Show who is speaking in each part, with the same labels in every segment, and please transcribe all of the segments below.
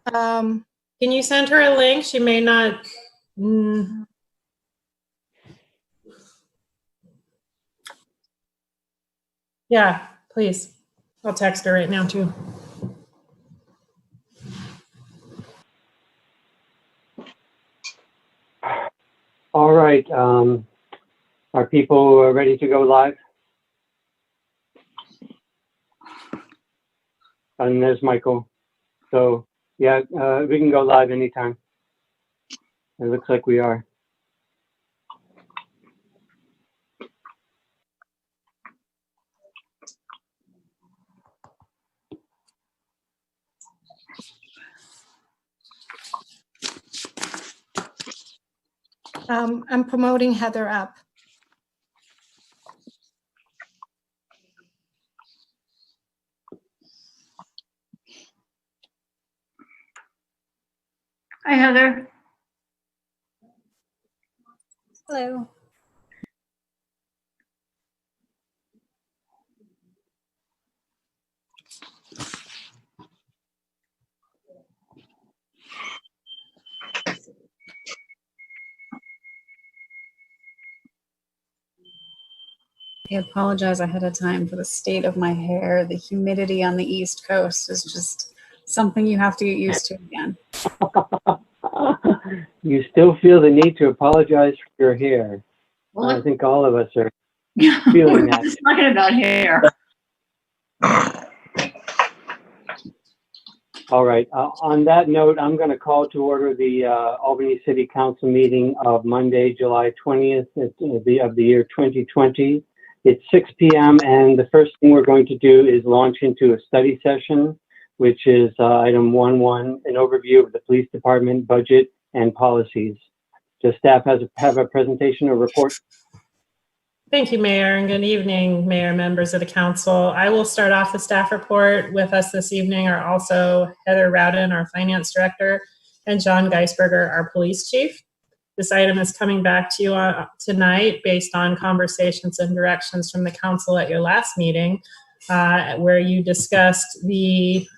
Speaker 1: Can you send her a link? She may not. Yeah, please. I'll text her right now too.
Speaker 2: All right. Are people ready to go live? And there's Michael. So yeah, we can go live anytime. It looks like we are.
Speaker 1: I'm promoting Heather up.
Speaker 3: Hi, Heather.
Speaker 1: Hello.
Speaker 4: I apologize ahead of time for the state of my hair. The humidity on the East Coast is just something you have to get used to again.
Speaker 2: You still feel the need to apologize for your hair.
Speaker 3: Well,
Speaker 2: I think all of us are feeling that.
Speaker 3: It's talking about hair.
Speaker 2: All right. On that note, I'm going to call to order the Albany City Council meeting of Monday, July 20th of the year 2020. It's 6 p.m. and the first thing we're going to do is launch into a study session, which is item 1.1, an overview of the police department budget and policies. Does staff have a presentation or report?
Speaker 1: Thank you, Mayor, and good evening, Mayor, members of the council. I will start off the staff report. With us this evening are also Heather Rowden, our finance director, and John Geisberger, our police chief. This item is coming back to you tonight based on conversations and directions from the council at your last meeting, where you discussed the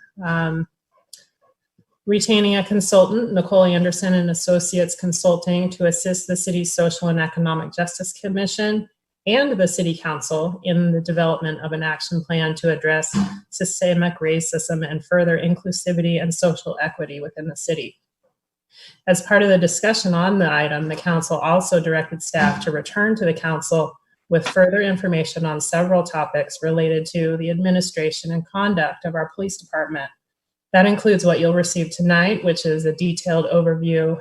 Speaker 1: retaining a consultant, Nicole Anderson and Associates Consulting, to assist the city's Social and Economic Justice Commission and the City Council in the development of an action plan to address systemic racism and further inclusivity and social equity within the city. As part of the discussion on the item, the council also directed staff to return to the council with further information on several topics related to the administration and conduct of our police department. That includes what you'll receive tonight, which is a detailed overview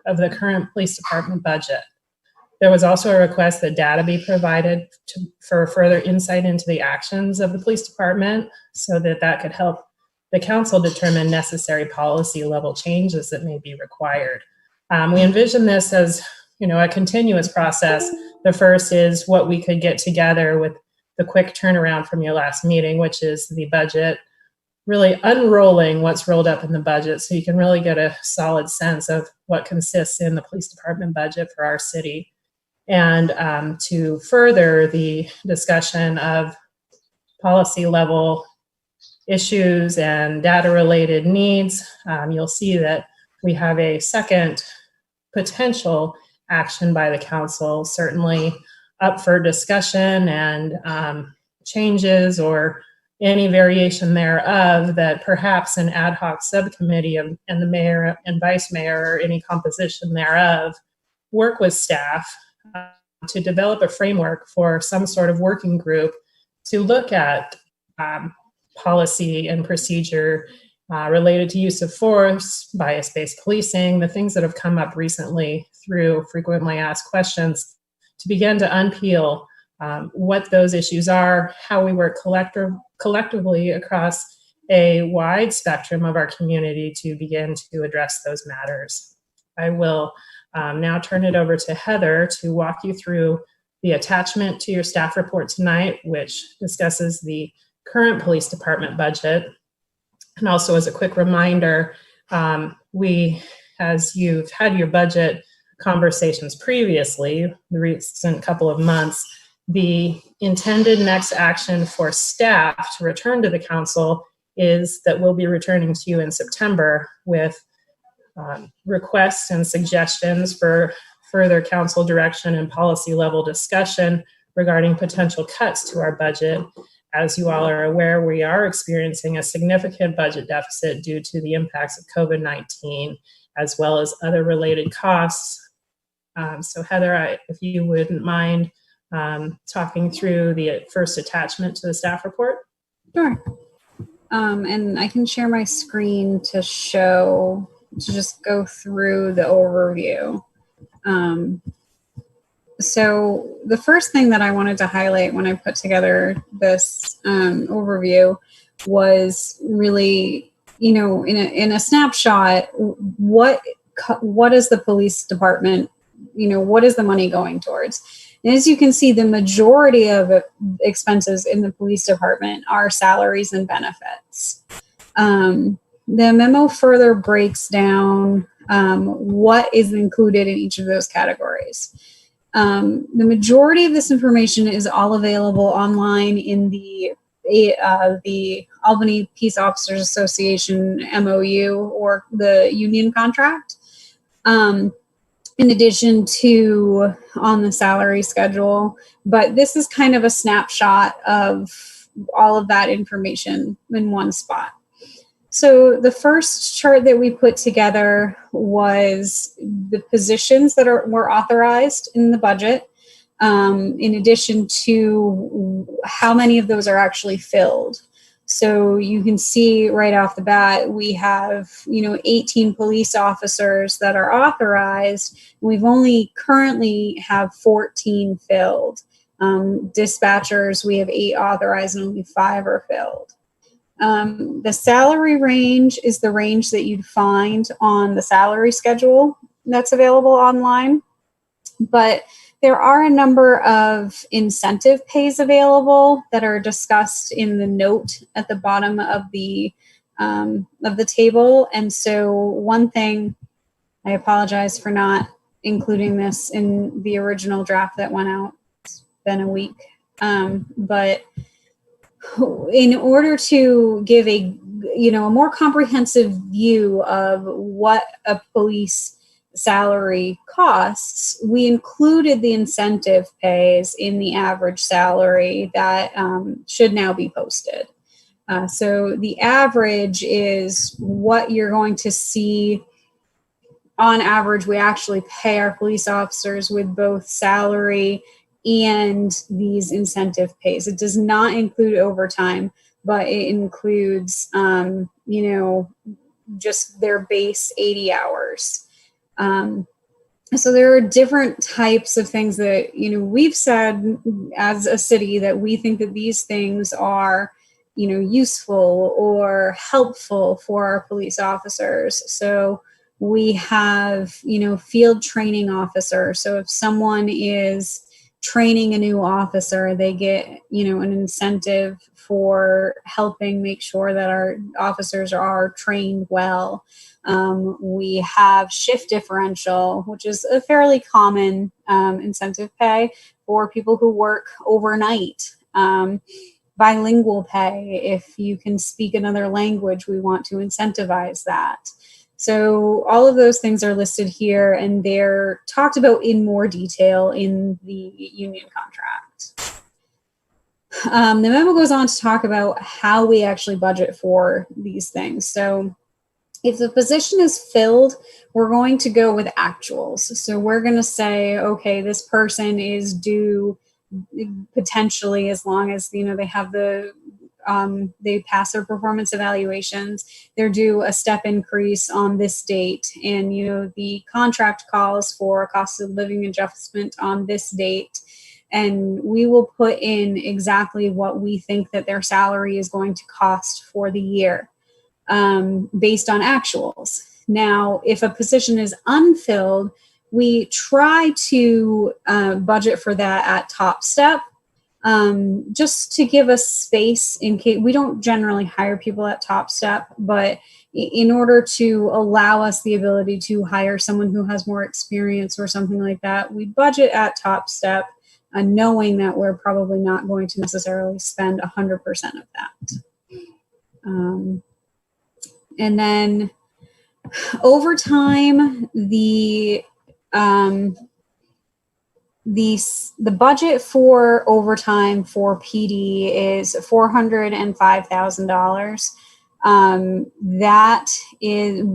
Speaker 1: of the current police department budget. There was also a request that data be provided for further insight into the actions of the police department so that could help the council determine necessary policy level changes that may be required. We envision this as, a continuous process. The first is what we could get together with the quick turnaround from your last meeting, which is the budget, really unrolling what's rolled up in the budget so you can really get a solid sense of what consists in the police department budget for our city. And to further the discussion of policy level issues and data related needs, you'll see that we have a second potential action by the council, certainly up for discussion and changes or any variation thereof, that perhaps an ad hoc subcommittee and the mayor and vice mayor or any composition thereof work with staff to develop a framework for some sort of working group to look at policy and procedure related to use of force, bias-based policing, the things that have come up recently through frequently asked questions, to begin to unpeel what those issues are, how we work collectively across a wide spectrum of our community to begin to address those matters. I will now turn it over to Heather to walk you through the attachment to your staff report tonight, which discusses the current police department budget. And also, as a quick reminder, as you've had your budget conversations previously, the recent couple of months, the intended next action for staff to return to the council is that we'll be returning to you in September with requests and suggestions for further council direction and policy level discussion regarding potential cuts to our budget. As you all are aware, we are experiencing a significant budget deficit due to the impacts of COVID-19, as well as other related costs. So Heather, if you wouldn't mind talking through the first attachment to the staff report.
Speaker 4: Sure. And I can share my screen to just go through the overview. So the first thing that I wanted to highlight when I put together this overview was really, in a snapshot, what is the police department, what is the money going towards? And as you can see, the majority of expenses in the police department are salaries and benefits. The memo further breaks down what is included in each of those categories. The majority of this information is all available online in the Albany Peace Officers Association MOU, or the union contract. In addition to on the salary schedule, but this is kind of a snapshot of all of that information in one spot. So the first chart that we put together was the positions that were authorized in the budget, in addition to how many of those are actually filled. So you can see right off the bat, we have, 18 police officers that are authorized. We've only currently have 14 filled. Dispatchers, we have 8 authorized and only 5 are filled. The salary range is the range that you'd find on the salary schedule that's available online. But there are a number of incentive pays available that are discussed in the note at the bottom of the table. And so one thing, I apologize for not including this in the original draft that went out. It's been a week. But in order to give a more comprehensive view of what a police salary costs, we included the incentive pays in the average salary that should now be posted. So the average is what you're going to see. On average, we actually pay our police officers with both salary and these incentive pays. It does not include overtime, but it includes, just their base 80 hours. So there are different types of things that, we've said as a city that we think that these things are, useful or helpful for our police officers. So we have, field training officer. So if someone is training a new officer, they get, an incentive for helping make sure that our officers are trained well. We have shift differential, which is a fairly common incentive pay for people who work overnight. Bilingual pay, if you can speak another language, we want to incentivize that. So all of those things are listed here, and they're talked about in more detail in the union contract. The memo goes on to talk about how we actually budget for these things. So if the position is filled, we're going to go with actuals. So we're going to say, okay, this person is due potentially, as long as, they have they pass their performance evaluations, they're due a step increase on this date. And, the contract calls for a cost of living adjustment on this date. And we will put in exactly what we think that their salary is going to cost for the year, based on actuals. Now, if a position is unfilled, we try to budget for that at top step, just to give us space in case. We don't generally hire people at top step, but in order to allow us the ability to hire someone who has more experience or something like that, we budget at top step, knowing that we're probably not going to necessarily spend 100% of that. And then overtime, the budget for overtime for PD is $405,000. That is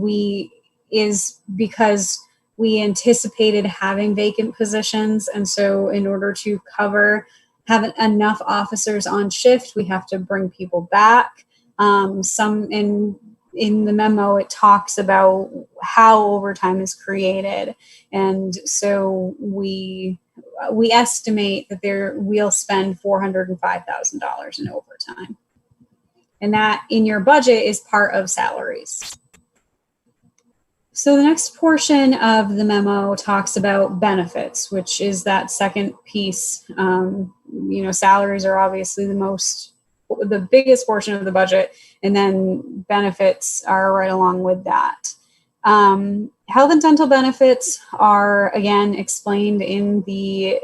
Speaker 4: because we anticipated having vacant positions, and so in order to have enough officers on shift, we have to bring people back. In the memo, it talks about how overtime is created, and so we estimate that we'll spend $405,000 in overtime, and that in your budget is part of salaries. So the next portion of the memo talks about benefits, which is that second piece. Salaries are obviously the biggest portion of the budget, and then benefits are right along with that. Health and dental benefits are, again, explained in the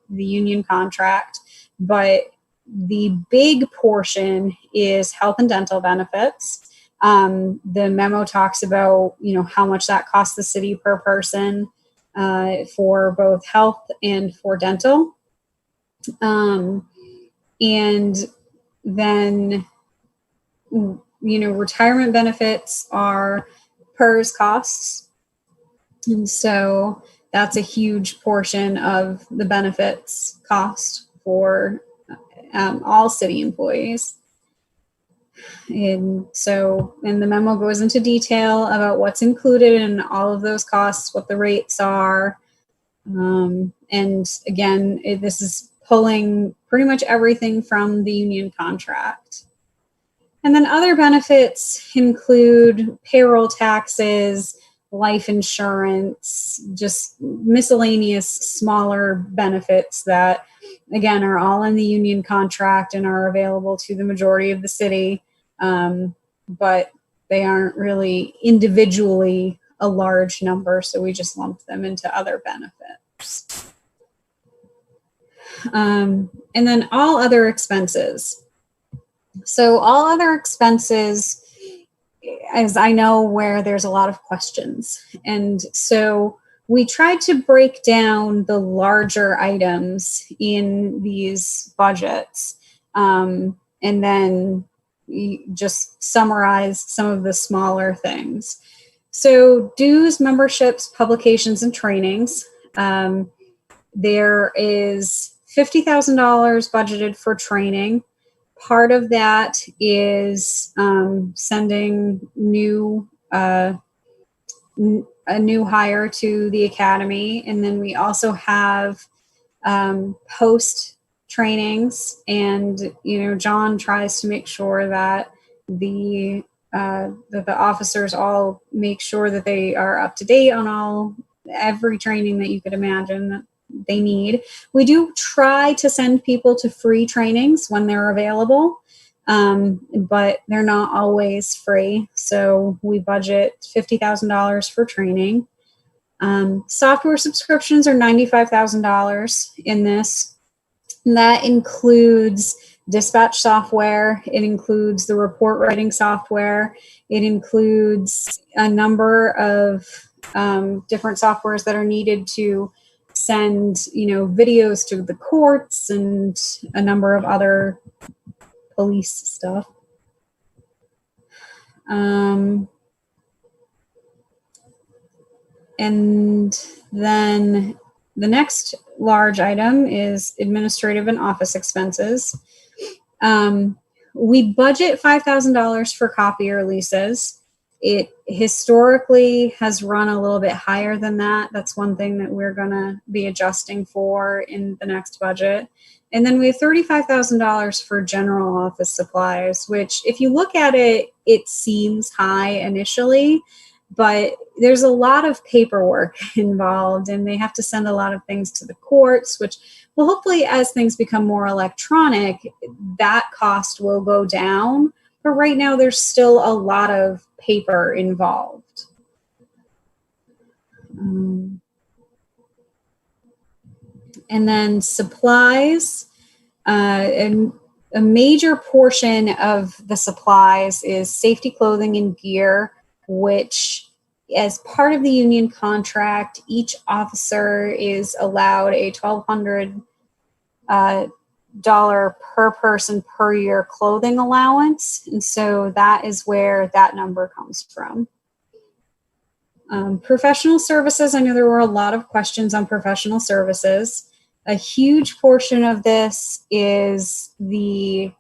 Speaker 4: union contract, but the big portion is health and dental benefits. The memo talks about, how much that costs the city per person for both health and for dental. And then, retirement benefits are PERS costs. And so that's a huge portion of the benefits cost for all city employees. And the memo goes into detail about what's included in all of those costs, what the rates are. And again, this is pulling pretty much everything from the union contract. And then other benefits include payroll taxes, life insurance, just miscellaneous smaller benefits that, again, are all in the union contract and are available to the majority of the city. But they aren't really individually a large number, so we just lump them into other benefits. And then all other expenses. So all other expenses, as I know, where there's a lot of questions. And so we tried to break down the larger items in these budgets, and then just summarize some of the smaller things. So dues, memberships, publications, and trainings. There is $50,000 budgeted for training. Part of that is sending a new hire to the academy. And then we also have post trainings, and John tries to make sure that the officers all make sure that they are up to date on every training that you could imagine that they need. We do try to send people to free trainings when they're available, but they're not always free. So we budget $50,000 for training. Software subscriptions are $95,000 in this. And that includes dispatch software. It includes the report writing software. It includes a number of different softwares that are needed to send, videos to the courts and a number of other police stuff. And then the next large item is administrative and office expenses. We budget $5,000 for copier leases. It historically has run a little bit higher than that. That's one thing that we're going to be adjusting for in the next budget. And then we have $35,000 for general office supplies, which if you look at it, it seems high initially, but there's a lot of paperwork involved, and they have to send a lot of things to the courts, which will hopefully, as things become more electronic, that cost will go down. But right now, there's still a lot of paper involved. And then supplies, and a major portion of the supplies is safety clothing and gear, which as part of the union contract, each officer is allowed a $1,200 per person per year clothing allowance. And so that is where that number comes from. Professional services, I know there were a lot of questions on professional services. A huge portion of this is the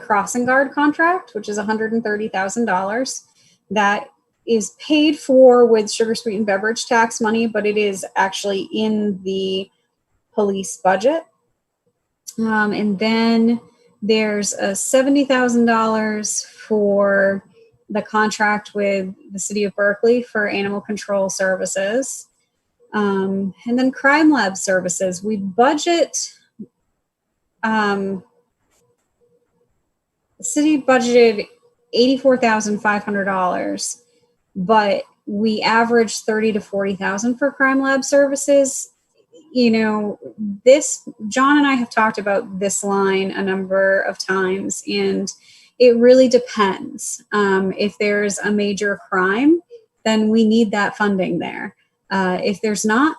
Speaker 4: crossing guard contract, which is $130,000. That is paid for with sugar sweetened beverage tax money, but it is actually in the police budget. And then there's a $70,000 for the contract with the city of Berkeley for animal control services. And then crime lab services. We budget, the city budgeted $84,500, but we average $30,000 to $40,000 for crime lab services. You know, John and I have talked about this line a number of times, and it really depends. If there's a major crime, then we need that funding there. If there's not,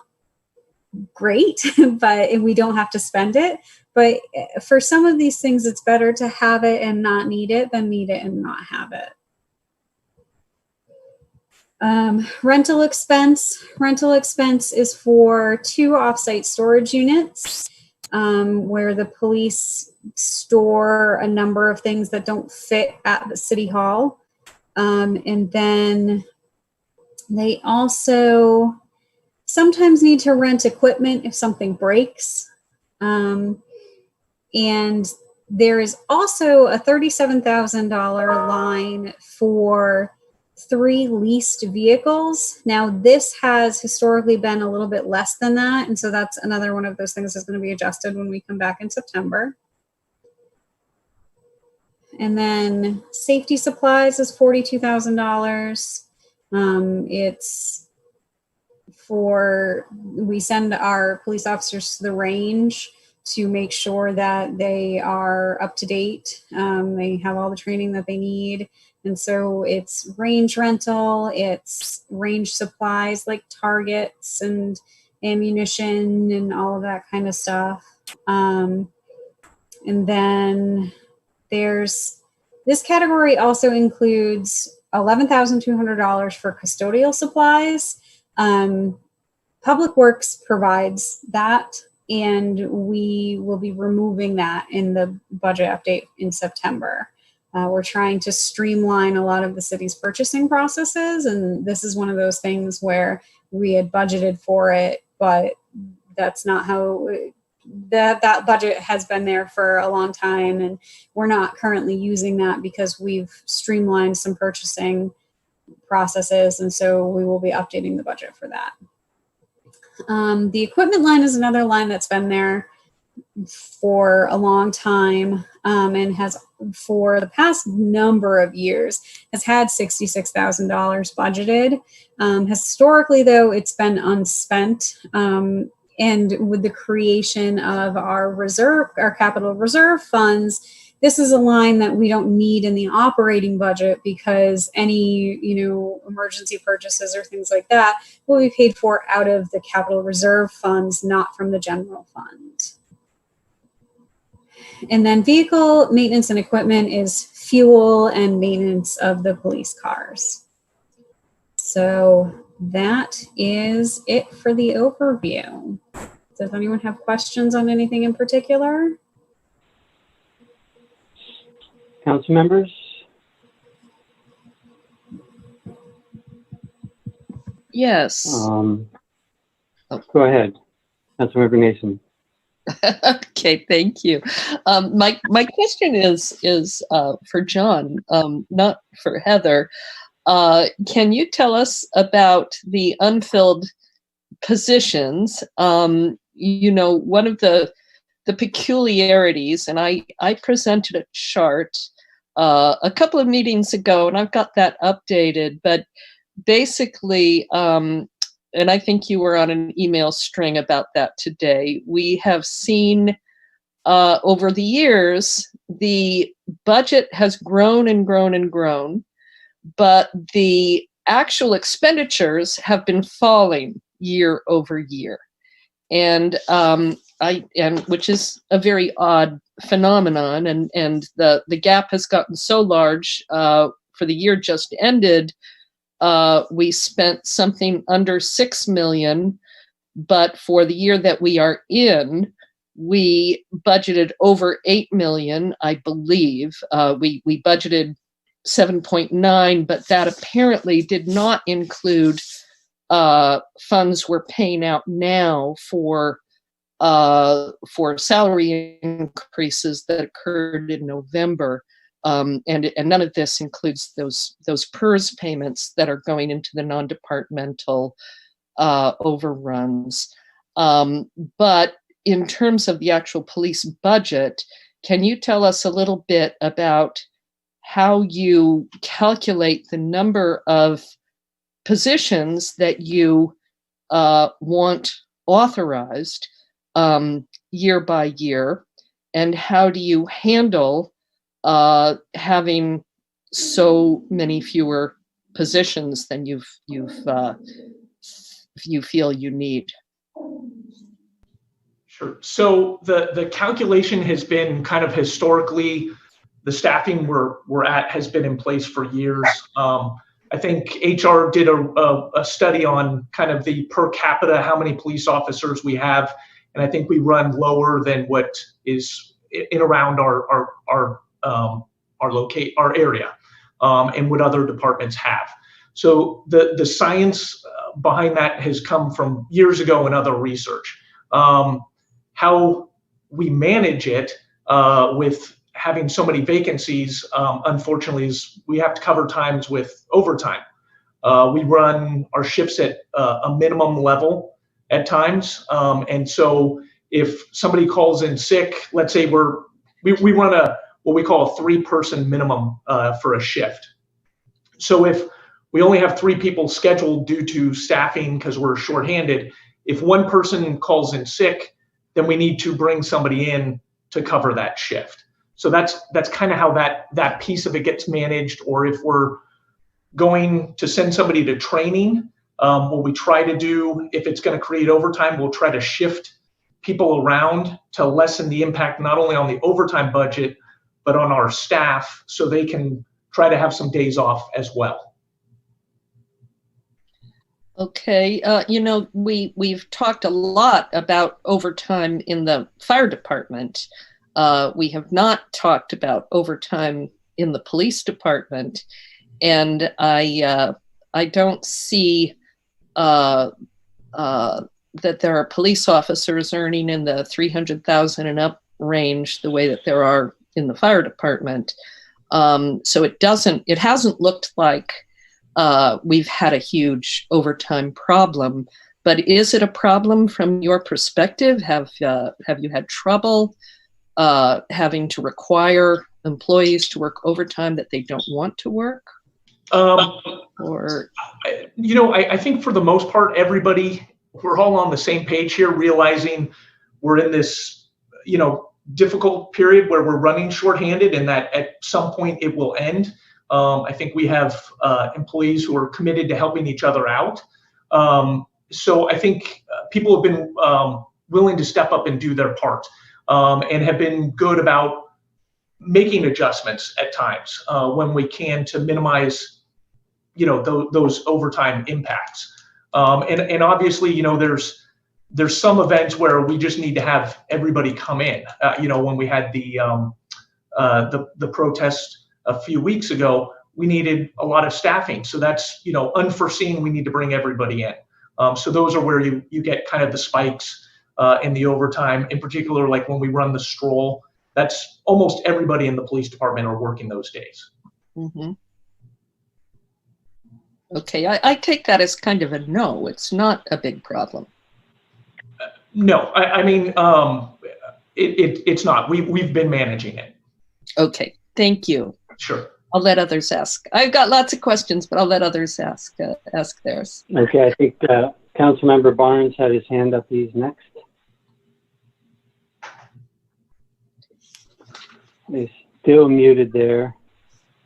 Speaker 4: great, but we don't have to spend it. But for some of these things, it's better to have it and not need it than need it and not have it. Rental expense. Rental expense is for 2 offsite storage units where the police store a number of things that don't fit at the city hall. And then they also sometimes need to rent equipment if something breaks. And there is also a $37,000 line for 3 leased vehicles. Now, this has historically been a little bit less than that. And so that's another one of those things that's going to be adjusted when we come back in September. And then safety supplies is $42,000. It's we send our police officers to the range to make sure that they are up to date. They have all the training that they need. And so it's range rental, it's range supplies like targets and ammunition and all of that kind of stuff. And then this category also includes $11,200 for custodial supplies. Public Works provides that, and we will be removing that in the budget update in September. We're trying to streamline a lot of the city's purchasing processes, and this is one of those things where we had budgeted for it, but that's not how that budget has been there for a long time, and we're not currently using that because we've streamlined some purchasing processes, and so we will be updating the budget for that. The equipment line is another line that's been there for a long time, and has, for the past number of years, has had $66,000 budgeted. Historically, though, it's been unspent. And with the creation of our capital reserve funds, this is a line that we don't need in the operating budget because any, emergency purchases or things like that will be paid for out of the capital reserve funds, not from the general fund. And then vehicle maintenance and equipment is fuel and maintenance of the police cars. So that is it for the overview. Does anyone have questions on anything in particular?
Speaker 2: Council members?
Speaker 5: Yes.
Speaker 2: Go ahead, Councilmember Nason.
Speaker 5: Okay, thank you. My question is for John, not for Heather. Can you tell us about the unfilled positions? One of the peculiarities, and I presented a chart a couple of meetings ago, and I've got that updated, but basically, and I think you were on an email string about that today, we have seen over the years, the budget has grown and grown and grown, but the actual expenditures have been falling year over year. And which is a very odd phenomenon, and the gap has gotten so large. For the year just ended, we spent something under $6 million, but for the year that we are in, we budgeted over $8 million, I believe. We budgeted 7.9, but that apparently did not include funds we're paying out now for salary increases that occurred in November, and none of this includes those PERS payments that are going into the non-departmental overruns. But in terms of the actual police budget, can you tell us a little bit about how you calculate the number of positions that you want authorized year by year, and how do you handle having so many fewer positions than you feel you need?
Speaker 6: Sure. So the calculation has been kind of historically, the staffing we're at has been in place for years. I think HR did a study on kind of the per capita, how many police officers we have, and I think we run lower than what is in around our area, and what other departments have. So the science behind that has come from years ago in other research. How we manage it with having so many vacancies, unfortunately, is we have to cover times with overtime. We run our shifts at a minimum level at times, and so if somebody calls in sick, let's say we run what we call a 3-person minimum for a shift. So if we only have 3 people scheduled due to staffing because we're shorthanded, if one person calls in sick, then we need to bring somebody in to cover that shift. So that's kind of how that piece of it gets managed. Or if we're going to send somebody to training, what we try to do, if it's going to create overtime, we'll try to shift people around to lessen the impact not only on the overtime budget, but on our staff, so they can try to have some days off as well.
Speaker 5: Okay, we've talked a lot about overtime in the fire department. We have not talked about overtime in the police department, and I don't see that there are police officers earning in the 300,000 and up range the way that there are in the fire department. So it hasn't looked like we've had a huge overtime problem, but is it a problem from your perspective? Have you had trouble having to require employees to work overtime that they don't want to work? Or
Speaker 6: I think for the most part, we're all on the same page here, realizing we're in this, difficult period where we're running shorthanded, and that at some point it will end. I think we have employees who are committed to helping each other out. So I think people have been willing to step up and do their part, and have been good about making adjustments at times when we can to minimize, those overtime impacts. And obviously, there's some events where we just need to have everybody come in. When we had the protest a few weeks ago, we needed a lot of staffing. So that's, unforeseen. We need to bring everybody in. So those are where you get kind of the spikes in the overtime. In particular, like when we run the stroll, that's almost everybody in the police department are working those days.
Speaker 5: Mm-hmm. Okay, I take that as kind of a no. It's not a big problem.
Speaker 6: No, I mean, it's not. We've been managing it.
Speaker 5: Okay, thank you.
Speaker 6: Sure.
Speaker 5: I'll let others ask. I've got lots of questions, but I'll let others ask theirs.
Speaker 2: Okay, I think Councilmember Barnes had his hand up. He's next. They're still muted there.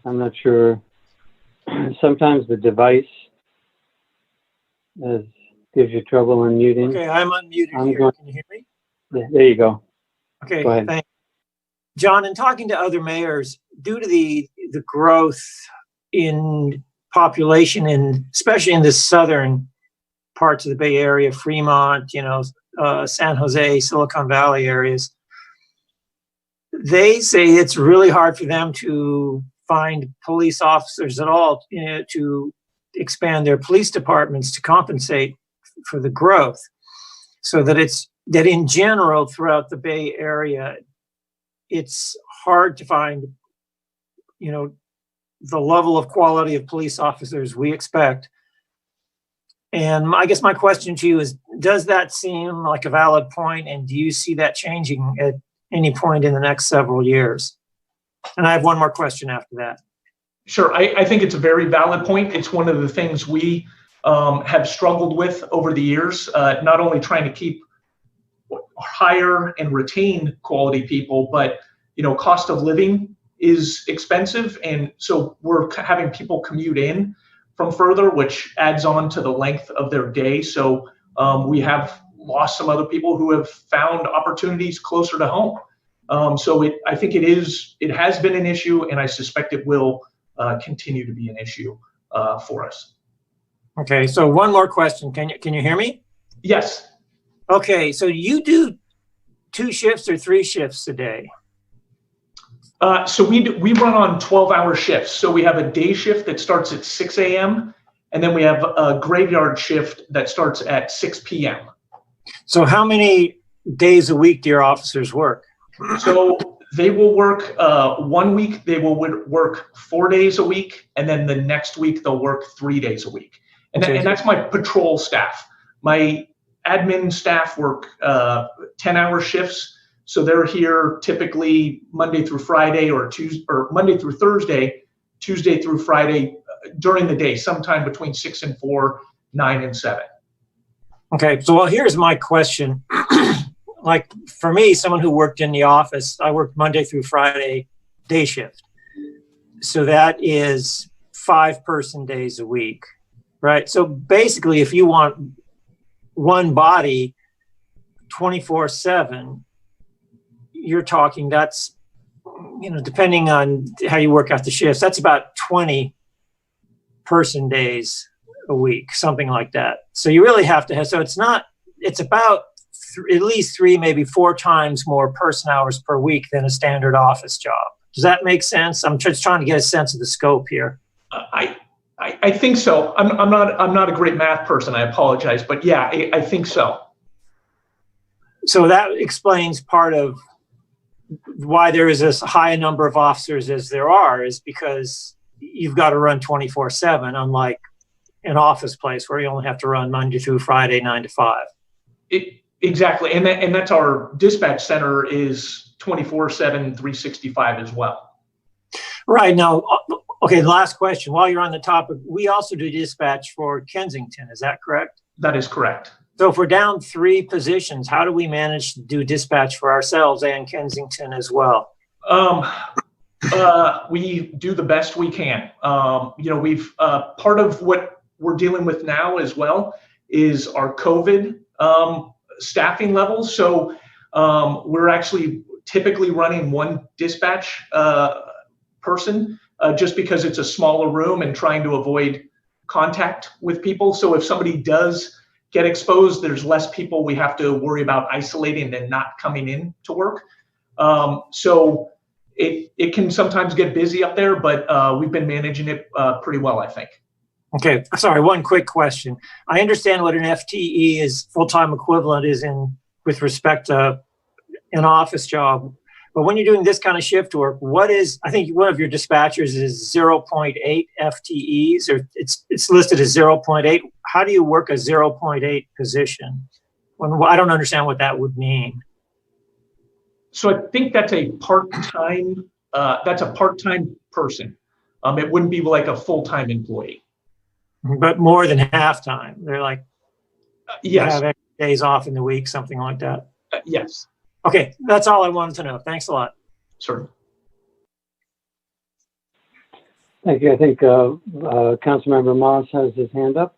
Speaker 2: I'm not sure. Sometimes the device gives you trouble unmuting.
Speaker 7: Okay, I'm unmuted here. Can you hear me?
Speaker 2: Yeah, there you go.
Speaker 7: Okay,
Speaker 2: Go ahead.
Speaker 7: thanks. John, in talking to other mayors, due to the growth in population, and especially in the southern parts of the Bay Area, Fremont, San Jose, Silicon Valley areas, they say it's really hard for them to find police officers at all, to expand their police departments to compensate for the growth. So that in general throughout the Bay Area, it's hard to find, the level of quality of police officers we expect. And I guess my question to you is, does that seem like a valid point? And do you see that changing at any point in the next several years? And I have one more question after that.
Speaker 6: Sure. I think it's a very valid point. It's one of the things we have struggled with over the years, not only trying to keep hire and retain quality people, but cost of living is expensive, and so we're having people commute in from further, which adds on to the length of their day. So we have lost some other people who have found opportunities closer to home. I think it has been an issue, and I suspect it will continue to be an issue for us.
Speaker 7: Okay, so one more question. Can you hear me?
Speaker 6: Yes.
Speaker 7: Okay, so you do 2 shifts or 3 shifts a day?
Speaker 6: So we run on 12-hour shifts. So we have a day shift that starts at 6 a.m. and then we have a graveyard shift that starts at 6 p.m.
Speaker 7: So how many days a week do your officers work?
Speaker 6: So they will work 1 week, they will work 4 days a week, and then the next week they'll work 3 days a week. And that's my patrol staff. My admin staff work 10-hour shifts. So they're here typically Monday through Friday or Monday through Thursday, Tuesday through Friday during the day, sometime between 6 and 4, 9 and 7.
Speaker 7: Okay, so here's my question. Like for me, someone who worked in the office, I worked Monday through Friday day shift. So that is 5 person days a week, right? So basically, if you want one body 24/7, you're talking, that's, depending on how you work out the shifts, that's about 20 person days a week, something like that. So you really have to have, so it's about at least 3, maybe 4 times more person hours per week than a standard office job. Does that make sense? I'm just trying to get a sense of the scope here.
Speaker 6: I think so. I'm not a great math person. I apologize, but yeah, I think so.
Speaker 7: So that explains part of why there is as high a number of officers as there are, is because you've got to run 24/7, unlike an office place where you only have to run Monday through Friday, 9 to 5.
Speaker 6: Exactly, and that's our dispatch center is 24/7, 365 as well.
Speaker 7: Right. Now, okay, last question. While you're on the topic, we also do dispatch for Kensington. Is that correct?
Speaker 6: That is correct.
Speaker 7: So if we're down 3 positions, how do we manage to do dispatch for ourselves and Kensington as well?
Speaker 6: We do the best we can. We've part of what we're dealing with now as well is our COVID staffing levels. So we're actually typically running 1 dispatch person just because it's a smaller room and trying to avoid contact with people. So if somebody does get exposed, there's less people we have to worry about isolating and not coming in to work. So it can sometimes get busy up there, but we've been managing it pretty well, I think.
Speaker 7: Okay, sorry, one quick question. I understand what an FTE is, full-time equivalent is with respect to an office job. But when you're doing this kind of shift work, I think one of your dispatchers is 0.8 FTEs, or it's listed as 0.8. How do you work a 0.8 position? I don't understand what that would mean.
Speaker 6: So I think that's a part-time person. It wouldn't be like a full-time employee.
Speaker 7: But more than half-time. They're like,
Speaker 6: yes.
Speaker 7: Have extra days off in the week, something like that.
Speaker 6: Yes.
Speaker 7: Okay, that's all I wanted to know. Thanks a lot.
Speaker 6: Sure.
Speaker 2: Thank you. I think Councilmember Moss has his hand up.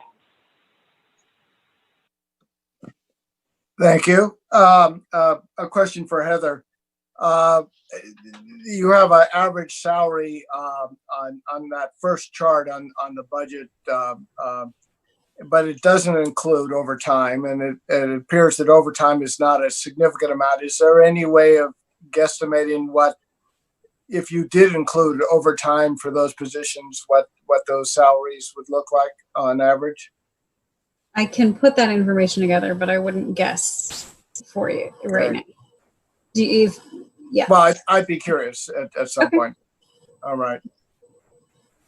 Speaker 8: Thank you. A question for Heather. You have an average salary on that first chart on the budget, but it doesn't include overtime, and it appears that overtime is not a significant amount. Is there any way of guesstimating what, if you did include overtime for those positions, what those salaries would look like on average?
Speaker 4: I can put that information together, but I wouldn't guess for you right now. Do you, yeah.
Speaker 8: Well, I'd be curious at some
Speaker 4: Okay.
Speaker 8: point. All right.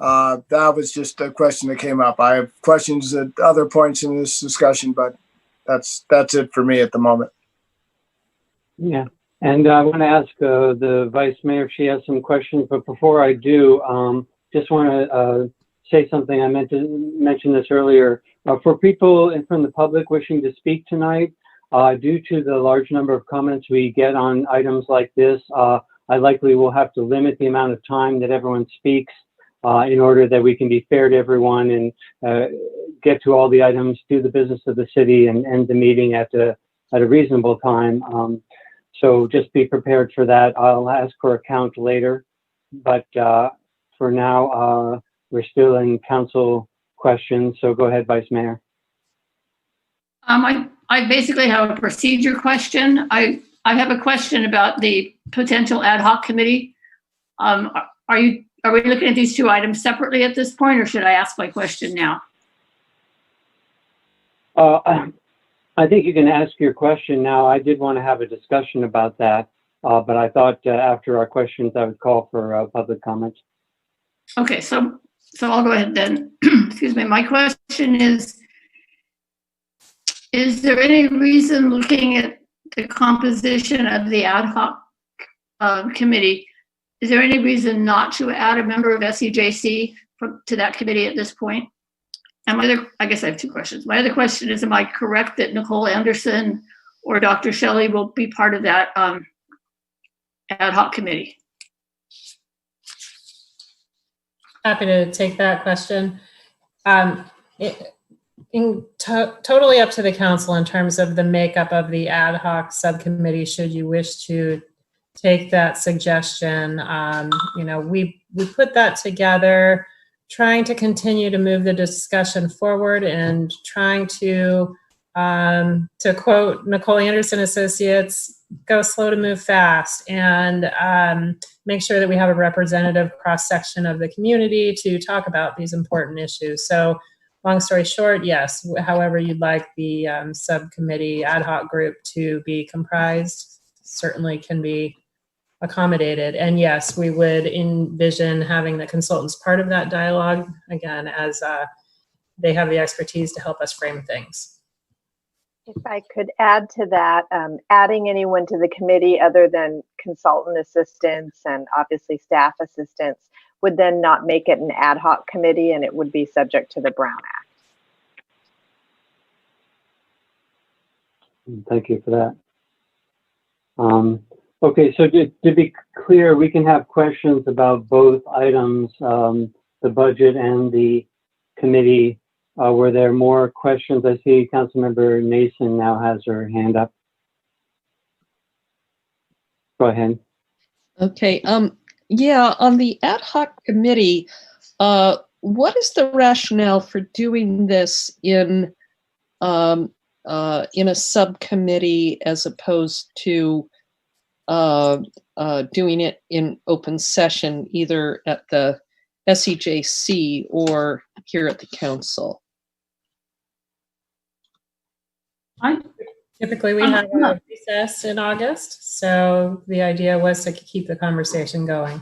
Speaker 8: That was just a question that came up. I have questions at other points in this discussion, but that's it for me at the moment.
Speaker 2: Yeah, and I want to ask the Vice Mayor if she has some questions, but before I do, just want to say something. I meant to mention this earlier. For people from the public wishing to speak tonight, due to the large number of comments we get on items like this, I likely will have to limit the amount of time that everyone speaks in order that we can be fair to everyone and get to all the items, do the business of the city, and end the meeting at a reasonable time. So just be prepared for that. I'll ask for a count later, but for now, we're still in council questions. So go ahead, Vice Mayor.
Speaker 3: I basically have a procedure question. I have a question about the potential ad hoc committee. Are we looking at these two items separately at this point, or should I ask my question now?
Speaker 2: I think you can ask your question now. I did want to have a discussion about that, but I thought after our questions, I would call for public comments.
Speaker 3: Okay, so I'll go ahead then. Excuse me. My question is there any reason, looking at the composition of the ad hoc committee, is there any reason not to add a member of SEJC to that committee at this point? And I guess I have two questions. My other question is, am I correct that Nicole Anderson or Dr. Shelley will be part of that ad hoc committee?
Speaker 1: Happy to take that question. Totally up to the council in terms of the makeup of the ad hoc subcommittee, should you wish to take that suggestion. We put that together trying to continue to move the discussion forward and trying to quote Nicole Anderson Associates, go slow to move fast, and make sure that we have a representative cross-section of the community to talk about these important issues. So long story short, yes, however you'd like the subcommittee ad hoc group to be comprised certainly can be accommodated. And yes, we would envision having the consultants part of that dialogue, again, as they have the expertise to help us frame things.
Speaker 9: If I could add to that, adding anyone to the committee other than consultant assistants and obviously staff assistants would then not make it an ad hoc committee, and it would be subject to the Brown Act.
Speaker 2: Thank you for that. Okay, so to be clear, we can have questions about both items, the budget and the committee. Were there more questions? I see Councilmember Nason now has her hand up. Go ahead.
Speaker 5: Okay. Yeah, on the ad hoc committee, what is the rationale for doing this in a subcommittee as opposed to doing it in open session, either at the SEJC or here at the council?
Speaker 1: Typically, we have a recess in August, so the idea was to keep the conversation going.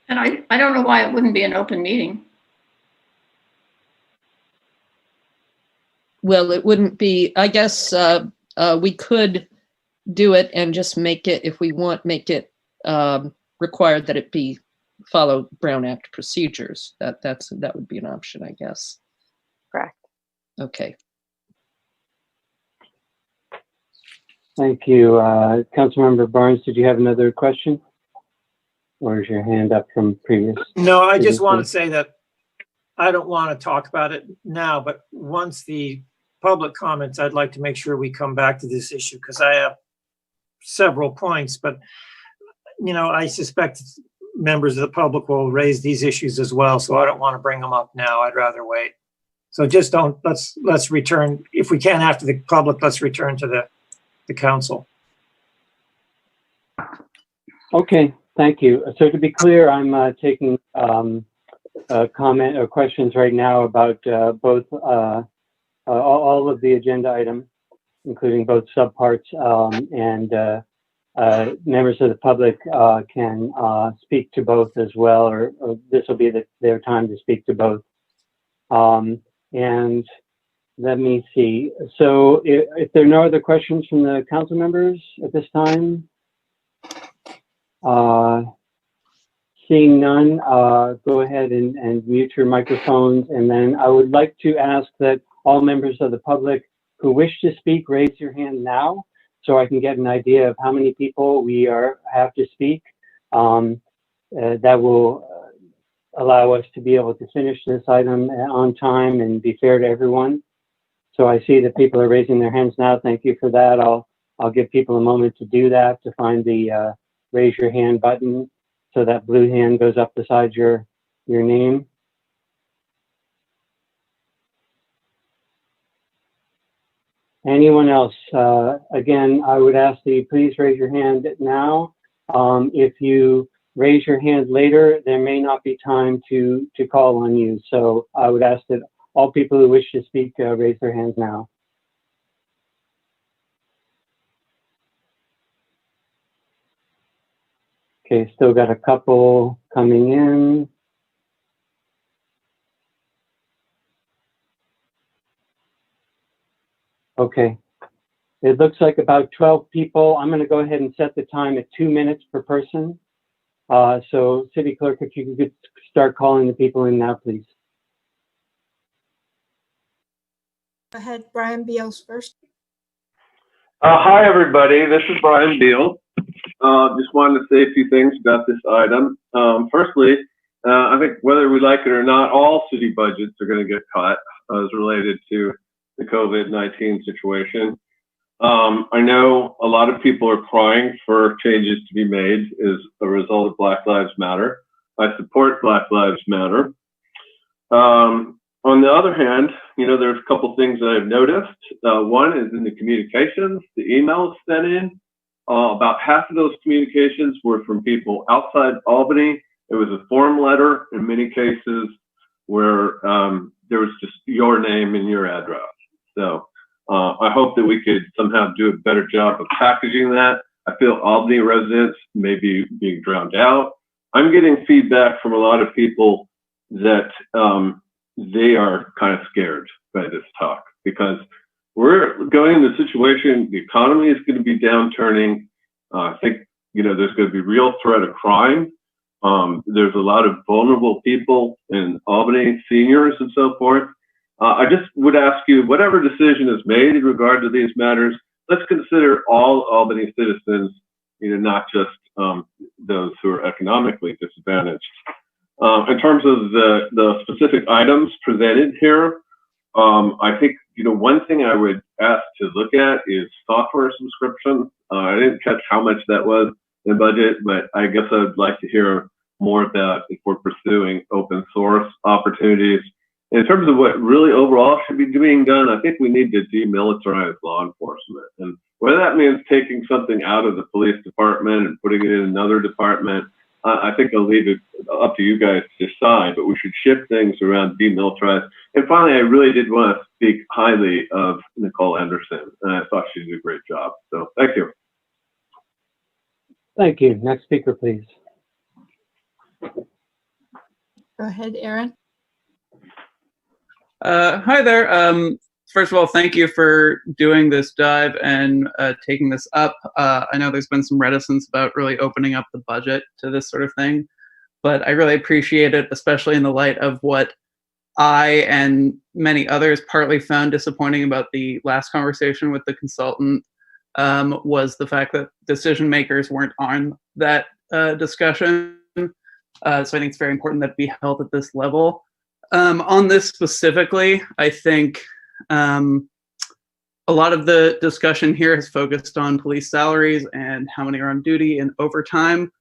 Speaker 3: And I don't know why it wouldn't be an open meeting.
Speaker 5: Well, it wouldn't be, I guess we could do it and just make it, if we want, make it required that it be follow Brown Act procedures. That would be an option, I guess.
Speaker 9: Correct.
Speaker 5: Okay.
Speaker 2: Thank you. Councilmember Barnes, did you have another question? or is your hand up from previous?
Speaker 7: No, I just want to say that I don't want to talk about it now, but once the public comments, I'd like to make sure we come back to this issue because I have several points, but I suspect members of the public will raise these issues as well, so I don't want to bring them up now. I'd rather wait. So just let's return, if we can after the public, let's return to the council.
Speaker 2: Okay, thank you. So to be clear, I'm taking comment or questions right now about both all of the agenda items, including both subparts, and members of the public can speak to both as well, or this will be their time to speak to both. And let me see. So if there are no other questions from the council members at this time, seeing none, go ahead and mute your microphones. And then I would like to ask that all members of the public who wish to speak, raise your hand now so I can get an idea of how many people we have to speak. That will allow us to be able to finish this item on time and be fair to everyone. So I see that people are raising their hands now. Thank you for that. I'll give people a moment to do that, to find the raise your hand button. So that blue hand goes up beside your name. Anyone else? Again, I would ask that you please raise your hand now. If you raise your hand later, there may not be time to call on you. So I would ask that all people who wish to speak raise their hands now. Okay, still got a couple coming in. Okay, it looks like about 12 people. I'm going to go ahead and set the time at 2 minutes per person. So City Clerk, if you could start calling the people in now, please.
Speaker 10: Go ahead, Brian Beals first.
Speaker 11: Hi, everybody. This is Brian Beal. Just wanted to say a few things about this item. Firstly, I think whether we like it or not, all city budgets are going to get cut as related to the COVID-19 situation. I know a lot of people are crying for changes to be made as a result of Black Lives Matter. I support Black Lives Matter. On the other hand, there's a couple things that I've noticed. One is in the communications, the emails sent in. About half of those communications were from people outside Albany. It was a form letter in many cases where there was just your name and your address. So I hope that we could somehow do a better job of packaging that. I feel Albany residents may be being drowned out. I'm getting feedback from a lot of people that they are kind of scared by this talk because we're going in the situation, the economy is going to be downturning. I think, there's going to be real threat of crime. There's a lot of vulnerable people in Albany, seniors and so forth. I just would ask you, whatever decision is made in regard to these matters, let's consider all Albany citizens, not just those who are economically disadvantaged. In terms of the specific items presented here, I think, one thing I would ask to look at is software subscription. I didn't catch how much that was in budget, but I guess I'd like to hear more about if we're pursuing open source opportunities. In terms of what really overall should be being done, I think we need to demilitarize law enforcement. And whether that means taking something out of the police department and putting it in another department, I think I'll leave it up to you guys to decide, but we should shift things around, demilitarize. And finally, I really did want to speak highly of Nicole Anderson, and I thought she did a great job. So thank you.
Speaker 2: Thank you. Next speaker, please.
Speaker 10: Go ahead, Aaron.
Speaker 12: Hi there. First of all, thank you for doing this dive and taking this up. I know there's been some reticence about really opening up the budget to this sort of thing, but I really appreciate it, especially in the light of what I and many others partly found disappointing about the last conversation with the consultant, was the fact that decision makers weren't on that discussion. So I think it's very important that it be held at this level. On this specifically, I think a lot of the discussion here has focused on police salaries and how many are on duty and overtime.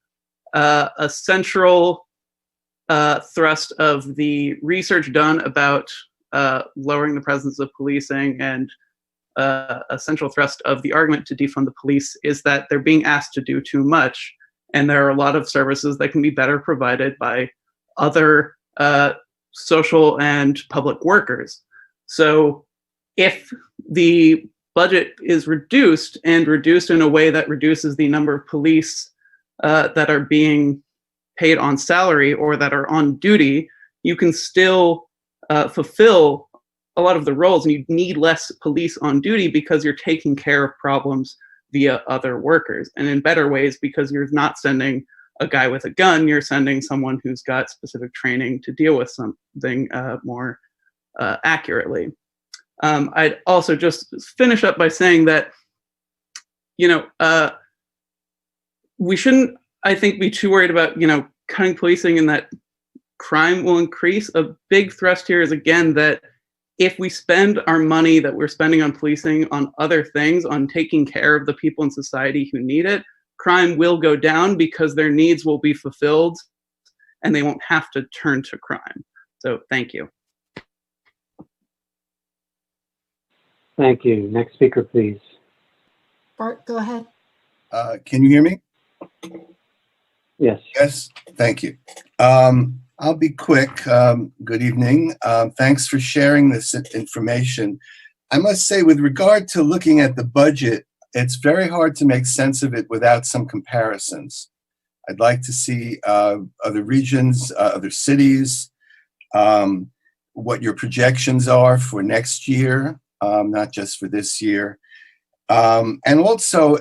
Speaker 12: A central thrust of the research done about lowering the presence of policing and a central thrust of the argument to defund the police is that they're being asked to do too much. And there are a lot of services that can be better provided by other social and public workers. So if the budget is reduced and reduced in a way that reduces the number of police that are being paid on salary or that are on duty, you can still fulfill a lot of the roles, and you need less police on duty because you're taking care of problems via other workers and in better ways, because you're not sending a guy with a gun, you're sending someone who's got specific training to deal with something more accurately. I'd also just finish up by saying that, we shouldn't, I think, be too worried about, cutting policing and that crime will increase. A big thrust here is, again, that if we spend our money that we're spending on policing on other things, on taking care of the people in society who need it, crime will go down because their needs will be fulfilled and they won't have to turn to crime. So thank you.
Speaker 2: Thank you. Next speaker, please.
Speaker 10: Bart, go ahead.
Speaker 13: Can you hear me?
Speaker 2: Yes.
Speaker 13: Yes, thank you. I'll be quick. Good evening. Thanks for sharing this information. I must say, with regard to looking at the budget, it's very hard to make sense of it without some comparisons. I'd like to see other regions, other cities, what your projections are for next year, not just for this year. And also,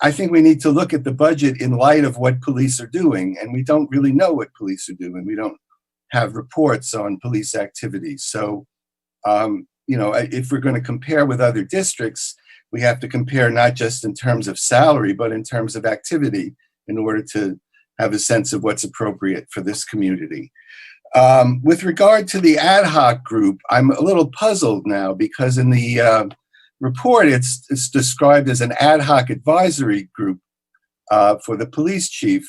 Speaker 13: I think we need to look at the budget in light of what police are doing, and we don't really know what police are doing. We don't have reports on police activities. So, if we're going to compare with other districts, we have to compare not just in terms of salary, but in terms of activity in order to have a sense of what's appropriate for this community. With regard to the ad hoc group, I'm a little puzzled now because in the report, it's described as an ad hoc advisory group for the police chief,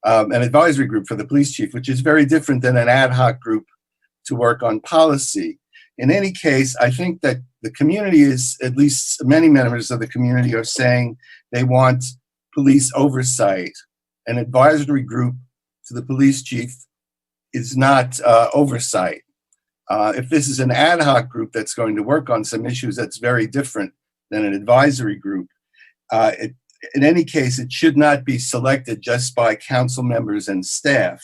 Speaker 13: an advisory group for the police chief, which is very different than an ad hoc group to work on policy. In any case, I think that the community is, at least many members of the community are saying they want police oversight. An advisory group to the police chief is not oversight. If this is an ad hoc group that's going to work on some issues, that's very different than an advisory group. In any case, it should not be selected just by council members and staff,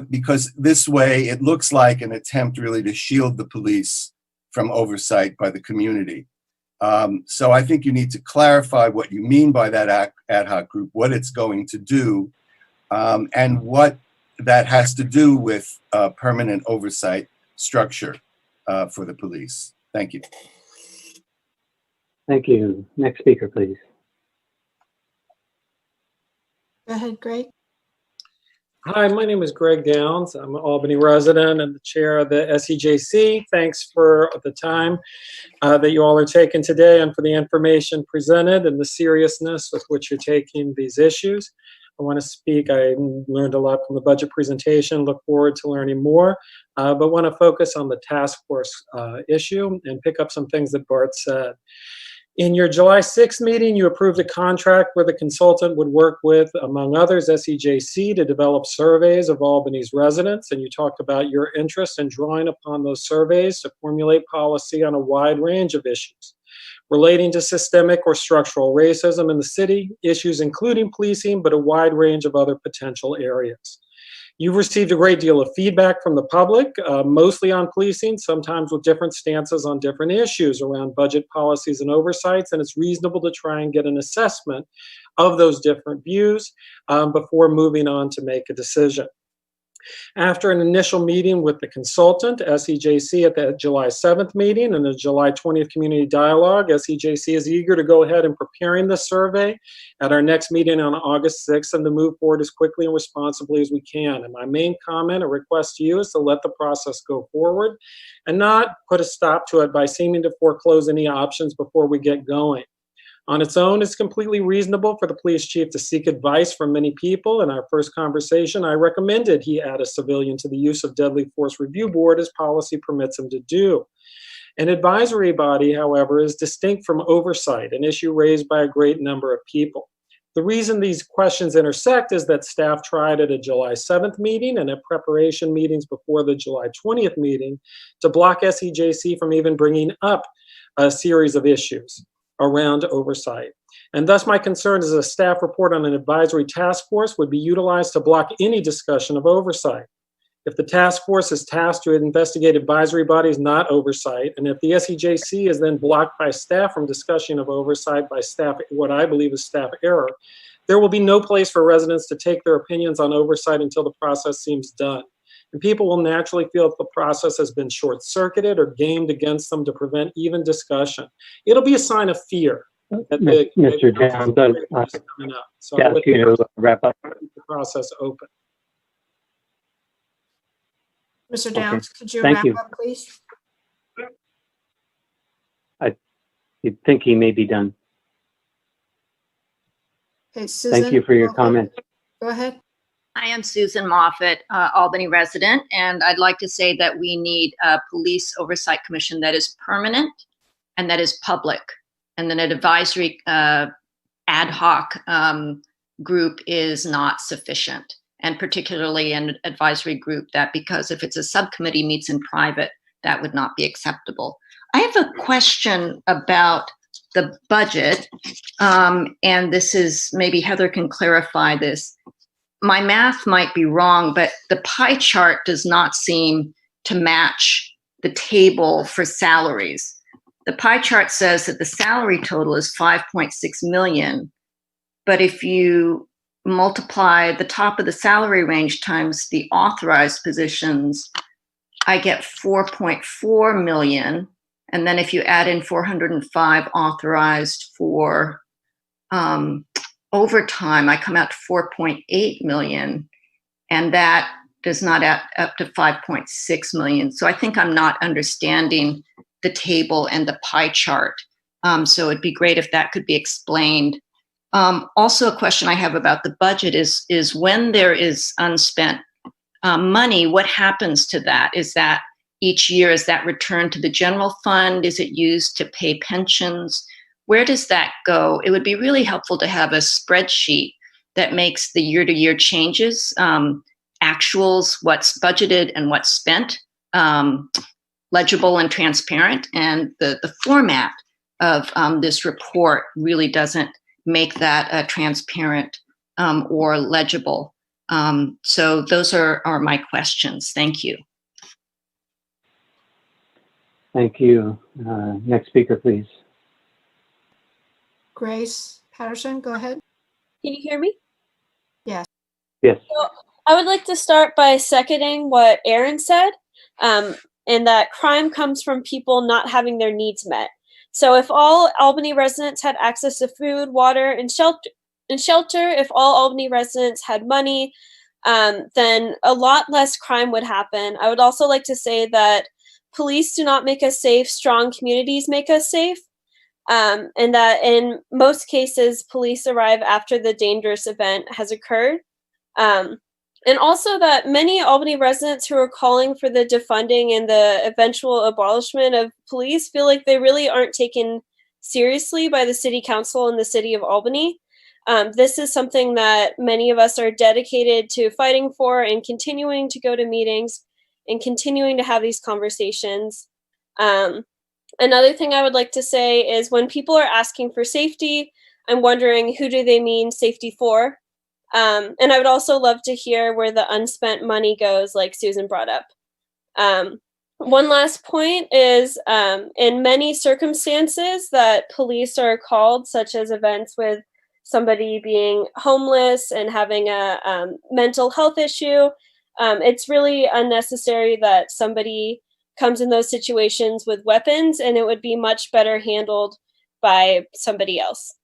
Speaker 13: because this way it looks like an attempt really to shield the police from oversight by the community. So I think you need to clarify what you mean by that ad hoc group, what it's going to do, and what that has to do with permanent oversight structure for the police. Thank you.
Speaker 2: Thank you. Next speaker, please.
Speaker 10: Go ahead, Greg.
Speaker 14: Hi, my name is Greg Downs. I'm an Albany resident and the chair of the SEJC. Thanks for the time that you all are taking today and for the information presented and the seriousness with which you're taking these issues. I want to speak. I learned a lot from the budget presentation, look forward to learning more, but want to focus on the task force issue and pick up some things that Bart said. In your July 6th meeting, you approved a contract where the consultant would work with, among others, SEJC to develop surveys of Albany's residents, and you talked about your interest in drawing upon those surveys to formulate policy on a wide range of issues relating to systemic or structural racism in the city, issues including policing, but a wide range of other potential areas. You've received a great deal of feedback from the public, mostly on policing, sometimes with different stances on different issues around budget policies and oversights, and it's reasonable to try and get an assessment of those different views before moving on to make a decision. After an initial meeting with the consultant, SEJC, at the July 7th meeting and the July 20th community dialogue, SEJC is eager to go ahead and preparing the survey at our next meeting on August 6th and to move forward as quickly and responsibly as we can. And my main comment or request to you is to let the process go forward and not put a stop to it by seeming to foreclose any options before we get going. On its own, it's completely reasonable for the police chief to seek advice from many people. In our first conversation, I recommended he add a civilian to the use of deadly force review board as policy permits him to do. An advisory body, however, is distinct from oversight, an issue raised by a great number of people. The reason these questions intersect is that staff tried at a July 7th meeting and at preparation meetings before the July 20th meeting to block SEJC from even bringing up a series of issues around oversight. And thus my concern is a staff report on an advisory task force would be utilized to block any discussion of oversight. If the task force is tasked to investigate advisory bodies, not oversight, and if the SEJC is then blocked by staff from discussion of oversight by staff, what I believe is staff error, there will be no place for residents to take their opinions on oversight until the process seems done. And people will naturally feel that the process has been short-circuited or gamed against them to prevent even discussion. It'll be a sign of fear. That
Speaker 2: Mr. Downs,
Speaker 14: coming up. So
Speaker 2: yeah, you to wrap up.
Speaker 14: Keep the process open.
Speaker 10: Mr. Downs, could you
Speaker 2: Thank
Speaker 10: wrap
Speaker 2: you.
Speaker 10: up, please?
Speaker 2: You think he may be done.
Speaker 10: Okay, Susan.
Speaker 2: Thank you for your comments.
Speaker 10: Go ahead.
Speaker 15: I am Susan Moffett, Albany resident, and I'd like to say that we need a police oversight commission that is permanent and that is public, and then an advisory ad hoc group is not sufficient, and particularly an advisory group that, because if it's a subcommittee meets in private, that would not be acceptable. I have a question about the budget, and this is, maybe Heather can clarify this. My math might be wrong, but the pie chart does not seem to match the table for salaries. The pie chart says that the salary total is 5.6 million, but if you multiply the top of the salary range times the authorized positions, I get 4.4 million. And then if you add in 405 authorized for overtime, I come out to 4.8 million, and that does not add up to 5.6 million. So I think I'm not understanding the table and the pie chart. So it'd be great if that could be explained. Also, a question I have about the budget is when there is unspent money, what happens to that? Is that each year, is that returned to the general fund? Is it used to pay pensions? Where does that go? It would be really helpful to have a spreadsheet that makes the year-to-year changes, actuals, what's budgeted and what's spent, legible and transparent. And the format of this report really doesn't make that transparent or legible. So those are my questions. Thank you.
Speaker 2: Thank you. Next speaker, please.
Speaker 10: Grace Patterson, go ahead.
Speaker 16: Can you hear me?
Speaker 10: Yes.
Speaker 2: Yes.
Speaker 16: So I would like to start by seconding what Aaron said, and that crime comes from people not having their needs met. So if all Albany residents had access to food, water, and shelter, if all Albany residents had money, then a lot less crime would happen. I would also like to say that police do not make us safe, strong communities make us safe. And that in most cases, police arrive after the dangerous event has occurred. And also that many Albany residents who are calling for the defunding and the eventual abolishment of police feel like they really aren't taken seriously by the city council and the city of Albany. This is something that many of us are dedicated to fighting for and continuing to go to meetings and continuing to have these conversations. Another thing I would like to say is when people are asking for safety, I'm wondering who do they mean safety for? And I would also love to hear where the unspent money goes, like Susan brought up. One last point is in many circumstances that police are called, such as events with somebody being homeless and having a mental health issue, It's really unnecessary that somebody comes in those situations with weapons, and it would be much better handled by somebody else.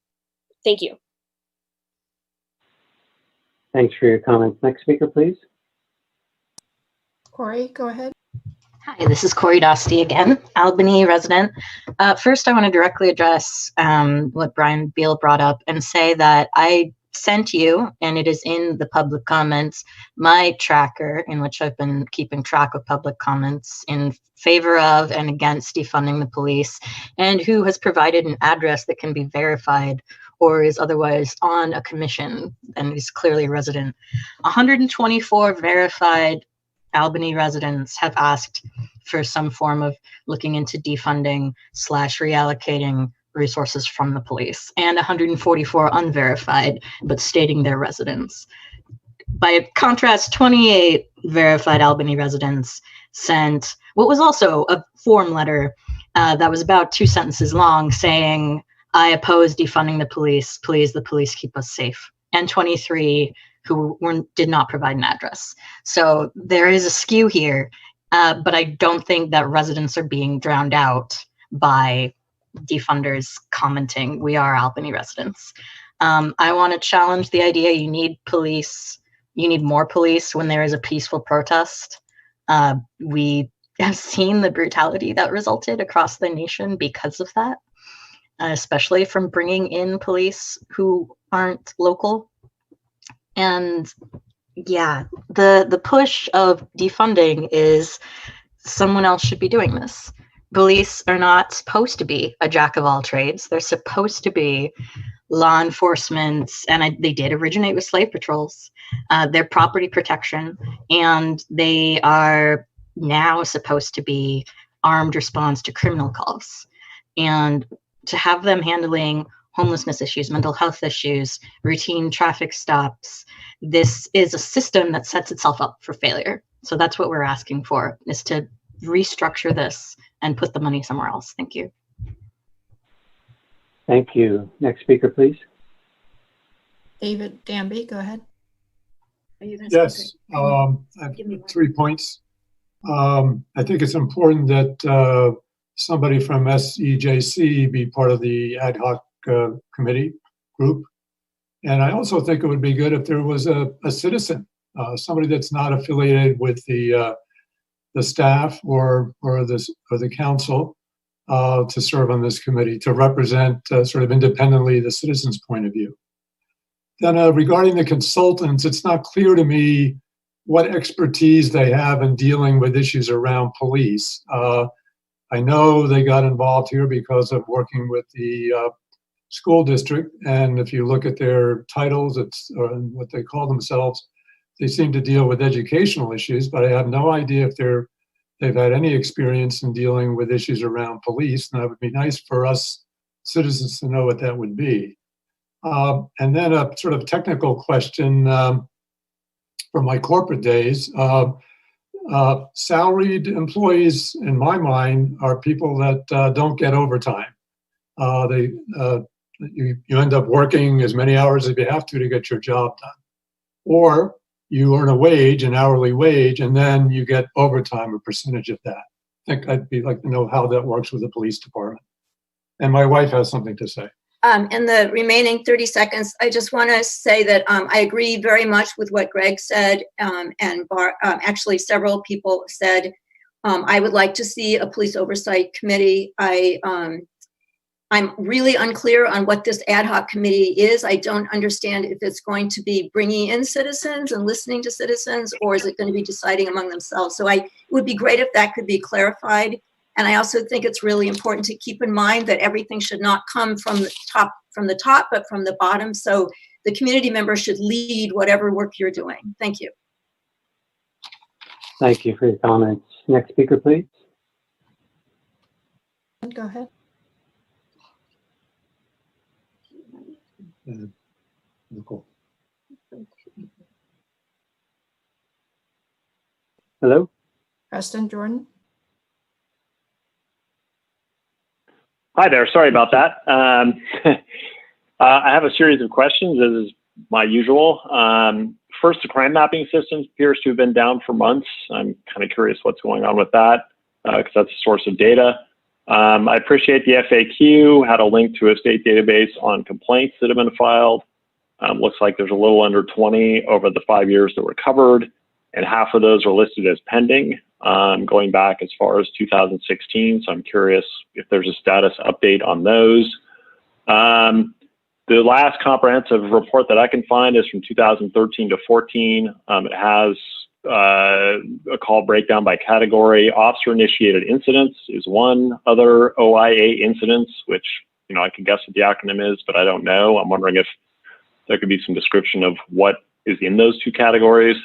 Speaker 16: Thank you.
Speaker 2: Thanks for your comments. Next speaker, please.
Speaker 10: Corey, go ahead.
Speaker 17: Hi, this is Corey Dosty again, Albany resident. First, I want to directly address what Brian Beal brought up and say that I sent you, and it is in the public comments, my tracker in which I've been keeping track of public comments in favor of and against defunding the police, and who has provided an address that can be verified or is otherwise on a commission and is clearly a resident. 124 verified Albany residents have asked for some form of looking into defunding / reallocating resources from the police, and 144 unverified but stating their residence. By contrast, 28 verified Albany residents sent what was also a form letter that was about 2 sentences long saying, "I oppose defunding the police, please the police keep us safe," and 23 who did not provide an address. So there is a skew here, but I don't think that residents are being drowned out by defunders commenting, "We are Albany residents." I want to challenge the idea you need police, you need more police when there is a peaceful protest. We have seen the brutality that resulted across the nation because of that, especially from bringing in police who aren't local. And yeah, the push of defunding is someone else should be doing this. Police are not supposed to be a jack of all trades. They're supposed to be law enforcement, and they did originate with slave patrols. They're property protection, and they are now supposed to be armed response to criminal calls. And to have them handling homelessness issues, mental health issues, routine traffic stops, this is a system that sets itself up for failure. So that's what we're asking for, is to restructure this and put the money somewhere else. Thank you.
Speaker 2: Thank you. Next speaker, please.
Speaker 10: David Danby, go ahead.
Speaker 18: Yes, I have 3 points. I think it's important that somebody from SEJC be part of the ad hoc committee group. And I also think it would be good if there was a citizen, somebody that's not affiliated with the staff or the council to serve on this committee, to represent sort of independently the citizens' point of view. Then regarding the consultants, it's not clear to me what expertise they have in dealing with issues around police. I know they got involved here because of working with the school district, and if you look at their titles, it's what they call themselves, they seem to deal with educational issues, but I have no idea if they've had any experience in dealing with issues around police, and that would be nice for us citizens to know what that would be. And then a sort of technical question from my corporate days. Salaried employees, in my mind, are people that don't get overtime. You end up working as many hours as you have to get your job done. Or you earn a wage, an hourly wage, and then you get overtime, a percentage of that. I think I'd like to know how that works with the police department. And my wife has something to say.
Speaker 19: In the remaining 30 seconds, I just want to say that I agree very much with what Greg said, and actually several people said. I would like to see a police oversight committee. I'm really unclear on what this ad hoc committee is. I don't understand if it's going to be bringing in citizens and listening to citizens, or is it going to be deciding among themselves? So it would be great if that could be clarified. And I also think it's really important to keep in mind that everything should not come from the top, but from the bottom. So the community members should lead whatever work you're doing. Thank you.
Speaker 2: Thank you for your comments. Next speaker, please.
Speaker 10: Go ahead.
Speaker 2: Hello?
Speaker 10: Preston Jordan.
Speaker 20: Hi there. Sorry about that. I have a series of questions, as is my usual. First, the crime mapping system appears to have been down for months. I'm kind of curious what's going on with that, because that's a source of data. I appreciate the FAQ had a link to a state database on complaints that have been filed. Looks like there's a little under 20 over the 5 years that were covered, and half of those are listed as pending, going back as far as 2016. So I'm curious if there's a status update on those. The last comprehensive report that I can find is from 2013 to 14. It has a call breakdown by category. Officer-initiated incidents is one. Other OIA incidents, which, you know, I can guess what the acronym is, but I don't know. I'm wondering if there could be some description of what is in those two categories.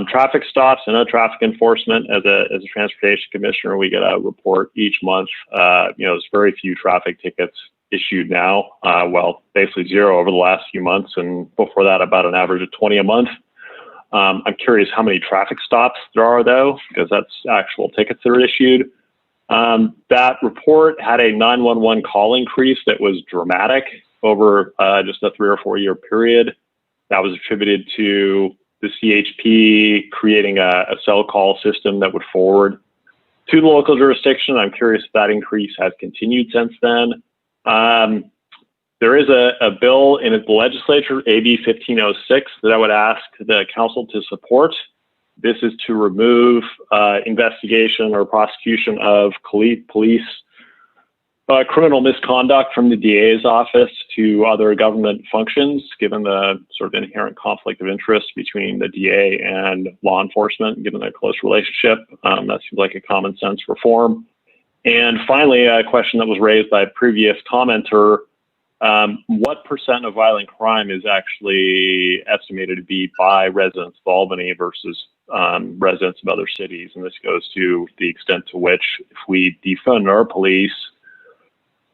Speaker 20: Traffic stops and traffic enforcement. As a transportation commissioner, we get a report each month. You know, there's very few traffic tickets issued now. Well, basically zero over the last few months, and before that, about an average of 20 a month. I'm curious how many traffic stops there are, though, because that's actual tickets that are issued. That report had a 911 call increase that was dramatic over just a 3 or 4 year period. That was attributed to the CHP creating a cell call system that would forward to the local jurisdiction. I'm curious if that increase has continued since then. There is a bill in the legislature, AB 1506, that I would ask the council to support. This is to remove investigation or prosecution of police criminal misconduct from the DA's office to other government functions, given the sort of inherent conflict of interest between the DA and law enforcement, given their close relationship. That seems like a common sense reform. And finally, a question that was raised by a previous commenter, what % of violent crime is actually estimated to be by residents of Albany versus residents of other cities? And this goes to the extent to which, if we defund our police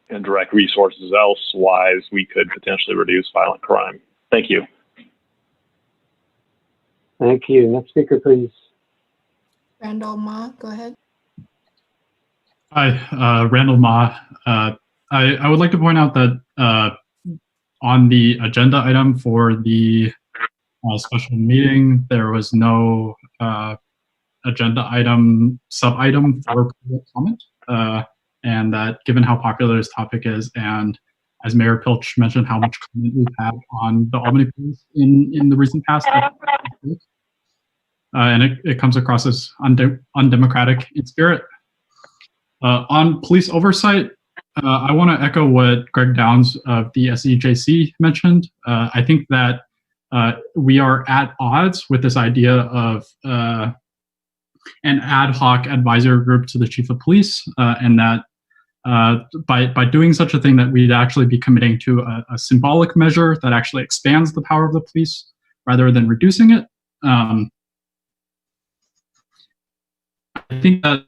Speaker 20: and direct resources elsewise, we could potentially reduce violent crime. Thank you.
Speaker 2: Thank you. Next speaker, please.
Speaker 10: Randall Ma, go ahead.
Speaker 21: Hi, Randall Ma. I would like to point out that on the agenda item for the special meeting, there was no agenda item, sub-item for public comment. And that given how popular this topic is, and as Mayor Pilch mentioned, how much comment we've had on the Albany police in the recent past, and it comes across as undemocratic in spirit. On police oversight, I want to echo what Greg Downs of the SEJC mentioned. I think that we are at odds with this idea of an ad hoc advisory group to the chief of police, and that by doing such a thing, that we'd actually be committing to a symbolic measure that actually expands the power of the police rather than reducing it. I think that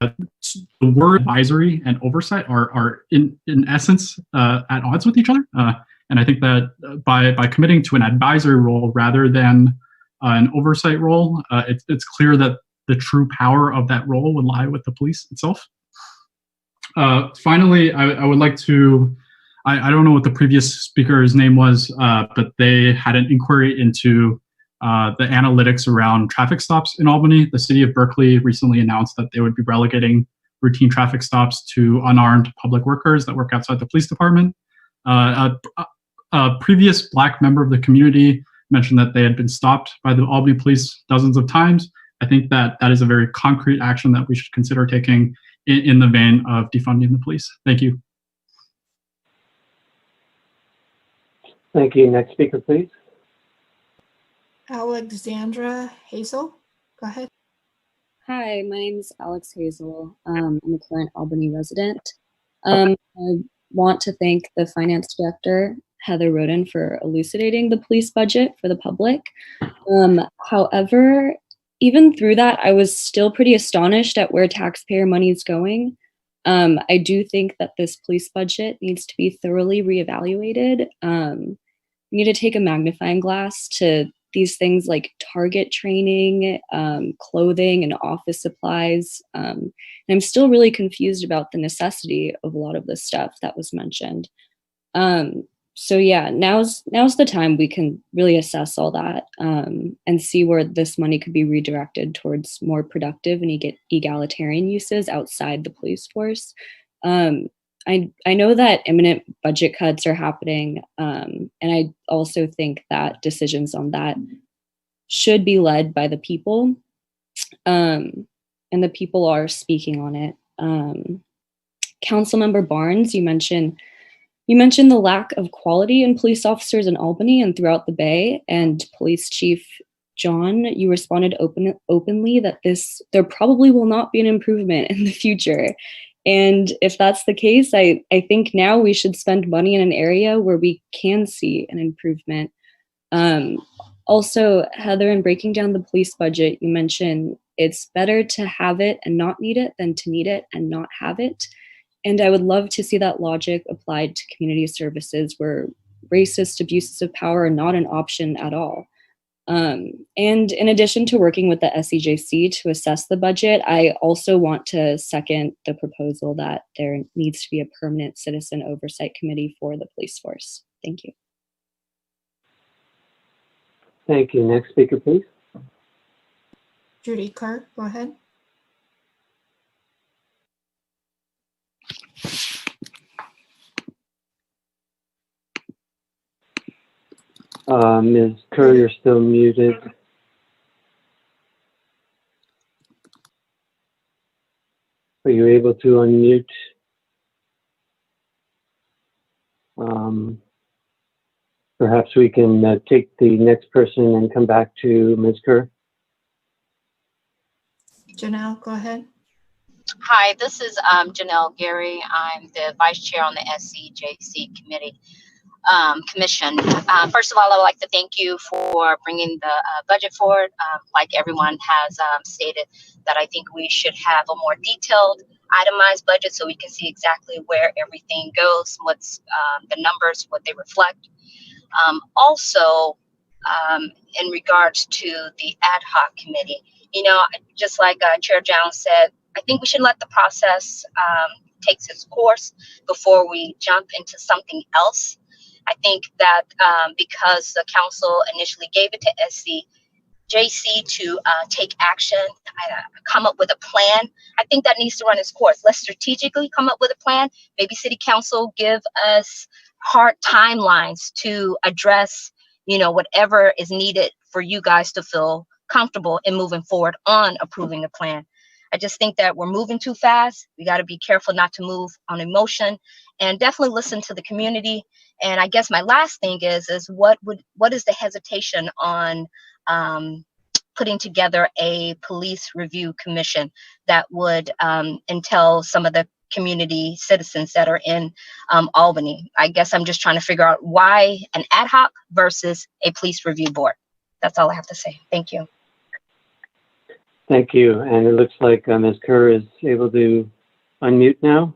Speaker 21: the word advisory and oversight are in essence at odds with each other. And I think that by committing to an advisory role rather than an oversight role, it's clear that the true power of that role would lie with the police itself. Finally, I would like to, I don't know what the previous speaker's name was, but they had an inquiry into the analytics around traffic stops in Albany. The city of Berkeley recently announced that they would be relegating routine traffic stops to unarmed public workers that work outside the police department. A previous Black member of the community mentioned that they had been stopped by the Albany police dozens of times. I think that that is a very concrete action that we should consider taking in the vein of defunding the police. Thank you.
Speaker 2: Thank you. Next speaker, please.
Speaker 10: Alexandra Hazel, go ahead.
Speaker 22: Hi, my name is Alex Hazel. I'm a current Albany resident. I want to thank the finance director, Heather Roden, for elucidating the police budget for the public. However, even through that, I was still pretty astonished at where taxpayer money is going. I do think that this police budget needs to be thoroughly reevaluated. We need to take a magnifying glass to these things like target training, clothing, and office supplies. And I'm still really confused about the necessity of a lot of the stuff that was mentioned. So yeah, now's the time we can really assess all that and see where this money could be redirected towards more productive and egalitarian uses outside the police force. I know that imminent budget cuts are happening, and I also think that decisions on that should be led by the people, and the people are speaking on it. Councilmember Barnes, you mentioned the lack of quality in police officers in Albany and throughout the Bay, and Police Chief John, you responded openly that there probably will not be an improvement in the future. And if that's the case, I think now we should spend money in an area where we can see an improvement. Also, Heather, in breaking down the police budget, you mentioned it's better to have it and not need it than to need it and not have it. And I would love to see that logic applied to community services where racist abuses of power are not an option at all. And in addition to working with the SEJC to assess the budget, I also want to second the proposal that there needs to be a permanent citizen oversight committee for the police force. Thank you.
Speaker 2: Thank you. Next speaker, please.
Speaker 10: Judy Kerr, go ahead.
Speaker 2: Ms. Kerr, you're still muted. Are you able to unmute? Perhaps we can take the next person and come back to Ms. Kerr.
Speaker 10: Janelle, go ahead.
Speaker 4: Hi, this is Janelle Gary. I'm the vice chair on the SEJC commission. First of all, I would like to thank you for bringing the budget forward. Like everyone has stated, that I think we should have a more detailed, itemized budget so we can see exactly where everything goes, what's the numbers, what they reflect. Also, in regards to the ad hoc committee, you know, just like Chair Jones said, I think we should let the process take its course before we jump into something else. I think that because the council initially gave it to SCJC to take action, come up with a plan, I think that needs to run its course. Let's strategically come up with a plan. Maybe City Council give us hard timelines to address, you know, whatever is needed for you guys to feel comfortable in moving forward on approving the plan. I just think that we're moving too fast. We got to be careful not to move on emotion and definitely listen to the community. And I guess my last thing is what is the hesitation on putting together a police review commission that would entail some of the community citizens that are in Albany? I guess I'm just trying to figure out why an ad hoc versus a police review board. That's all I have to say. Thank you.
Speaker 2: Thank you. And it looks like Ms. Kerr is able to unmute now.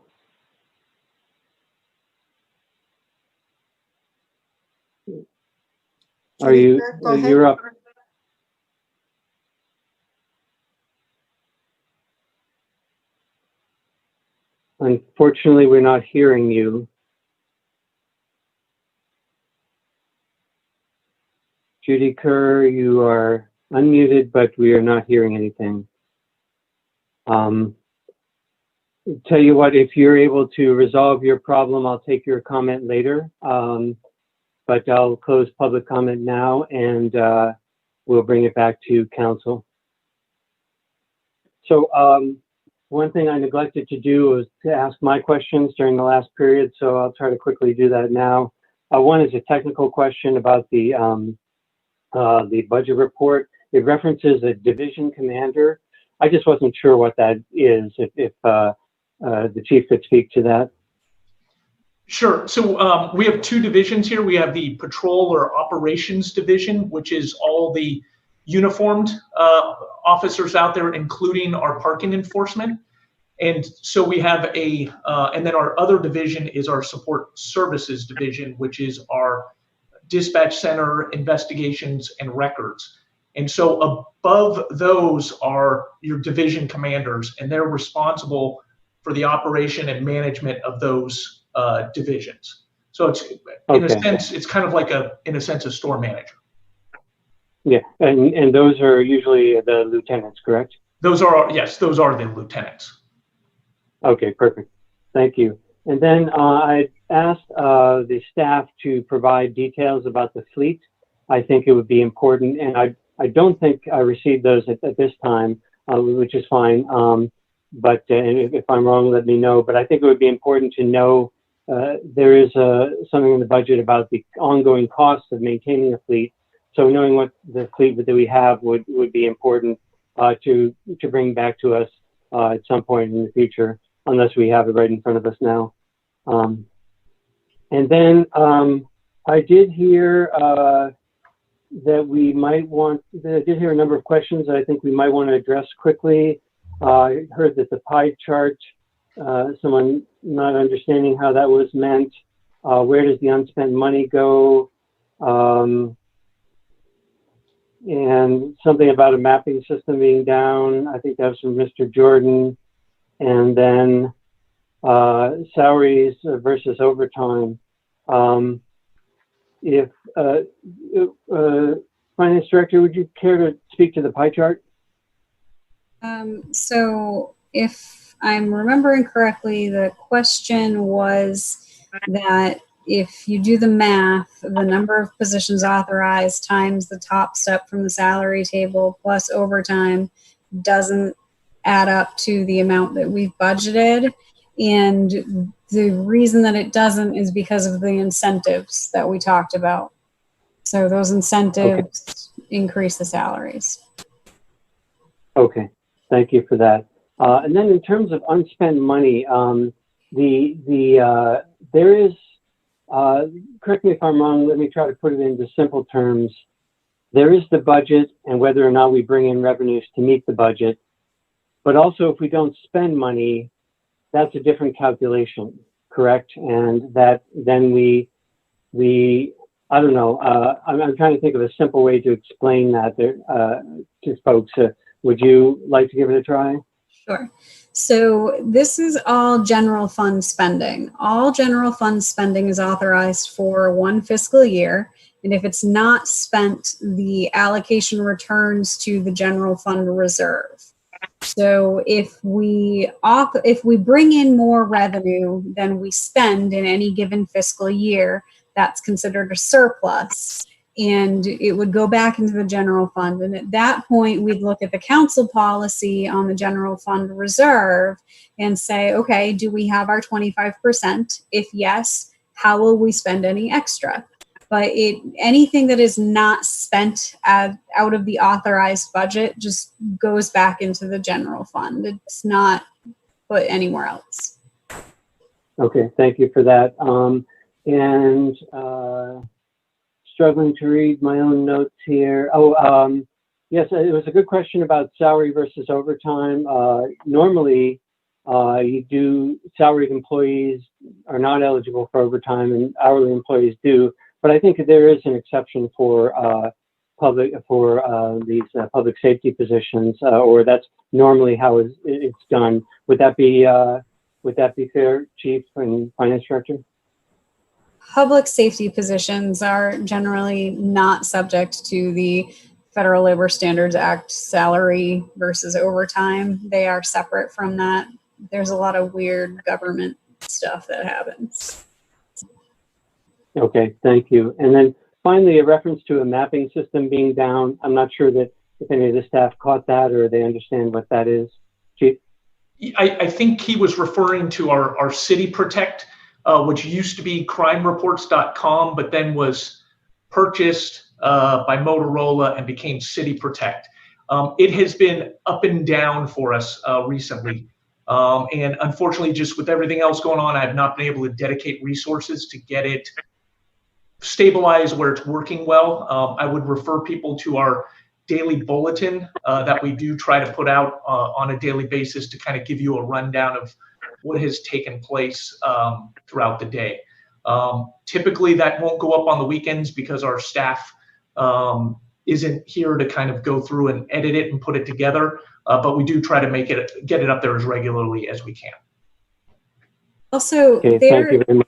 Speaker 2: Are you, you're up. Unfortunately, we're not hearing you. Judy Kerr, you are unmuted, but we are not hearing anything. Tell you what, if you're able to resolve your problem, I'll take your comment later. But I'll close public comment now, and we'll bring it back to council. So one thing I neglected to do was to ask my questions during the last period, so I'll try to quickly do that now. One is a technical question about the budget report. It references a division commander. I just wasn't sure what that is, if the chief could speak to that.
Speaker 6: Sure. So we have two divisions here. We have the patrol or operations division, which is all the uniformed officers out there, including our parking enforcement. And so we have and then our other division is our support services division, which is our dispatch center, investigations, and records. And so above those are your division commanders, and they're responsible for the operation and management of those divisions. So it's, in a sense, it's kind of like in a sense, a store manager.
Speaker 2: Yeah, and those are usually the lieutenants, correct?
Speaker 6: Those are, yes, those are the lieutenants.
Speaker 2: Okay, perfect. Thank you. And then I asked the staff to provide details about the fleet. I think it would be important, and I don't think I received those at this time, which is fine. But if I'm wrong, let me know. But I think it would be important to know there is something in the budget about the ongoing costs of maintaining a fleet. So knowing what the fleet that we have would be important to bring back to us at some point in the future, unless we have it right in front of us now. And then I did hear that we might I did hear a number of questions that I think we might want to address quickly. I heard that the pie chart, someone not understanding how that was meant. Where does the unspent money go? And something about a mapping system being down. I think that was from Mr. Jordan. And then salaries versus overtime. If Finance Director, would you care to speak to the pie chart?
Speaker 1: So if I'm remembering correctly, the question was that if you do the math, the number of positions authorized times the top step from the salary table plus overtime doesn't add up to the amount that we've budgeted. And the reason that it doesn't is because of the incentives that we talked about. So those incentives increase the salaries.
Speaker 2: Okay, thank you for that. And then in terms of unspent money, there is, correct me if I'm wrong, let me try to put it into simple terms. There is the budget and whether or not we bring in revenues to meet the budget. But also if we don't spend money, that's a different calculation, correct? And that then we I don't know, I'm trying to think of a simple way to explain that to folks. Would you like to give it a try?
Speaker 1: Sure. So this is all general fund spending. All general fund spending is authorized for one fiscal year. And if it's not spent, the allocation returns to the general fund reserve. So if we bring in more revenue than we spend in any given fiscal year, that's considered a surplus. And it would go back into the general fund. And at that point, we'd look at the council policy on the general fund reserve and say, okay, do we have our 25%? If yes, how will we spend any extra? But anything that is not spent out of the authorized budget just goes back into the general fund. It's not put anywhere else.
Speaker 2: Okay, thank you for that. Struggling to read my own notes here. Yes, it was a good question about salary versus overtime. Normally, salaried employees are not eligible for overtime and hourly employees do, but I think there is an exception for these public safety positions, or that's normally how it's done. Would that be fair, Chief and Finance Director?
Speaker 1: Public safety positions are generally not subject to the Federal Labor Standards Act salary versus overtime. They are separate from that. There's a lot of weird government stuff that happens.
Speaker 2: Okay, thank you. And then finally, a reference to a mapping system being down. I'm not sure that if any of the staff caught that or they understand what that is. Chief?
Speaker 6: I think he was referring to our City Protect, which used to be crimereports.com, but then was purchased by Motorola and became City Protect. It has been up and down for us recently. And unfortunately, just with everything else going on, I have not been able to dedicate resources to get it stabilized where it's working well. I would refer people to our daily bulletin that we do try to put out on a daily basis to kind of give you a rundown of what has taken place throughout the day. Typically that won't go up on the weekends because our staff isn't here to kind of go through and edit it and put it together, but we do try to get it up there as regularly as we can.
Speaker 1: Also,
Speaker 2: okay, thank you very much.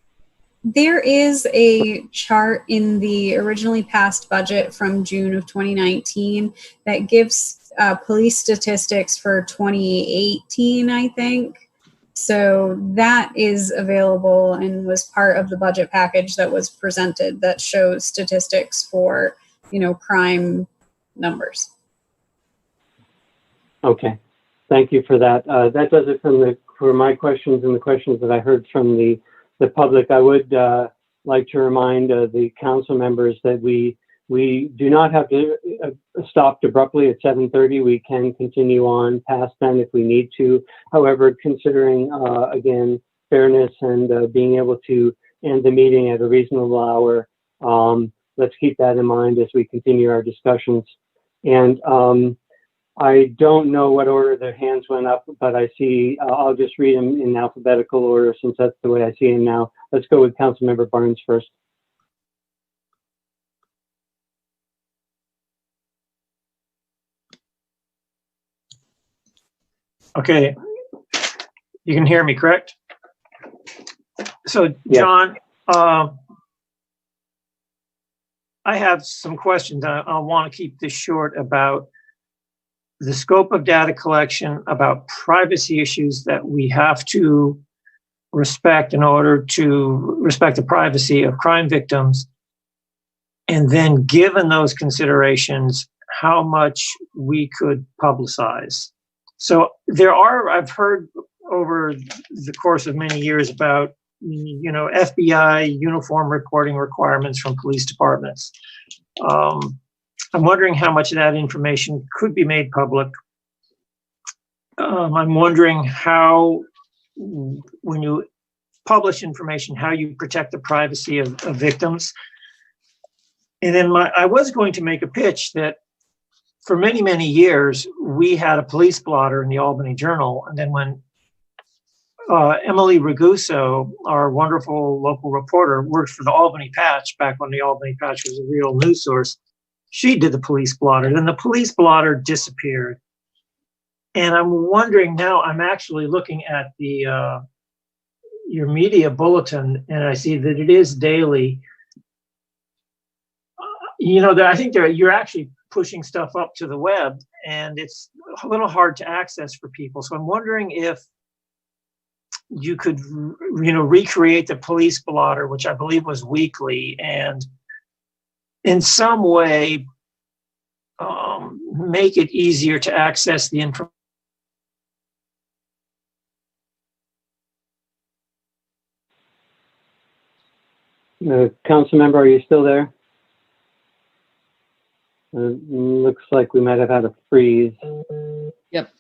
Speaker 1: There is a chart in the originally passed budget from June of 2019 that gives police statistics for 2018, I think. So that is available and was part of the budget package that was presented that shows statistics for, crime numbers.
Speaker 2: Okay, thank you for that. That does it for my questions and the questions that I heard from the public. I would like to remind the council members that we do not have to stop abruptly at 7:30. We can continue on past then if we need to. However, considering, again, fairness and being able to end the meeting at a reasonable hour, let's keep that in mind as we continue our discussions. And I don't know what order their hands went up, but I see, I'll just read them in alphabetical order since that's the way I see them now. Let's go with Councilmember Barnes first.
Speaker 7: Okay, you can hear me, correct? So, John, I have some questions. I want to keep this short about the scope of data collection, about privacy issues that we have to respect in order to respect the privacy of crime victims. And then given those considerations, how much we could publicize. So I've heard over the course of many years about, FBI uniform reporting requirements from police departments. I'm wondering how much of that information could be made public. I'm wondering how, when you publish information, how you protect the privacy of victims. And then I was going to make a pitch that for many, many years, we had a police blotter in the Albany Journal. And then when Emily Raguso, our wonderful local reporter, worked for the Albany Patch, back when the Albany Patch was a real news source, she did the police blotter. Then the police blotter disappeared. And I'm wondering now, I'm actually looking at the your media bulletin, and I see that it is daily. I think you're actually pushing stuff up to the web, and it's a little hard to access for people. So I'm wondering if you could, recreate the police blotter, which I believe was weekly, and in some way make it easier to access the information.
Speaker 2: Council member, are you still there? Looks like we might have had a freeze.
Speaker 5: Yep.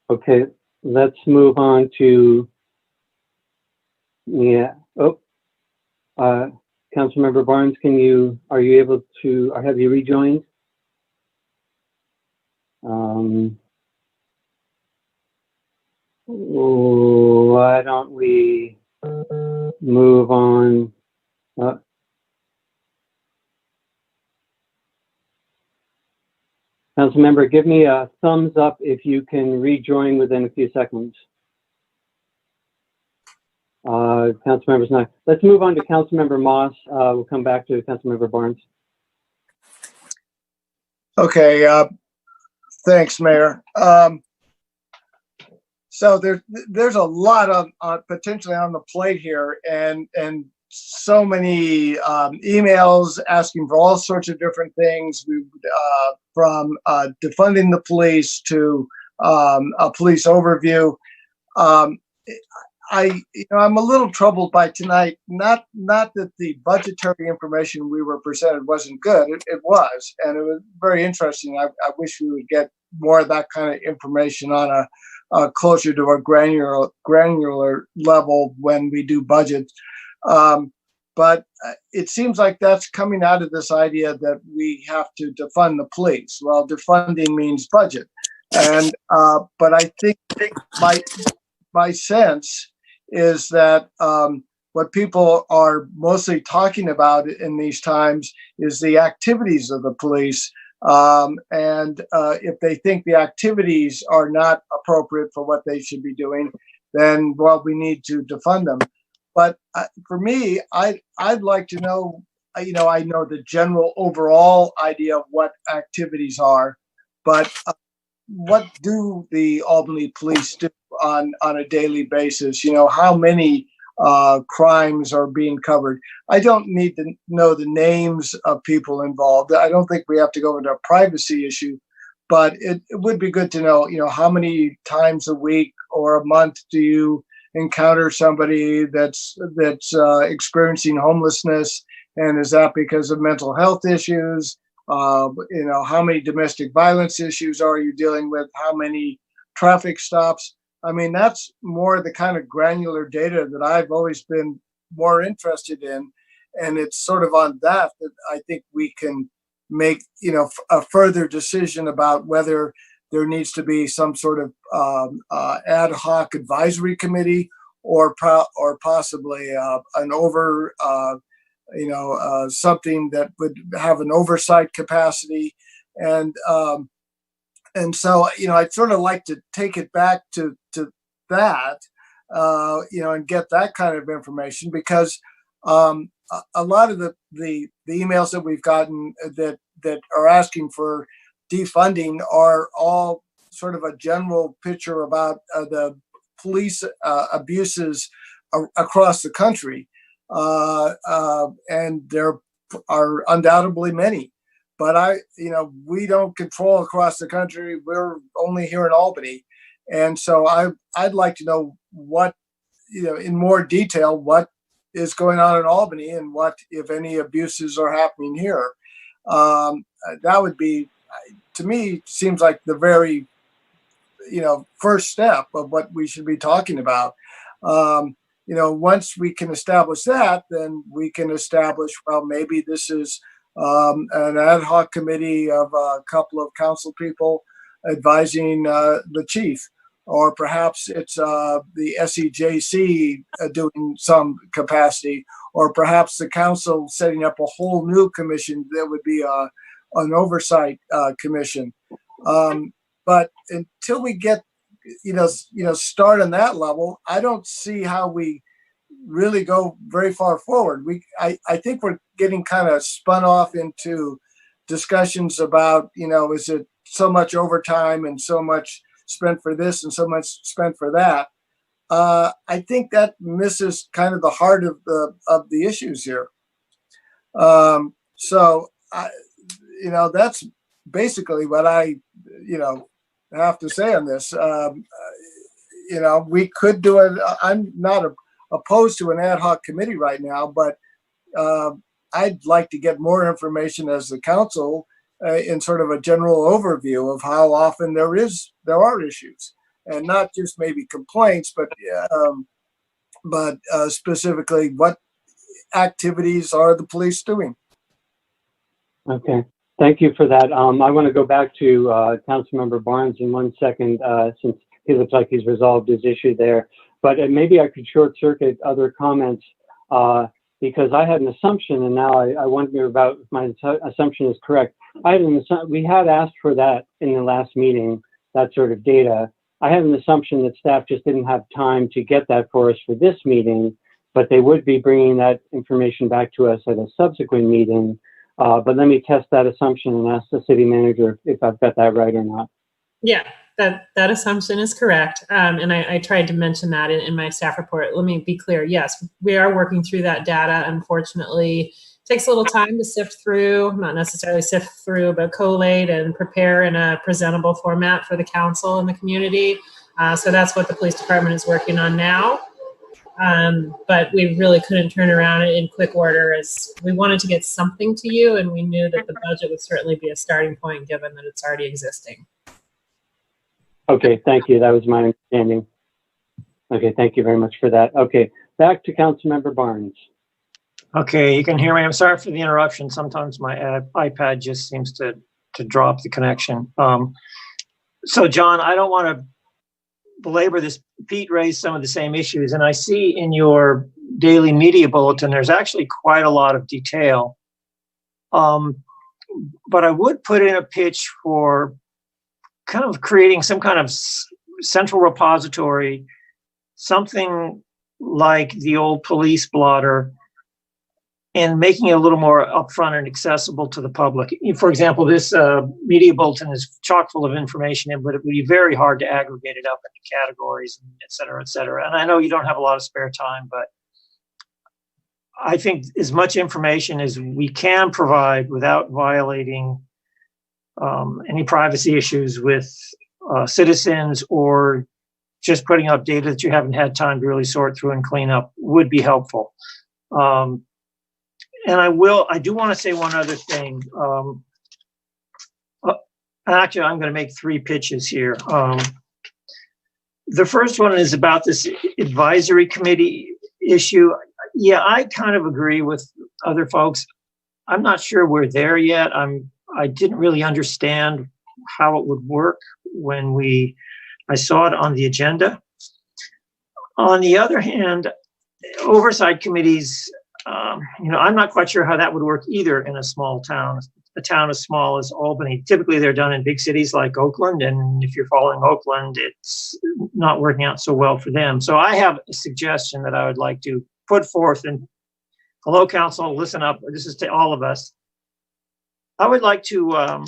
Speaker 2: Okay, let's move on to, Councilmember Barnes, are you able to, or have you rejoined? Why don't we move on? Councilmember, give me a thumbs up if you can rejoin within a few seconds. Councilmember's not. Let's move on to Councilmember Moss. We'll come back to Councilmember Barnes.
Speaker 3: Okay, thanks, Mayor. So there's a lot of potentially on the plate here, and so many emails asking for all sorts of different things, from defunding the police to a police overview. I'm a little troubled by tonight. Not that the budgetary information we were presented wasn't good. It was, and it was very interesting. I wish we would get more of that kind of information on a closer to a granular level when we do budgets. But it seems like that's coming out of this idea that we have to defund the police. Well, defunding means budget, and but I think my sense is that what people are mostly talking about in these times is the activities of the police. And if they think the activities are not appropriate for what they should be doing, then, well, we need to defund them. But for me, I'd like to know, I know the general overall idea of what activities are, but what do the Albany police do on a daily basis? How many crimes are being covered? I don't need to know the names of people involved. I don't think we have to go into a privacy issue, but it would be good to know, how many times a week or a month do you encounter somebody that's experiencing homelessness, and is that because of mental health issues? How many domestic violence issues are you dealing with? How many traffic stops? I mean, that's more the kind of granular data that I've always been more interested in. And it's sort of on that I think we can make, a further decision about whether there needs to be some sort of ad hoc advisory committee or possibly an something that would have an oversight capacity. And so, I'd sort of like to take it back to that, and get that kind of information, because a lot of the emails that we've gotten that are asking for defunding are all sort of a general picture about the police abuses across the country. And there are undoubtedly many, but we don't control across the country. We're only here in Albany. And so I'd like to know what, in more detail, what is going on in Albany and what, if any, abuses are happening here. That would be, to me, seems like the very, first step of what we should be talking about. Once we can establish that, then we can establish, well, maybe this is an ad hoc committee of a couple of council people advising the chief, or perhaps it's the SEJC doing some capacity, or perhaps the council setting up a whole new commission that would be an oversight commission. But until we get, start on that level, I don't see how we really go very far forward. I think we're getting kind of spun off into discussions about, is it so much overtime and so much spent for this and so much spent for that. I think that misses kind of the heart of the issues here. So that's basically what I, have to say on this. We could do it. I'm not opposed to an ad hoc committee right now, but I'd like to get more information as the council in sort of a general overview of how often there are issues, and not just maybe complaints, but specifically what activities are the police doing.
Speaker 2: Okay. Thank you for that. I want to go back to Councilmember Barnes in 1 second, since he looks like he's resolved his issue there. But maybe I could short circuit other comments because I had an assumption, and now I wonder about if my assumption is correct. We had asked for that in the last meeting, that sort of data. I had an assumption that staff just didn't have time to get that for us for this meeting, but they would be bringing that information back to us at a subsequent meeting. But let me test that assumption and ask the city manager if I've got that right or not.
Speaker 8: Yeah, that assumption is correct. And I tried to mention that in my staff report. Let me be clear. Yes, we are working through that data. Unfortunately, it takes a little time to sift through, not necessarily sift through, but collate and prepare in a presentable format for the council and the community. So that's what the police department is working on now. But we really couldn't turn around in quick order, as we wanted to get something to you, and we knew that the budget would certainly be a starting point given that it's already existing.
Speaker 2: Okay, thank you. That was my understanding. Okay, thank you very much for that. Okay, back to Councilmember Barnes.
Speaker 7: Okay, you can hear me. I'm sorry for the interruption. Sometimes my iPad just seems to drop the connection. So John, I don't want to belabor this. Pete raised some of the same issues, and I see in your daily media bulletin there's actually quite a lot of detail. But I would put in a pitch for kind of creating some kind of central repository something like the old police blotter and making it a little more upfront and accessible to the public. For example, this media bulletin is chock full of information, but it would be very hard to aggregate it up into categories, et cetera, et cetera. And I know you don't have a lot of spare time, but I think as much information as we can provide without violating any privacy issues with citizens or just putting up data that you haven't had time to really sort through and clean up would be helpful. And I do want to say one other thing. Actually, I'm going to make 3 pitches here. The first one is about this advisory committee issue. Yeah, I kind of agree with other folks. I'm not sure we're there yet. I didn't really understand how it would work when I saw it on the agenda. On the other hand, oversight committees, I'm not quite sure how that would work either in a small town, a town as small as Albany. Typically, they're done in big cities like Oakland, and if you're following Oakland, it's not working out so well for them. So I have a suggestion that I would like to put forth, and hello, council, listen up. This is to all of us. I would like to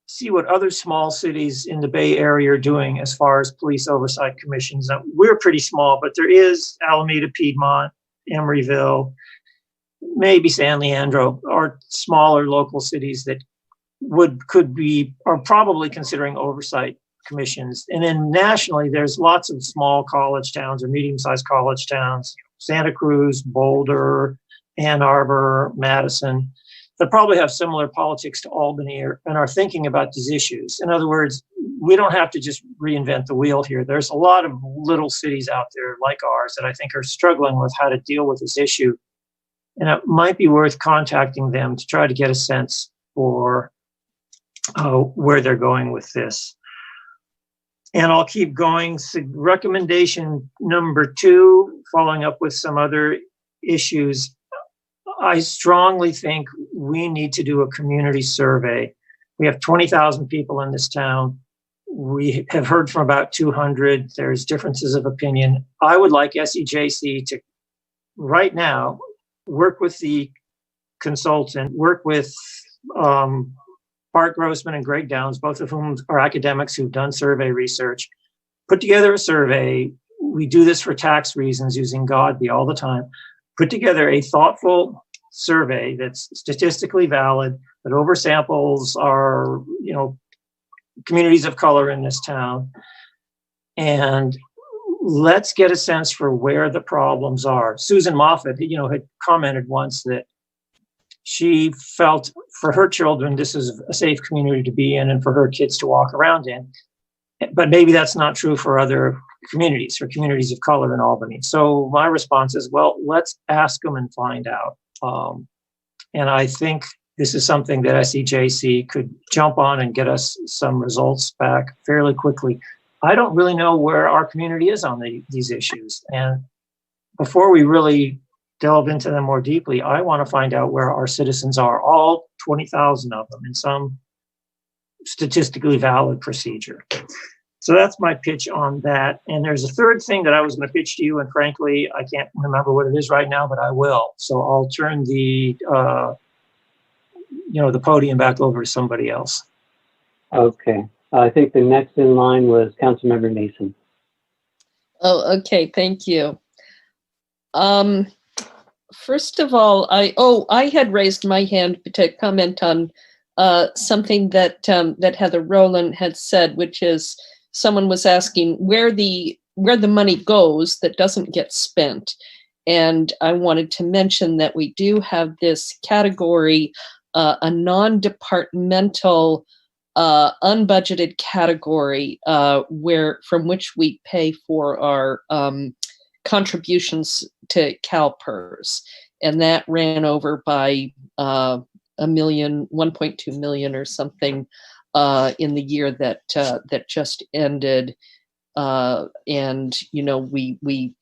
Speaker 7: see what other small cities in the Bay Area are doing as far as police oversight commissions. Now, we're pretty small, but there is Alameda, Piedmont, Emeryville, maybe San Leandro, or smaller local cities that are probably considering oversight commissions. And then nationally, there's lots of small college towns or medium-sized college towns, Santa Cruz, Boulder, Ann Arbor, Madison, that probably have similar politics to Albany and are thinking about these issues. In other words, we don't have to just reinvent the wheel here. There's a lot of little cities out there like ours that I think are struggling with how to deal with this issue. And it might be worth contacting them to try to get a sense for where they're going with this. And I'll keep going. So recommendation number 2, following up with some other issues. I strongly think we need to do a community survey. We have 20,000 people in this town. We have heard from about 200. There's differences of opinion. I would like SEJC to, right now, work with the consultant, work with Bart Grossman and Greg Downs, both of whom are academics who've done survey research, put together a survey. We do this for tax reasons using Godby all the time. Put together a thoughtful survey that's statistically valid, that oversamples our, communities of color in this town. And let's get a sense for where the problems are. Susan Moffett, had commented once that she felt for her children, this is a safe community to be in and for her kids to walk around in. But maybe that's not true for other communities, for communities of color in Albany. So my response is, well, let's ask them and find out. And I think this is something that SEJC could jump on and get us some results back fairly quickly. I don't really know where our community is on these issues. And before we really delve into them more deeply, I want to find out where our citizens are, all 20,000 of them, in some statistically valid procedure. So that's my pitch on that. And there's a third thing that I was going to pitch to you, and frankly, I can't remember what it is right now, but I will. So I'll turn the podium back over to somebody else.
Speaker 2: Okay. I think the next in line was Councilmember Mason.
Speaker 5: Oh, okay. Thank you. First of all, I had raised my hand to comment on something that Heather Rowland had said, which is someone was asking where the money goes that doesn't get spent. And I wanted to mention that we do have this category, a non-departmental unbudgeted category from which we pay for our contributions to CalPERS, and that ran over by $1.2 million or something in the year that just ended. And we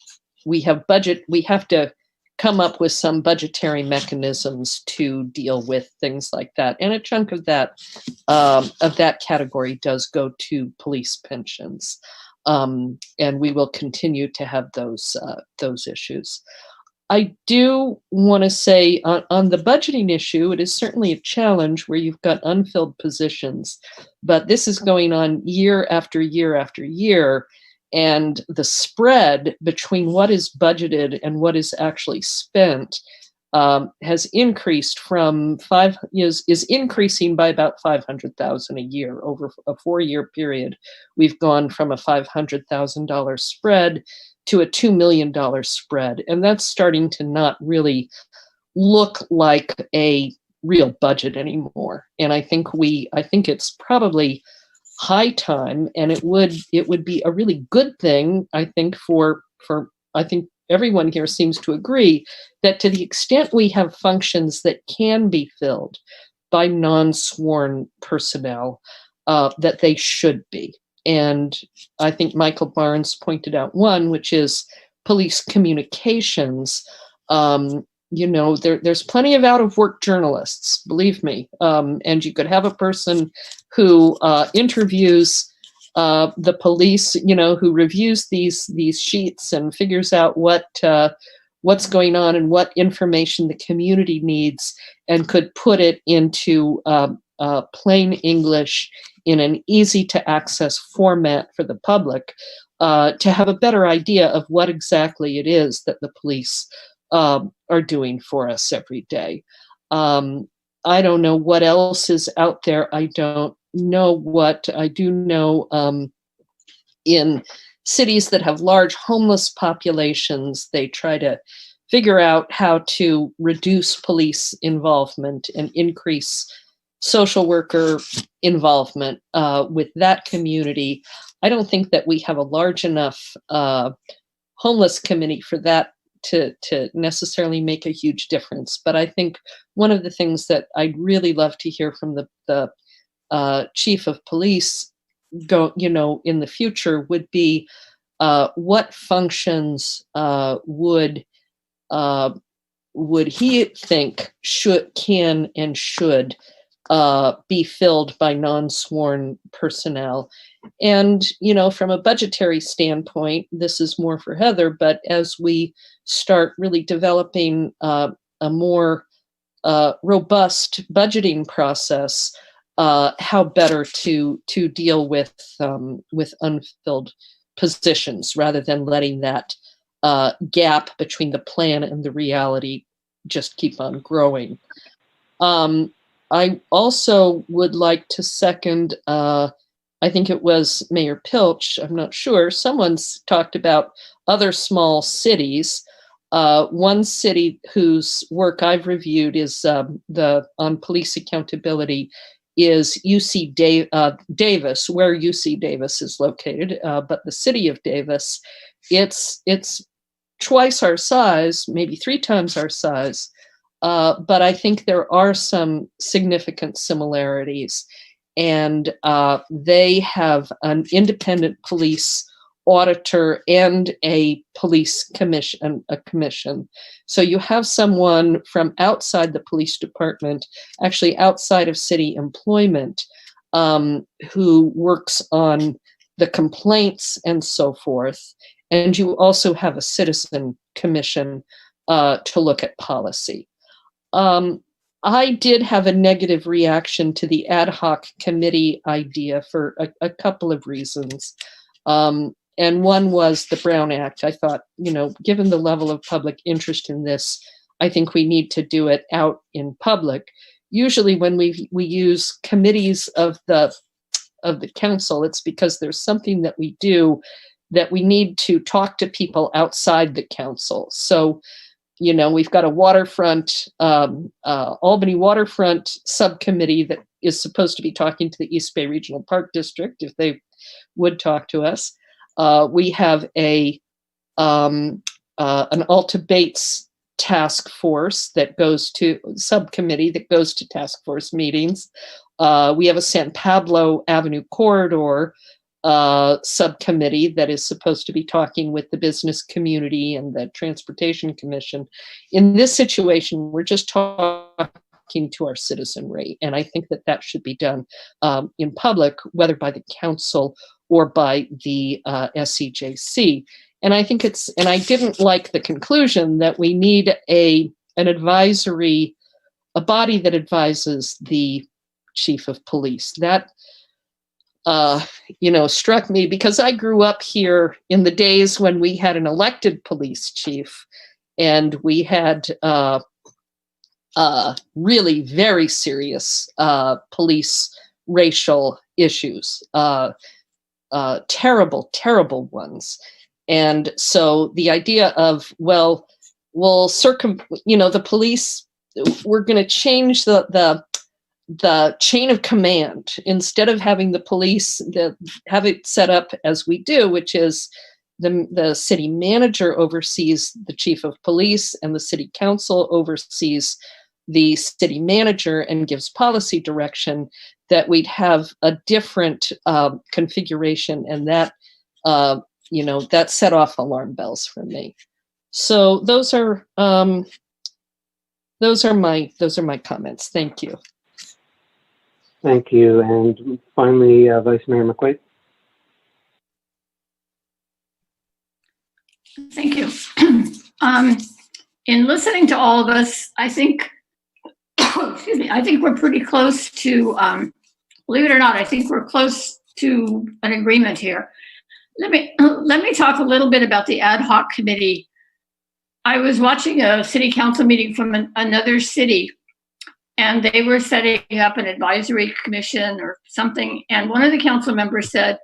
Speaker 5: have budget. We have to come up with some budgetary mechanisms to deal with things like that. And a chunk of that category does go to police pensions. And we will continue to have those issues. I do want to say on the budgeting issue, it is certainly a challenge where you've got unfilled positions, but this is going on year after year after year. And the spread between what is budgeted and what is actually spent has increased is increasing by about $500,000 a year over a 4-year period. We've gone from a $500,000 spread to a $2 million spread, and that's starting to not really look like a real budget anymore. And I think it's probably high time, and it would be a really good thing, I think, for I think everyone here seems to agree that to the extent we have functions that can be filled by non-sworn personnel, that they should be. And I think Michael Barnes pointed out one, which is police communications. There's plenty of out-of-work journalists, believe me. And you could have a person who interviews the police, who reviews these sheets and figures out what's going on and what information the community needs, and could put it into plain English in an easy to access format for the public, to have a better idea of what exactly it is that the police are doing for us every day. I don't know what else is out there. I don't know what I do know. In cities that have large homeless populations, they try to figure out how to reduce police involvement and increase social worker involvement with that community. I don't think that we have a large enough homeless committee for that to necessarily make a huge difference. But I think one of the things that I'd really love to hear from the chief of police in the future would be what functions would he think can and should be filled by non-sworn personnel. And, from a budgetary standpoint, this is more for Heather, but as we start really developing a more robust budgeting process, how better to deal with unfilled positions rather than letting that gap between the plan and the reality just keep on growing. I also would like to second, I think it was Mayor Pilch, I'm not sure, someone's talked about other small cities. One city whose work I've reviewed is on police accountability is UC Davis, where UC Davis is located, but the city of Davis, it's twice our size, maybe 3 times our size, but I think there are some significant similarities, and they have an independent police auditor and a police commission, So you have someone from outside the police department, actually outside of city employment, who works on the complaints and so forth. And you also have a citizen commission to look at policy. I did have a negative reaction to the ad hoc committee idea for a couple of reasons. And one was the Brown Act. I thought, given the level of public interest in this, I think we need to do it out in public. Usually when we use committees of the council, it's because there's something that we do that we need to talk to people outside the council. So, we've got a waterfront, Albany waterfront subcommittee that is supposed to be talking to the East Bay Regional Park District if they would talk to us. We have an Alta Bates task force that goes to subcommittee that goes to task force meetings. We have a San Pablo Avenue corridor subcommittee that is supposed to be talking with the business community and the Transportation Commission. In this situation, we're just talking talking to our citizenry. And I think that that should be done in public, whether by the council or by the SCJC. And I think and I didn't like the conclusion that we need an advisory, a body that advises the chief of police. That, struck me because I grew up here in the days when we had an elected police chief, and we had really very serious police racial issues, terrible, terrible ones. And so the idea of, well, we'll the police, we're going to change the chain of command. Instead of having the police have it set up as we do, which is the city manager oversees the chief of police and the city council oversees the city manager and gives policy direction, that we'd have a different configuration, and that that set off alarm bells for me. So those are my comments. Thank you.
Speaker 2: Thank you. And finally, Vice Mayor McQuaid.
Speaker 9: Thank you. In listening to all of us, I think, excuse me, I think we're pretty close to, believe it or not, I think we're close to an agreement here. Let me talk a little bit about the ad hoc committee. I was watching a city council meeting from another city, and they were setting up an advisory commission or something. And one of the council members said,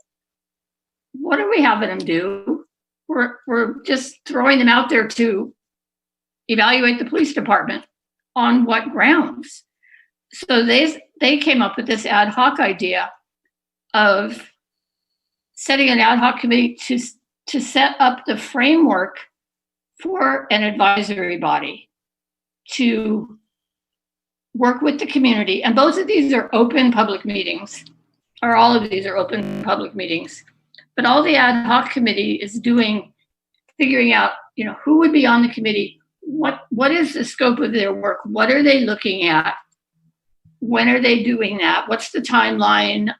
Speaker 9: "What are we having them do? We're just throwing them out there to evaluate the police department. On what grounds?" So they came up with this ad hoc idea of setting an ad hoc committee to set up the framework for an advisory body to work with the community. And both of these are open public meetings, or all of these are open public meetings. But all the ad hoc committee is doing, figuring out, who would be on the committee, what is the scope of their work, what are they looking at, when are they doing that, what's the timeline,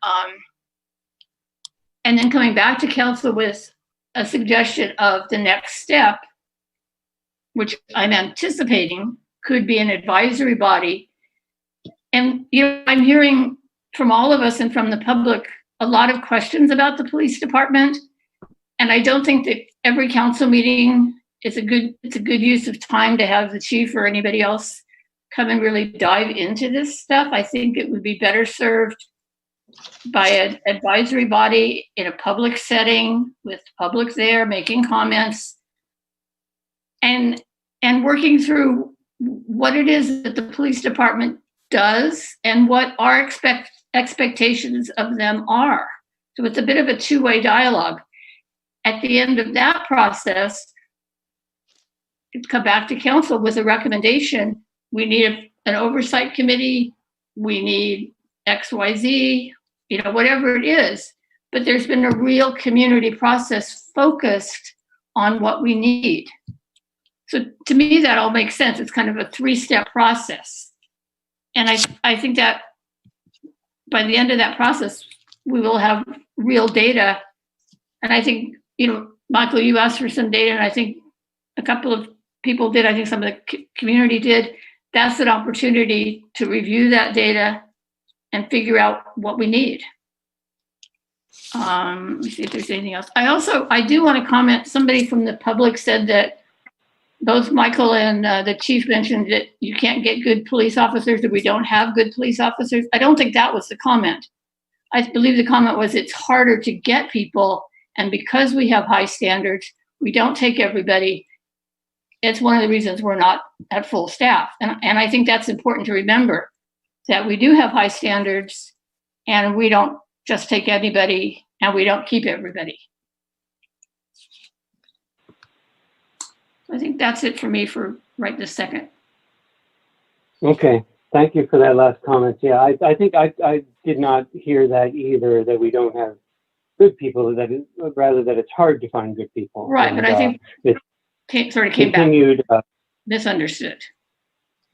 Speaker 9: and then coming back to council with a suggestion of the next step, which I'm anticipating could be an advisory body. And I'm hearing from all of us and from the public a lot of questions about the police department. And I don't think that every council meeting it's a good use of time to have the chief or anybody else come and really dive into this stuff. I think it would be better served by an advisory body in a public setting with public there making comments and working through what it is that the police department does and what our expectations of them are. So it's a bit of a two-way dialogue. At the end of that process, come back to council with a recommendation. We need an oversight committee. We need XYZ, whatever it is. But there's been a real community process focused on what we need. So to me, that all makes sense. It's kind of a three-step process. And I think that by the end of that process, we will have real data. And I think, Michael, you asked for some data, and I think a couple of people did. I think some of the community did. That's an opportunity to review that data and figure out what we need. Let me see if there's anything else. I do want to comment. Somebody from the public said that both Michael and the chief mentioned that you can't get good police officers, that we don't have good police officers. I don't think that was the comment. I believe the comment was it's harder to get people, and because we have high standards, we don't take everybody. It's one of the reasons we're not at full staff. And I think that's important to remember, that we do have high standards and we don't just take anybody and we don't keep everybody. I think that's it for me for right this second.
Speaker 2: Okay, thank you for that last comment. Yeah, I think I did not hear that either, that we don't have good people, rather that it's hard to find good people.
Speaker 9: Right,
Speaker 2: and,
Speaker 9: but I think it sort of came back misunderstood.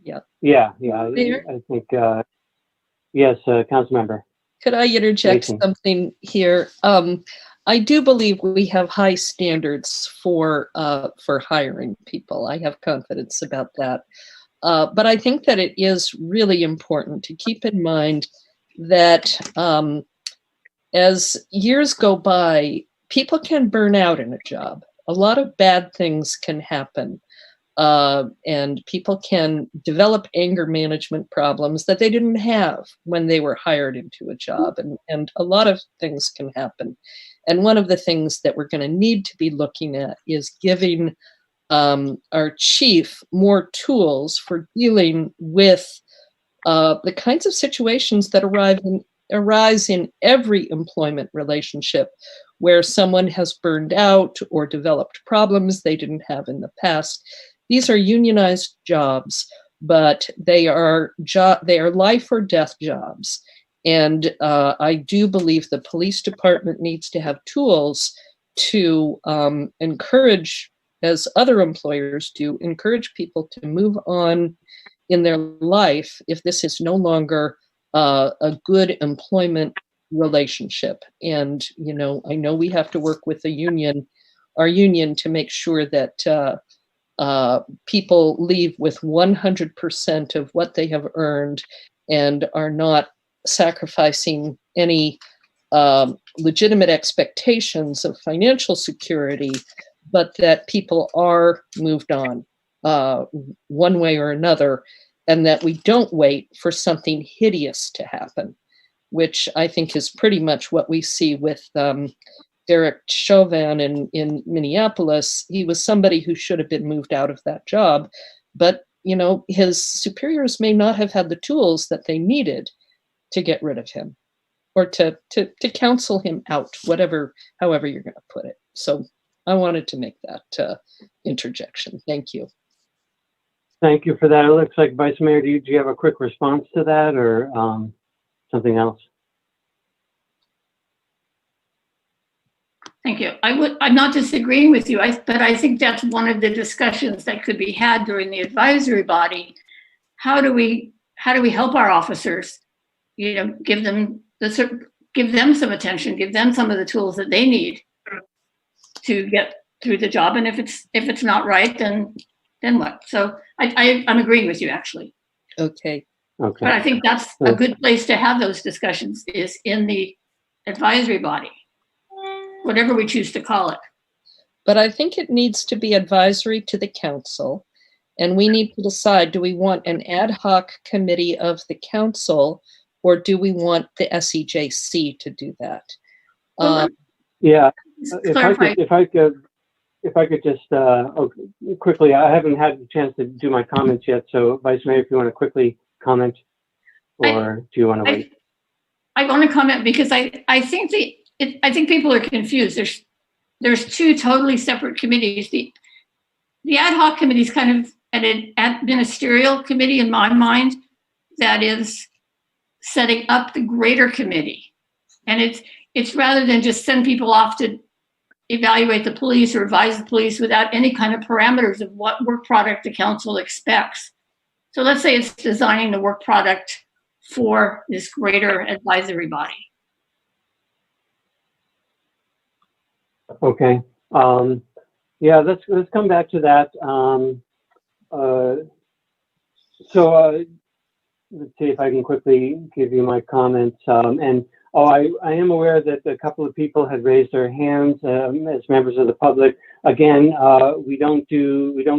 Speaker 5: Yeah.
Speaker 2: Yeah.
Speaker 5: Mayor?
Speaker 2: I think, yes, council member.
Speaker 5: Could I interject
Speaker 2: Jason.
Speaker 5: something here? I do believe we have high standards for hiring people. I have confidence about that. But I think that it is really important to keep in mind that as years go by, people can burn out in a job. A lot of bad things can happen. And people can develop anger management problems that they didn't have when they were hired into a job. And a lot of things can happen. And one of the things that we're going to need to be looking at is giving our chief more tools for dealing with the kinds of situations that arise in every employment relationship where someone has burned out or developed problems they didn't have in the past. These are unionized jobs, but they are life or death jobs. And I do believe the police department needs to have tools to encourage, as other employers do, encourage people to move on in their life if this is no longer a good employment relationship. And, you know, I know we have to work with our union to make sure that people leave with 100% of what they have earned and are not sacrificing any legitimate expectations of financial security, but that people are moved on one way or another, and that we don't wait for something hideous to happen, which I think is pretty much what we see with Derek Chauvin in Minneapolis. He was somebody who should have been moved out of that job, but you know, his superiors may not have had the tools that they needed to get rid of him or to counsel him out, however you're going to put it. So I wanted to make that interjection. Thank you.
Speaker 2: Thank you for that. It looks like, Vice Mayor, do you have a quick response to that or something else?
Speaker 9: Thank you. I'm not disagreeing with you, but I think that's one of the discussions that could be had during the advisory body. How do we help our officers? You know, give them some attention, give them some of the tools that they need to get through the job. And if it's not right, then what? So I'm agreeing with you, actually.
Speaker 5: Okay.
Speaker 9: But I think that's a good place to have those discussions, is in the advisory body, whatever we choose to call it.
Speaker 5: But I think it needs to be advisory to the council, and we need to decide, do we want an ad hoc committee of the council, or do we want the SEJC to do that?
Speaker 2: Yeah, if I could just quickly, I haven't had the chance to do my comments yet, so Vice Mayor, if you want to quickly comment, or do you want to wait?
Speaker 9: I want to comment because I think I think people are confused. There's two totally separate committees. The ad hoc committee is kind of an ministerial committee in my mind that is setting up the greater committee, and it's rather than just send people off to evaluate the police or advise the police without any kind of parameters of what work product the council expects. So let's say it's designing the work product for this greater advisory body.
Speaker 2: Okay. Yeah, let's come back to that. Let's see if I can quickly give you my comments. I am aware that a couple of people had raised their hands as members of the public. Again, we don't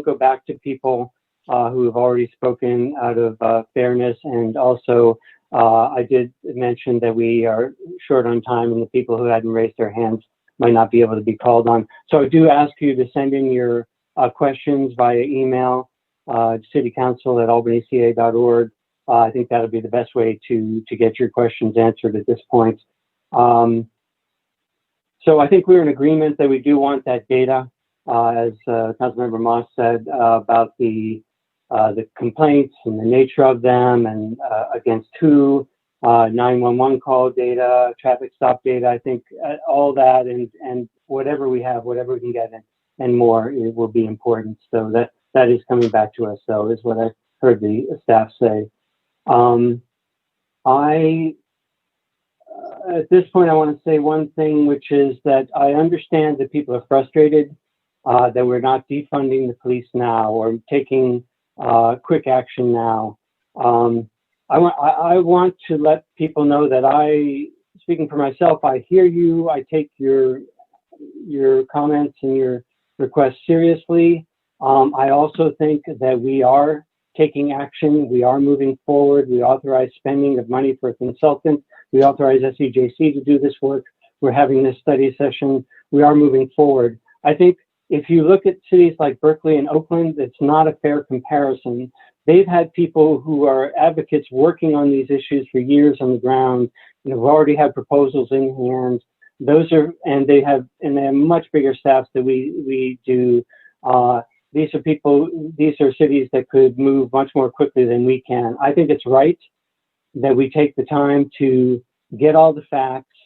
Speaker 2: go back to people who have already spoken out of fairness, and also I did mention that we are short on time, and the people who hadn't raised their hands might not be able to be called on. So I do ask you to send in your questions via email, citycouncil@albanyca.org. I think that'll be the best way to get your questions answered at this point. So I think we're in agreement that we do want that data, as Councilmember Moss said, about the complaints and the nature of them, and against who, 911 call data, traffic stop data. I think all that and whatever we have, whatever we can get and more, it will be important. So that is coming back to us, though, is what heard the staff say. At this point, I want to say one thing, which is that I understand that people are frustrated that we're not defunding the police now or taking quick action now. I want to let people know that speaking for myself, I hear you. I take your comments and your requests seriously. I also think that we are taking action. We are moving forward. We authorize spending of money for a consultant. We authorize SEJC to do this work. We're having this study session. We are moving forward. I think if you look at cities like Berkeley and Oakland, it's not a fair comparison. They've had people who are advocates working on these issues for years on the ground. Have already had proposals in hand. They have much bigger staffs than we do. These are cities that could move much more quickly than we can. I think it's right that we take the time to get all the facts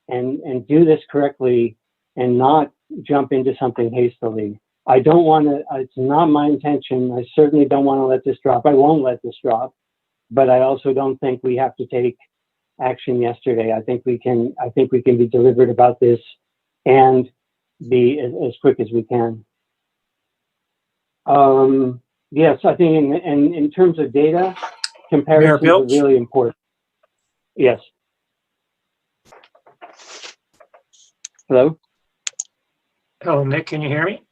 Speaker 2: and do this correctly and not jump into something hastily. I don't want to, it's not my intention. I certainly don't want to let this drop. I won't let this drop, but I also don't think we have to take action yesterday. I think we can be deliberate about this and be as quick as we can. Yes, I think in terms of data, comparisons are really important. Yes. Hello?
Speaker 7: Hello, Nick, can you hear me?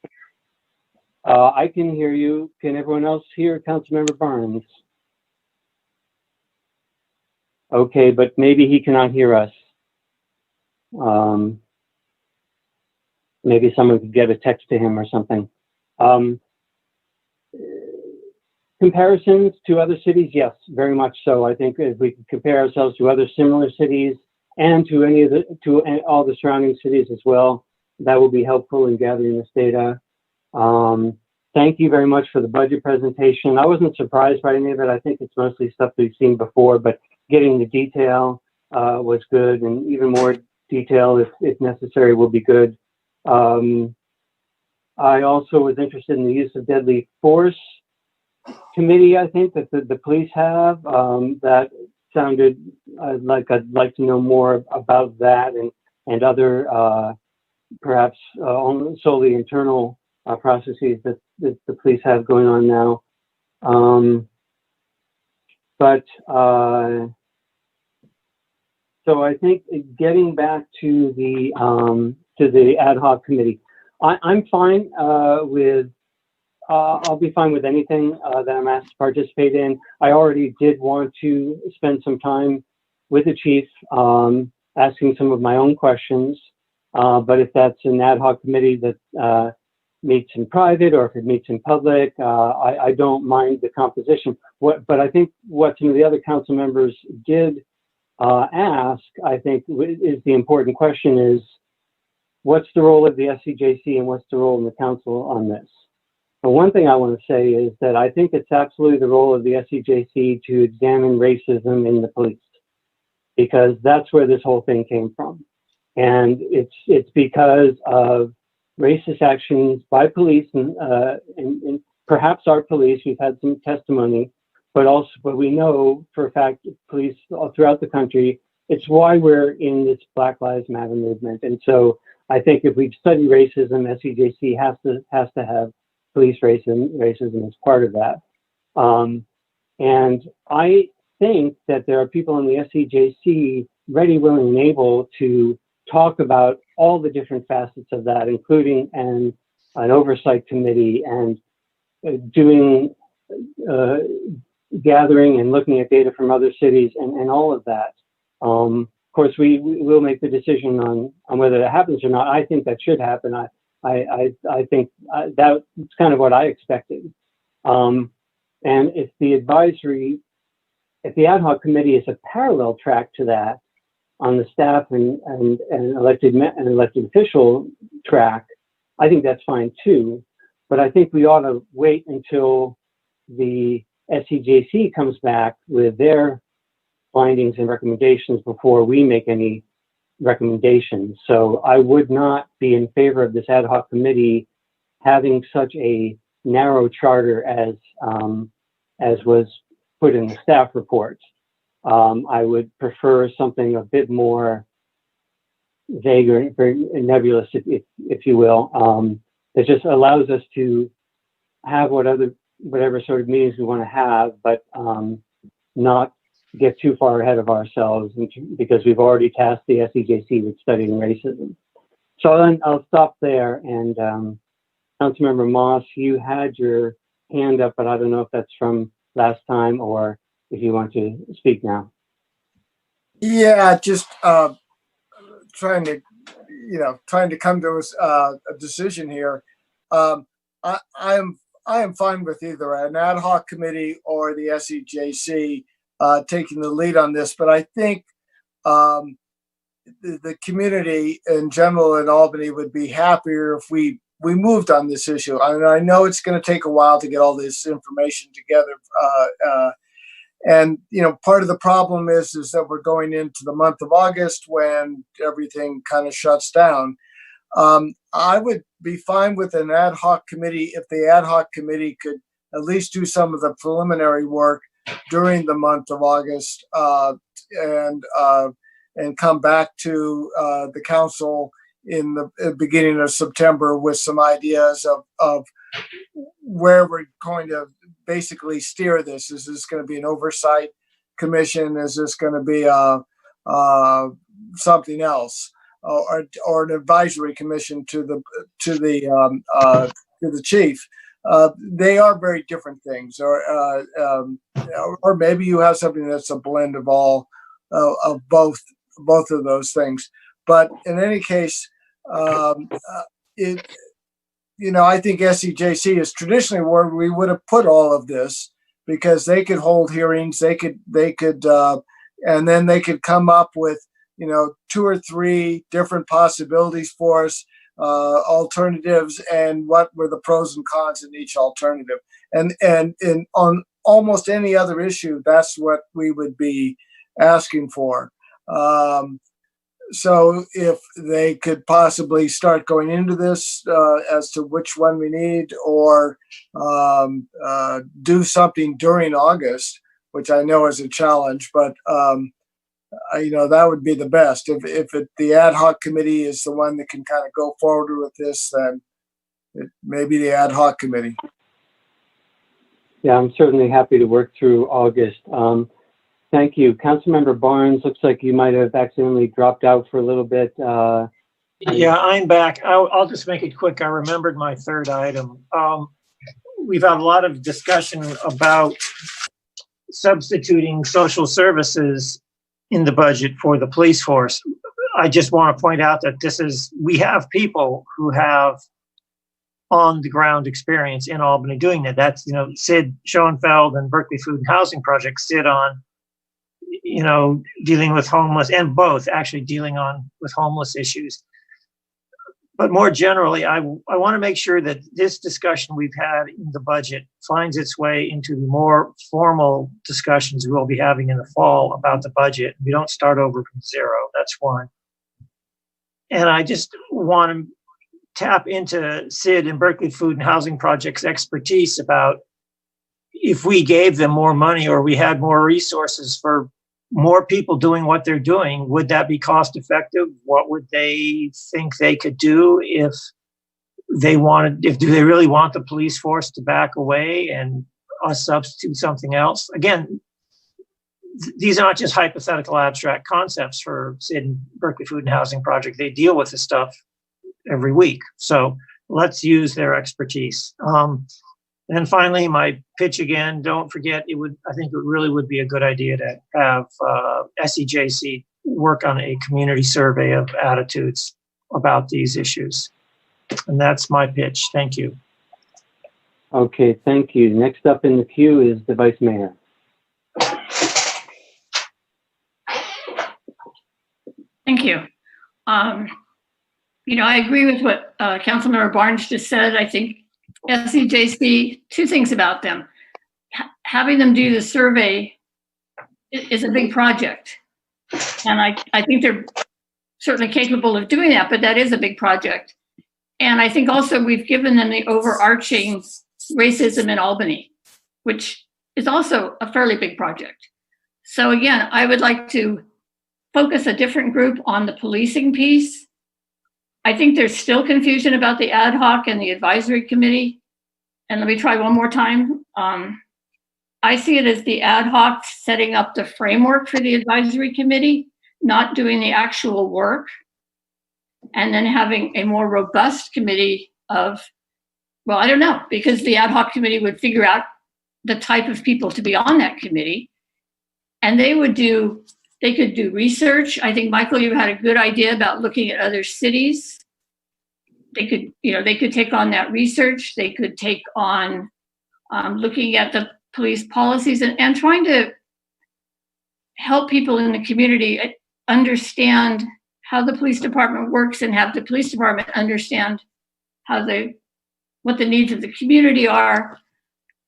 Speaker 2: I can hear you. Can everyone else hear Councilmember Barnes? Okay, but maybe he cannot hear us. Maybe someone could get a text to him or something. Comparisons to other cities, yes, very much so. I think if we can compare ourselves to other similar cities and to all the surrounding cities as well, that will be helpful in gathering this data. Thank you very much for the budget presentation. I wasn't surprised by any of it. I think it's mostly stuff we've seen before, but getting the detail was good, and even more detail, if necessary, will be good. I also was interested in the use of deadly force committee, I think, that the police have. That sounded like I'd like to know more about that and other perhaps solely internal processes that the police have going on now. So I think getting back to the ad hoc committee, I'm fine with. I'll be fine with anything that I'm asked to participate in. I already did want to spend some time with the chief, asking some of my own questions. But if that's an ad hoc committee that meets in private or if it meets in public, I don't mind the composition. But I think what some of the other council members did ask, I think, is the important question is, what's the role of the SCJC and what's the role of the council on this? But one thing I want to say is that I think it's absolutely the role of the SCJC to examine racism in the police, because that's where this whole thing came from. And it's because of racist actions by police and perhaps our police. We've had some testimony, but we know for a fact police all throughout the country. It's why we're in this Black Lives Matter movement. And so I think if we study racism, SCJC has to have police racism as part of that. And I think that there are people in the SCJC ready, willing, and able to talk about all the different facets of that, including an oversight committee and doing gathering and looking at data from other cities and all of that. Of course, we will make the decision on whether that happens or not. I think that should happen. I think that's kind of what I expected. And if the ad hoc committee is a parallel track to that on the staff and elected official track, I think that's fine too. But I think we ought to wait until the SCJC comes back with their findings and recommendations before we make any recommendations. So I would not be in favor of this ad hoc committee having such a narrow charter as as was put in the staff report. I would prefer something a bit more vague or very nebulous, if you will. It just allows us to have whatever sort of meetings we want to have, but not get too far ahead of ourselves because we've already tasked the SEJC with studying racism. So I'll stop there. And Councilmember Moss, you had your hand up, but I don't know if that's from last time or if you want to speak now.
Speaker 3: Yeah, just trying to come to a decision here. I am fine with either an ad hoc committee or the SEJC taking the lead on this, but I think the community in general in Albany would be happier if we moved on this issue. I mean, I know it's going to take a while to get all this information together. And, part of the problem is that we're going into the month of August when everything kind of shuts down. I would be fine with an ad hoc committee if the ad hoc committee could at least do some of the preliminary work during the month of August and come back to the council in the beginning of September with some ideas of where we're going to basically steer this. Is this going to be an oversight commission? Is this going to be something else, or an advisory commission to the chief? They are very different things, or maybe you have something that's a blend of all of both of those things. But in any case, I think SEJC is traditionally where we would have put all of this because they could hold hearings, they could, and then they could come up with, 2 or 3 different possibilities for us, alternatives, and what were the pros and cons in each alternative. And on almost any other issue, that's what we would be asking for. So if they could possibly start going into this as to which one we need, or do something during August, which I know is a challenge, but that would be the best. If the ad hoc committee is the one that can kind of go forward with this, then it may be the ad hoc committee.
Speaker 2: Yeah, I'm certainly happy to work through August. Thank you. Councilmember Barnes, looks like you might have accidentally dropped out for a little bit.
Speaker 7: Yeah, I'm back. I'll just make it quick. I remembered my third item. We've had a lot of discussion about substituting social services in the budget for the police force. I just want to point out that we have people who have on the ground experience in Albany doing that. That's, Sid Schoenfeld and Berkeley Food and Housing Project sit on, dealing with homeless, and both actually dealing with homeless issues. But more generally, I want to make sure that this discussion we've had in the budget finds its way into the more formal discussions we'll be having in the fall about the budget. We don't start over from zero. That's one. And I just want to tap into Sid and Berkeley Food and Housing Project's expertise about if we gave them more money or we had more resources for more people doing what they're doing, would that be cost effective? What would they think they could do if do they really want the police force to back away and us substitute something else? Again, these are not just hypothetical abstract concepts for Sid and Berkeley Food and Housing Project. They deal with this stuff every week. So let's use their expertise. And then finally, my pitch again, don't forget, I think it really would be a good idea to have SEJC work on a community survey of attitudes about these issues. And that's my pitch. Thank you.
Speaker 2: Okay, thank you. Next up in the queue is the Vice Mayor.
Speaker 9: Thank you. I agree with what Councilmember Barnes just said. I think SEJC, 2 things about them. Having them do the survey is a big project. And I think they're certainly capable of doing that, but that is a big project. And I think also we've given them the overarching racism in Albany, which is also a fairly big project. So again, I would like to focus a different group on the policing piece. I think there's still confusion about the ad hoc and the advisory committee. And let me try one more time. I see it as the ad hoc setting up the framework for the advisory committee, not doing the actual work, and then having a more robust committee of, well, I don't know, because the ad hoc committee would figure out the type of people to be on that committee, and they could do research. I think, Michael, you had a good idea about looking at other cities. They could take on that research. They could take on looking at the police policies and trying to help people in the community understand how the police department works and have the police department understand what the needs of the community are,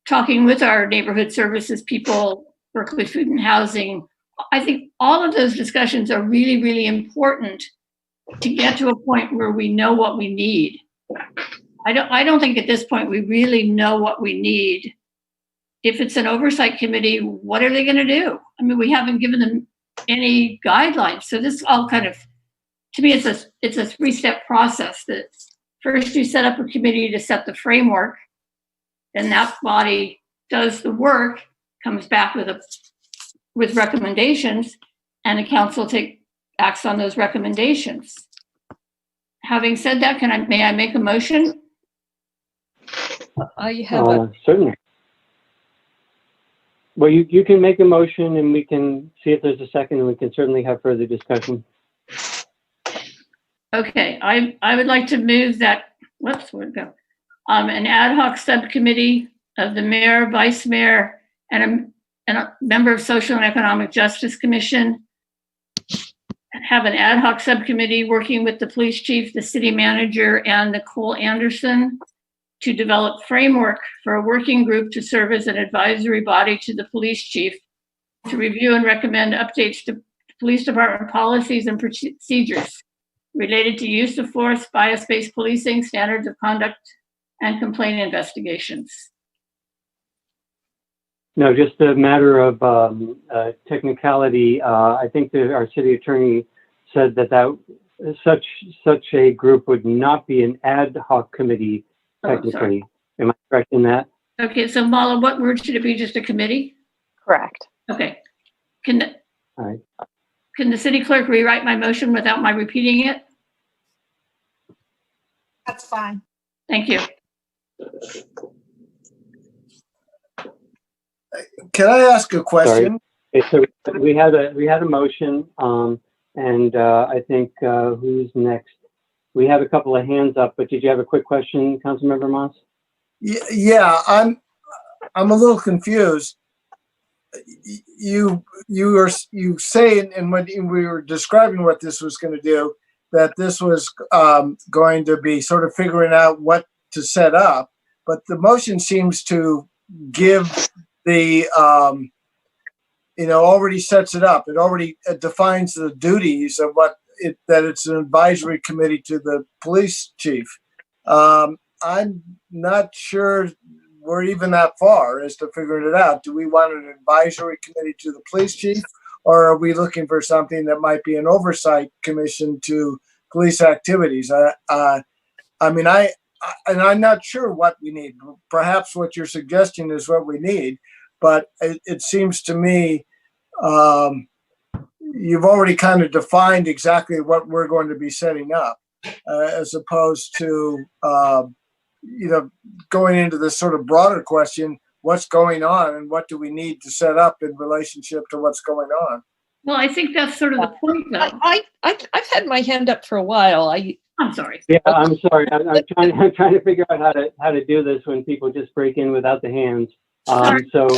Speaker 9: talking with our neighborhood services people, Berkeley Food and Housing. I think all of those discussions are really, really important to get to a point where we know what we need. I don't think at this point we really know what we need. If it's an oversight committee, what are they going to do? I mean, we haven't given them any guidelines. So this all kind of, to me, it's a three-step process. That first you set up a committee to set the framework, then that body does the work, comes back with recommendations, and the council acts on those recommendations. Having said that, may I make a motion?
Speaker 5: I have
Speaker 2: certainly. Well, you can make a motion and we can see if there's a second, and we can certainly have further discussion.
Speaker 9: Okay, I would like to move that, whoops, where'd it go? An ad hoc subcommittee of the mayor, vice mayor, and a member of Social and Economic Justice Commission. Have an ad hoc subcommittee working with the police chief, the city manager, and Nicole Anderson to develop framework for a working group to serve as an advisory body to the police chief to review and recommend updates to police department policies and procedures related to use of force, bias-based policing, standards of conduct, and complaint investigations.
Speaker 2: No, just a matter of technicality. I think that our city attorney said that such a group would not be an ad hoc committee technically. Am I correct in that?
Speaker 9: Okay, so Mala, what word should it be? Just a committee?
Speaker 11: Correct.
Speaker 9: Okay.
Speaker 2: All right.
Speaker 9: Can the city clerk rewrite my motion without my repeating it?
Speaker 10: That's fine.
Speaker 9: Thank you.
Speaker 3: Can I ask a question?
Speaker 2: Sorry. Okay, so we had a motion, and I think who's next? We have a couple of hands up, but did you have a quick question, Councilmember Moss?
Speaker 3: Yeah, I'm a little confused. You say, and when we were describing what this was going to do, that this was going to be sort of figuring out what to set up, but the motion seems to give the already sets it up. It already defines the duties of that it's an advisory committee to the police chief. I'm not sure we're even that far as to figuring it out. Do we want an advisory committee to the police chief, or are we looking for something that might be an oversight commission to police activities? I'm not sure what we need. Perhaps what you're suggesting is what we need, but it seems to me you've already kind of defined exactly what we're going to be setting up, as opposed to going into this sort of broader question: what's going on and what do we need to set up in relationship to what's going on?
Speaker 9: Well, I think that's sort of the point, though.
Speaker 5: I've had my hand up for a while.
Speaker 9: I'm sorry.
Speaker 2: Yeah, I'm sorry. I'm trying to figure out how to do this when people just break in without the hands. So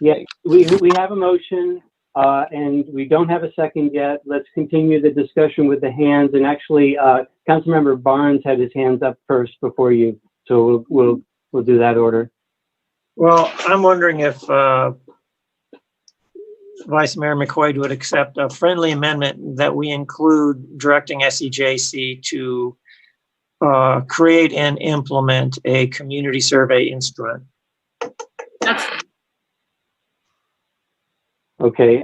Speaker 2: yeah, we have a motion, and we don't have a second yet. Let's continue the discussion with the hands. And actually, Councilmember Barnes had his hands up first before you, so we'll do that order.
Speaker 7: Well, I'm wondering if Vice Mayor McQuaid would accept a friendly amendment that we include directing SEJC to create and implement a community survey instrument.
Speaker 2: Okay,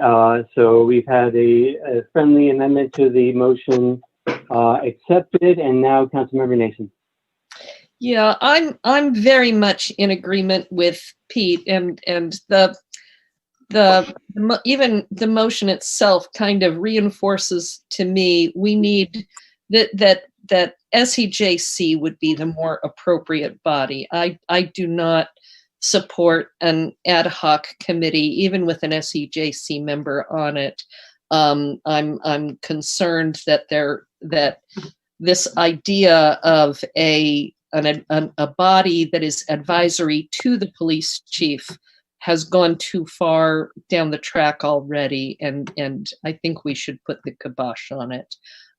Speaker 2: so we've had a friendly amendment to the motion accepted, and now Councilmember Nason.
Speaker 5: Yeah, I'm very much in agreement with Pete, and even the motion itself kind of reinforces to me we need that SEJC would be the more appropriate body. I do not support an ad hoc committee, even with an SEJC member on it. I'm concerned that this idea of a body that is advisory to the police chief has gone too far down the track already, and I think we should put the kibosh on it.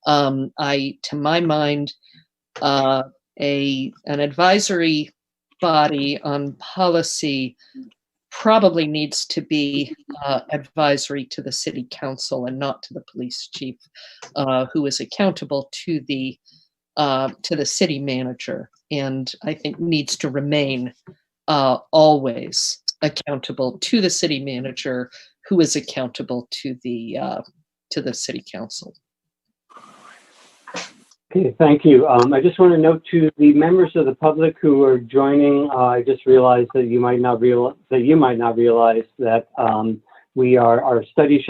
Speaker 5: To my mind, an advisory body on policy probably needs to be advisory to the city council and not to the police chief, who is accountable to the city manager, and I think needs to remain always accountable to the city manager, who is accountable to the city council.
Speaker 2: Okay, thank you. I just want to note to the members of the public who are joining, I just realized that you might not realize that our study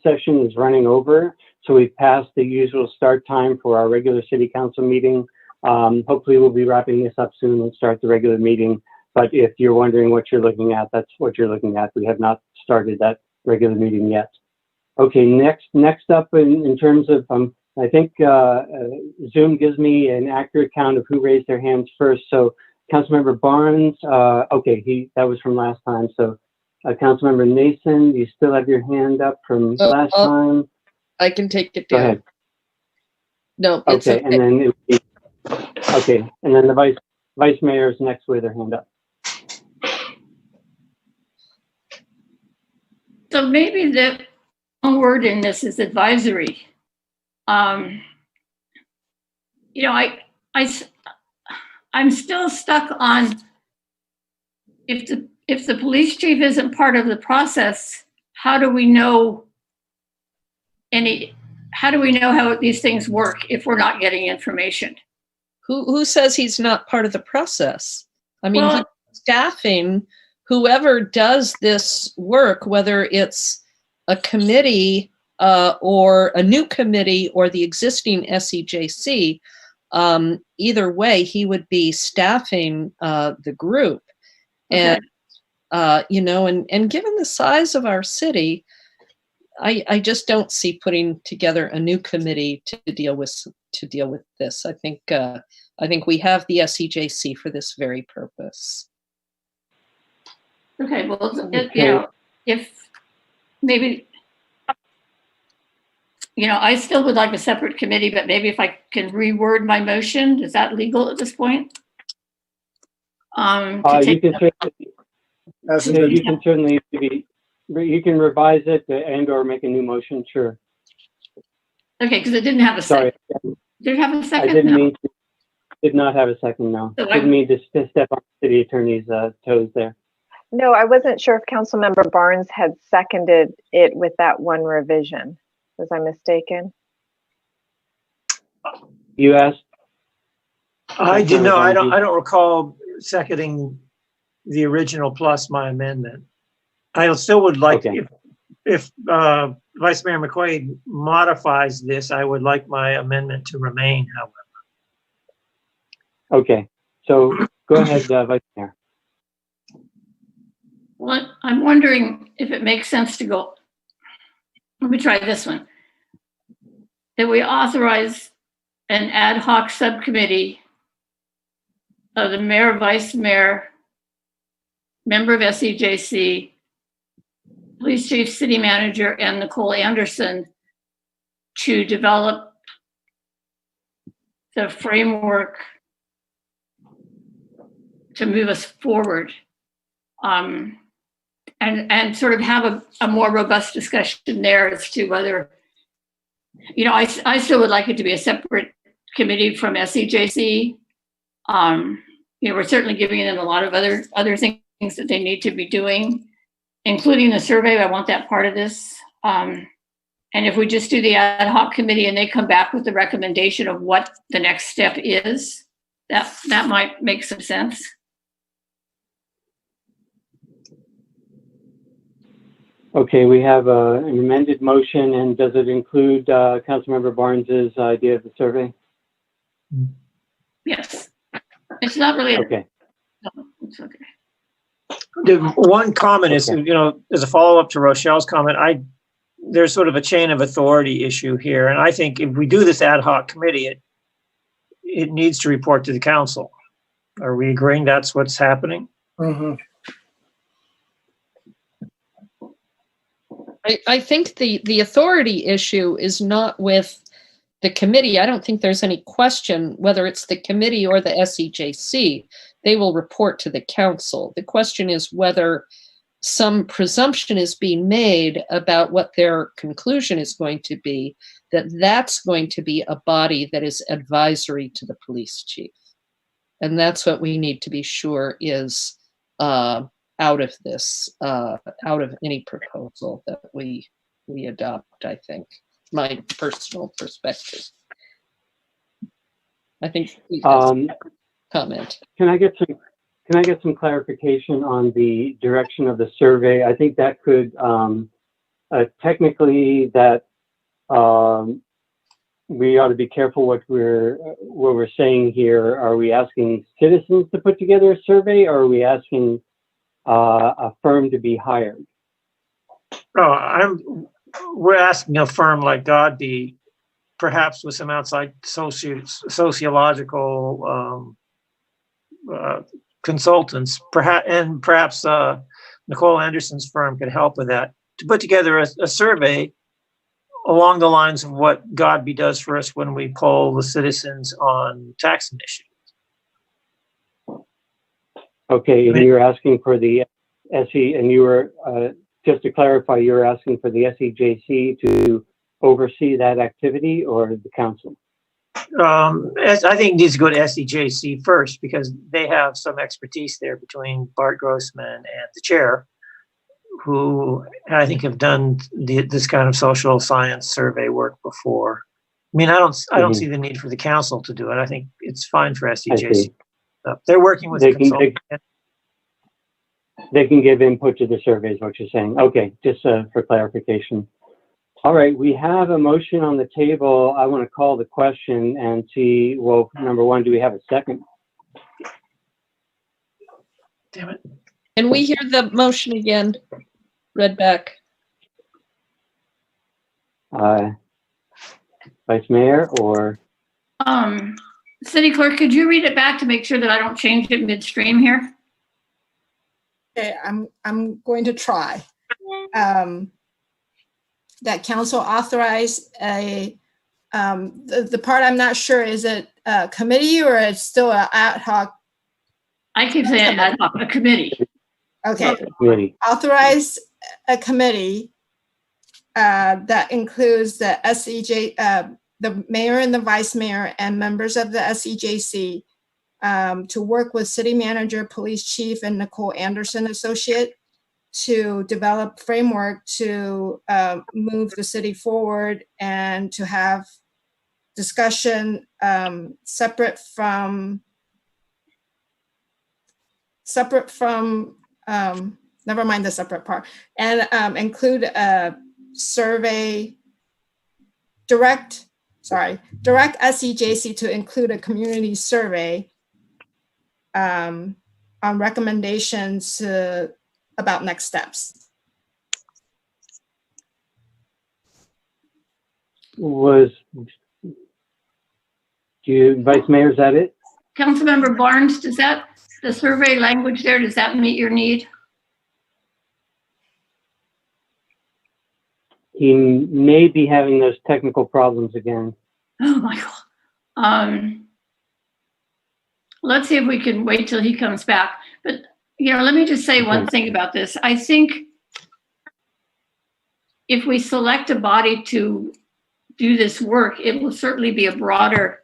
Speaker 2: session is running over, so we've passed the usual start time for our regular city council meeting. Hopefully we'll be wrapping this up soon and start the regular meeting. But if you're wondering what you're looking at, that's what you're looking at. We have not started that regular meeting yet. Okay, next up in terms of, I think Zoom gives me an accurate count of who raised their hands first. So Councilmember Barnes, okay, that was from last time. So Councilmember Nason, you still have your hand up from last time.
Speaker 5: I can take it down.
Speaker 2: Go ahead.
Speaker 5: No, it's okay.
Speaker 2: And then and then the vice mayor is next with her hand up.
Speaker 9: So maybe the wrong word in this is advisory. I'm still stuck on if the police chief isn't part of the process, how do we know how these things work if we're not getting information?
Speaker 5: Who says he's not part of the process? I mean,
Speaker 9: Well,
Speaker 5: he's staffing whoever does this work, whether it's a committee or a new committee or the existing SEJC. Either way, he would be staffing the group.
Speaker 9: Okay.
Speaker 5: And given the size of our city, I just don't see putting together a new committee to deal with this. I think we have the SEJC for this very purpose.
Speaker 9: Okay, well, if maybe, I still would like a separate committee, but maybe if I can reword my motion, is that legal at this point?
Speaker 2: You can revise it and or make a new motion, sure.
Speaker 9: Okay, because it didn't have a second.
Speaker 2: Sorry.
Speaker 9: Did it have a second?
Speaker 2: I did not have a second, no.
Speaker 9: So
Speaker 2: Didn't mean to step on the city attorney's toes there.
Speaker 11: No, I wasn't sure if Councilmember Barnes had seconded it with that one revision. Was I mistaken?
Speaker 2: You asked?
Speaker 7: I did not. I don't recall seconding the original plus my amendment. I still would like, if Vice Mayor McQuaid modifies this, I would like my amendment to remain, however.
Speaker 2: Okay, so go ahead, Vice Mayor.
Speaker 9: Well, I'm wondering if it makes sense to go, let me try this one. That we authorize an ad hoc subcommittee of the mayor, vice mayor, member of SEJC, police chief, city manager, and Nicole Anderson to develop the framework to move us forward. And sort of have a more robust discussion there as to whether, I still would like it to be a separate committee from SEJC. We're certainly giving them a lot of other things that they need to be doing. including the survey. I want that part of this. And if we just do the ad hoc committee and they come back with the recommendation of what the next step is, that might make some sense.
Speaker 2: Okay, we have an amended motion, and does it include Councilmember Barnes's idea of the survey?
Speaker 9: Yes. It's not really.
Speaker 2: Okay.
Speaker 9: No, it's okay.
Speaker 7: The one comment is, you know, as a follow-up to Rochelle's comment, there's sort of a chain of authority issue here. And I think if we do this ad hoc committee, it needs to report to the council. Are we agreeing that's what's happening?
Speaker 3: Mm-hmm.
Speaker 5: I think the authority issue is not with the committee. I don't think there's any question whether it's the committee or the SEJC. They will report to the council. The question is whether some presumption is being made about what their conclusion is going to be, that's going to be a body that is advisory to the police chief. And that's what we need to be sure is out of this, out of any proposal that we adopt, I think. My personal perspective. I think comment.
Speaker 2: Can I get some clarification on the direction of the survey? I think that could technically that we ought to be careful what we're saying here. Are we asking citizens to put together a survey, or are we asking a firm to be hired?
Speaker 7: We're asking a firm like Godby, perhaps with some outside sociological consultants, perhaps Nicole Anderson's firm could help with that, to put together a survey along the lines of what Godby does for us when we poll the citizens on tax initiatives.
Speaker 2: Okay, and you're asking for the SE, and you were, just to clarify, you're asking for the SEJC to oversee that activity, or the council?
Speaker 7: I think it needs to go to SEJC first, because they have some expertise there between Bart Grossman and the chair, who I think have done this kind of social science survey work before. I mean, I don't see the need for the council to do it. I think it's fine for SEJC. They're working with consultants.
Speaker 2: They can give input to the survey, is what you're saying. Okay, just for clarification. All right, we have a motion on the table. I want to call the question and see, well, number one, do we have a second?
Speaker 5: Damn it. Can we hear the motion again, read back?
Speaker 2: Vice Mayor or?
Speaker 9: City Clerk, could you read it back to make sure that I don't change it midstream here?
Speaker 10: Okay, I'm going to try. That council authorized the part I'm not sure, is it a committee or it's still an ad hoc?
Speaker 9: I keep saying ad hoc, a committee.
Speaker 10: Okay, authorize a committee that includes the SEJ, the mayor and the vice mayor and members of the SEJC to work with city manager, police chief, and Nicole Anderson associate to develop framework to move the city forward and to have discussion separate from never mind the separate part, and include a survey, direct SEJC to include a community survey on recommendations about next steps.
Speaker 2: Vice Mayor, is that it?
Speaker 9: Councilmember Barnes, does that, the survey language there, does that meet your need?
Speaker 2: He may be having those technical problems again.
Speaker 9: Oh my God. Let's see if we can wait till he comes back. But, you know, let me just say one thing about this. I think if we select a body to do this work, it will certainly be a broader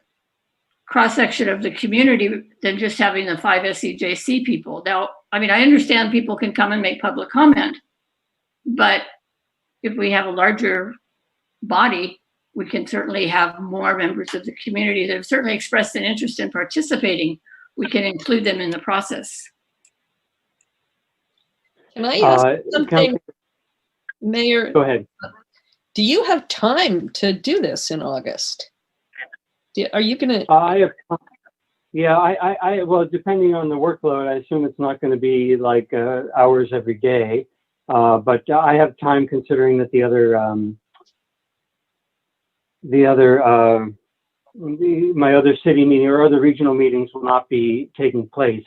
Speaker 9: cross-section of the community than just having the 5 SEJC people. Now, I mean, I understand people can come and make public comment, But if we have a larger body, we can certainly have more members of the community that have certainly expressed an interest in participating. We can include them in the process.
Speaker 5: Can I ask something, Mayor?
Speaker 2: Go ahead.
Speaker 5: Do you have time to do this in August? Are you going to?
Speaker 2: I have. Yeah, well, depending on the workload, I assume it's not going to be like hours every day. But I have time considering that my other city meeting or other regional meetings will not be taking place.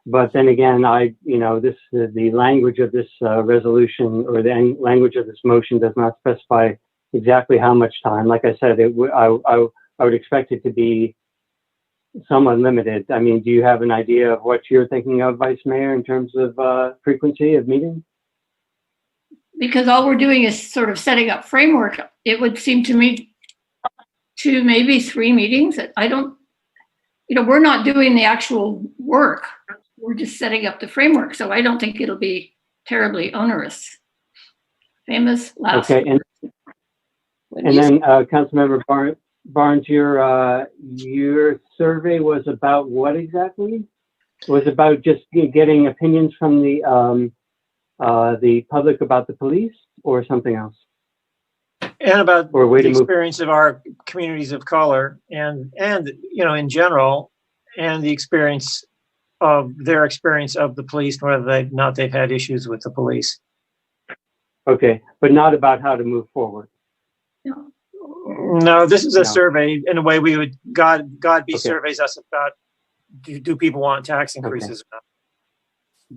Speaker 2: But then again, the language of this resolution or the language of this motion does not specify exactly how much time. Like I said, I would expect it to be somewhat limited. I mean, do you have an idea of what you're thinking of, Vice Mayor, in terms of frequency of meetings?
Speaker 9: Because all we're doing is sort of setting up framework, it would seem to me 2, maybe 3 meetings. I don't, we're not doing the actual work. We're just setting up the framework. So I don't think it'll be terribly onerous. Famous last.
Speaker 2: Okay, and then Councilmember Barnes, your survey was about what exactly? Was about just getting opinions from the public about the police, or something else?
Speaker 7: And about
Speaker 2: or
Speaker 7: the experience of our communities of color, and in general, and the experience of their experience of the police, whether they've had issues with the police.
Speaker 2: Okay, but not about how to move forward.
Speaker 7: No, this is a survey. In a way, we would God surveys us about do people want tax increases or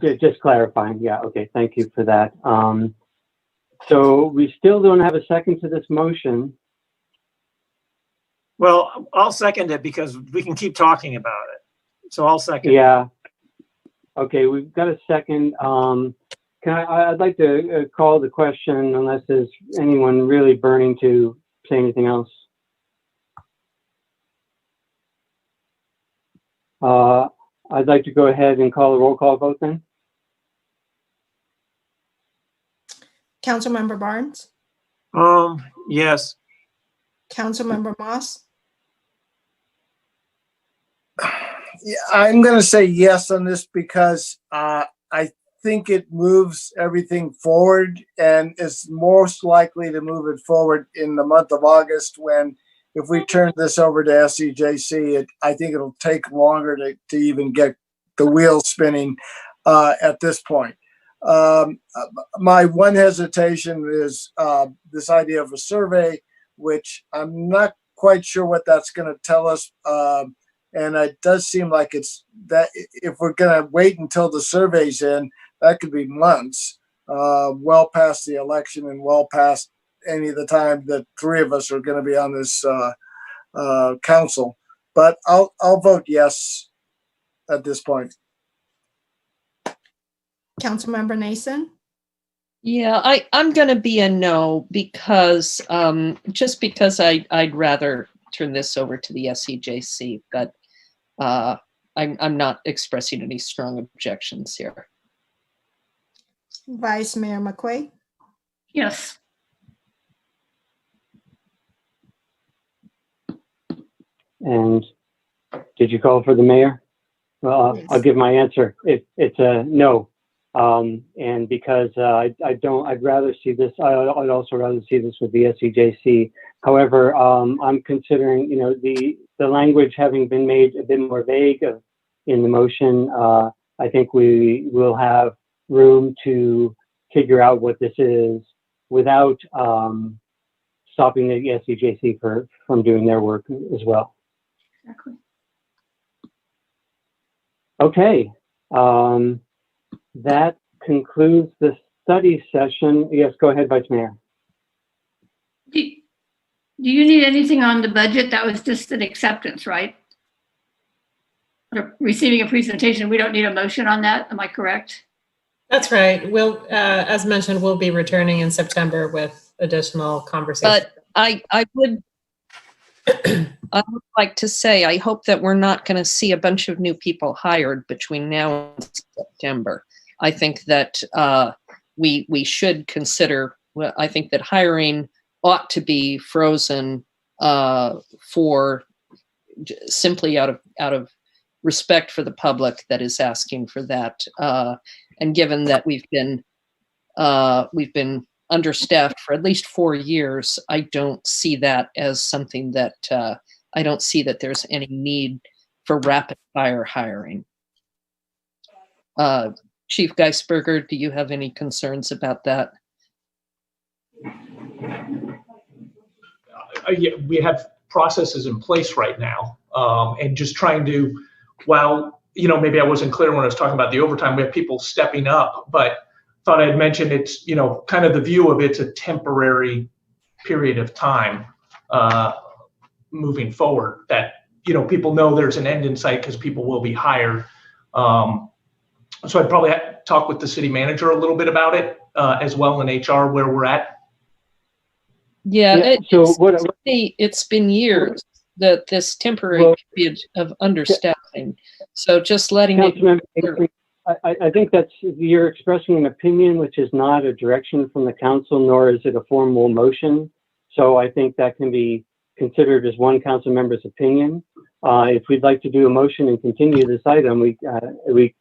Speaker 7: not?
Speaker 2: Just clarifying. Yeah. Okay. Thank you for that. So we still don't have a second to this motion.
Speaker 7: Well, I'll second it because we can keep talking about it. So I'll second.
Speaker 2: Yeah. Okay. We've got a second. I'd like to call the question unless there's anyone really burning to say anything else. I'd like to go ahead and call a roll call vote then.
Speaker 10: Councilmember Barnes?
Speaker 7: Yes.
Speaker 10: Councilmember Moss?
Speaker 3: Yeah, I'm going to say yes on this because I think it moves everything forward and is most likely to move it forward in the month of August when, if we turn this over to SCJC, I think it'll take longer to even get the wheels spinning at this point. My one hesitation is this idea of a survey, which I'm not quite sure what that's going to tell us. And it does seem like it's that if we're going to wait until the survey's in, that could be months, well past the election and well past any of the time that 3 of us are going to be on this council. But I'll vote yes at this point.
Speaker 10: Councilmember Nason?
Speaker 5: Yeah, I'm going to be a no because just because I'd rather turn this over to the SCJC, but I'm not expressing any strong objections here.
Speaker 10: Vice Mayor McQuay?
Speaker 9: Yes.
Speaker 2: And did you call for the mayor? Well, yes. I'll give my answer. It's a no. And because I'd rather see this, I'd also rather see this with the SCJC. However, I'm considering, the language having been made a bit more vague in the motion. I think we will have room to figure out what this is without stopping the SCJC from doing their work as well.
Speaker 9: Exactly.
Speaker 2: Okay. That concludes the study session. Yes, go ahead, Vice Mayor.
Speaker 9: Do you need anything on the budget? That was just an acceptance, right? Receiving a presentation, we don't need a motion on that. Am I correct?
Speaker 8: That's right. We'll, as mentioned, we'll be returning in September with additional conversations.
Speaker 5: But I would like to say, I hope that we're not going to see a bunch of new people hired between now and September. I think that we should consider. Well, I think that hiring ought to be frozen for simply out of respect for the public that is asking for that. And given that we've been understaffed for at least 4 years, I don't see that as something that I don't see that there's any need for rapid fire hiring. Chief Geisberger, do you have any concerns about that?
Speaker 6: Yeah, we have processes in place right now, and just trying to, while, you know, maybe I wasn't clear when I was talking about the overtime, we have people stepping up, but thought I'd mention it's, you know, kind of the view of it's a temporary period of time moving forward, that, you know, people know there's an end in sight because people will be hired. So I'd probably talk with the city manager a little bit about it as well in HR, where we're at.
Speaker 5: Yeah, it's been years that this temporary period of understaffing. So just letting it.
Speaker 2: I think that's, you're expressing an opinion, which is not a direction from the council, nor is it a formal motion. So I think that can be considered as one council member's opinion. If we'd like to do a motion and continue this item, we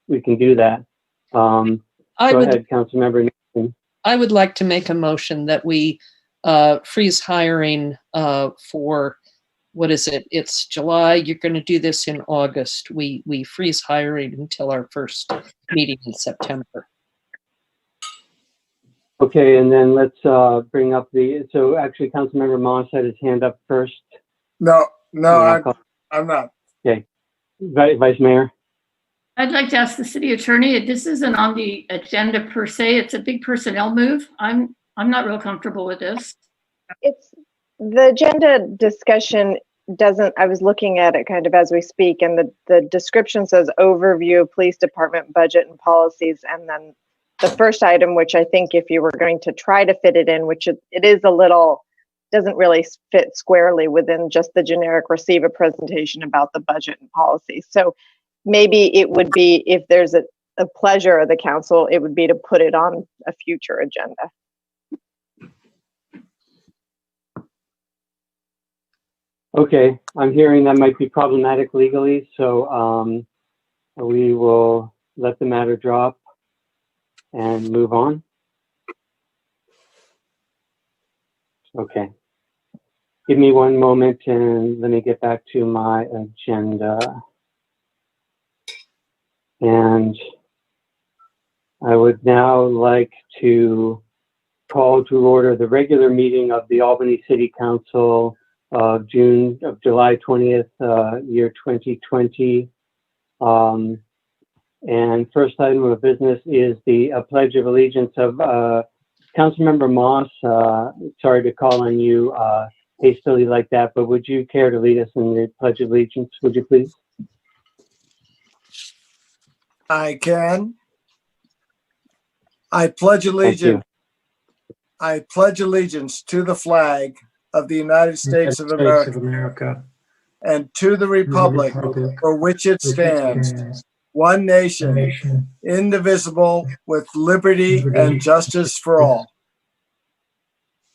Speaker 2: can do that. Go ahead, council member.
Speaker 5: I would like to make a motion that we freeze hiring for, what is it? It's July. You're going to do this in August. We freeze hiring until our first meeting in September.
Speaker 2: Okay, and then let's bring up so actually Councilmember Moss had his hand up first.
Speaker 3: No, I'm not.
Speaker 2: Okay, Vice Mayor.
Speaker 9: I'd like to ask the city attorney, this isn't on the agenda per se, it's a big personnel move. I'm not real comfortable with this.
Speaker 11: It's the agenda discussion doesn't, I was looking at it kind of as we speak, and the description says overview of police department budget and policies, and then the first item, which I think if you were going to try to fit it in, which it is a little, doesn't really fit squarely within just the generic receive a presentation about the budget and policies. So maybe it would be, if there's a pleasure of the council, it would be to put it on a future agenda.
Speaker 2: Okay, I'm hearing that might be problematic legally, so we will let the matter drop and move on. Okay. Give me one moment and let me get back to my agenda. And I would now like to call to order the regular meeting of the Albany City Council of July 20th, year 2020. And first item of business is the Pledge of Allegiance of Councilmember Moss. Sorry to call on you hastily like that, but would you care to lead us in the Pledge of Allegiance, would you please?
Speaker 3: I can. I pledge allegiance. I pledge allegiance to the flag of the United States of America and to the republic for which it stands, one nation, indivisible, with liberty and justice for all.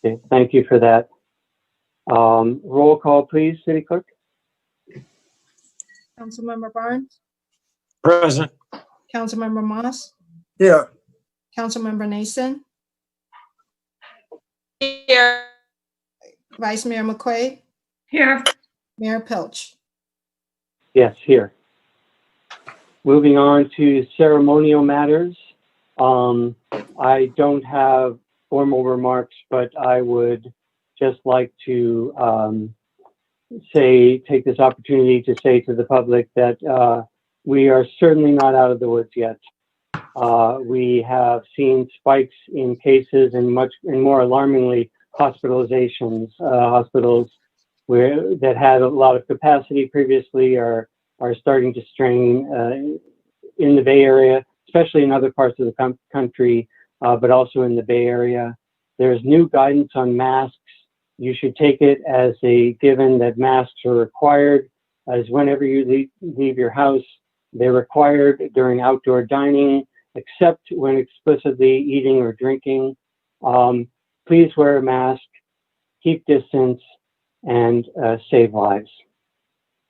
Speaker 2: Okay, thank you for that. Roll call, please, City Clerk.
Speaker 10: Councilmember Barnes?
Speaker 14: Present.
Speaker 10: Councilmember Moss?
Speaker 3: Here.
Speaker 10: Councilmember Nason?
Speaker 16: Here.
Speaker 10: Vice Mayor McQuaid?
Speaker 9: Here.
Speaker 10: Mayor Pilch?
Speaker 2: Yes, here. Moving on to ceremonial matters. I don't have formal remarks, but I would just like to take this opportunity to say to the public that we are certainly not out of the woods yet. We have seen spikes in cases and more alarmingly, hospitalizations. Hospitals that had a lot of capacity previously are starting to strain in the Bay Area, especially in other parts of the country, but also in the Bay Area. There's new guidance on masks. You should take it as a given that masks are required, as whenever you leave your house. They're required during outdoor dining except when explicitly eating or drinking. Please wear a mask, keep distance, and save lives.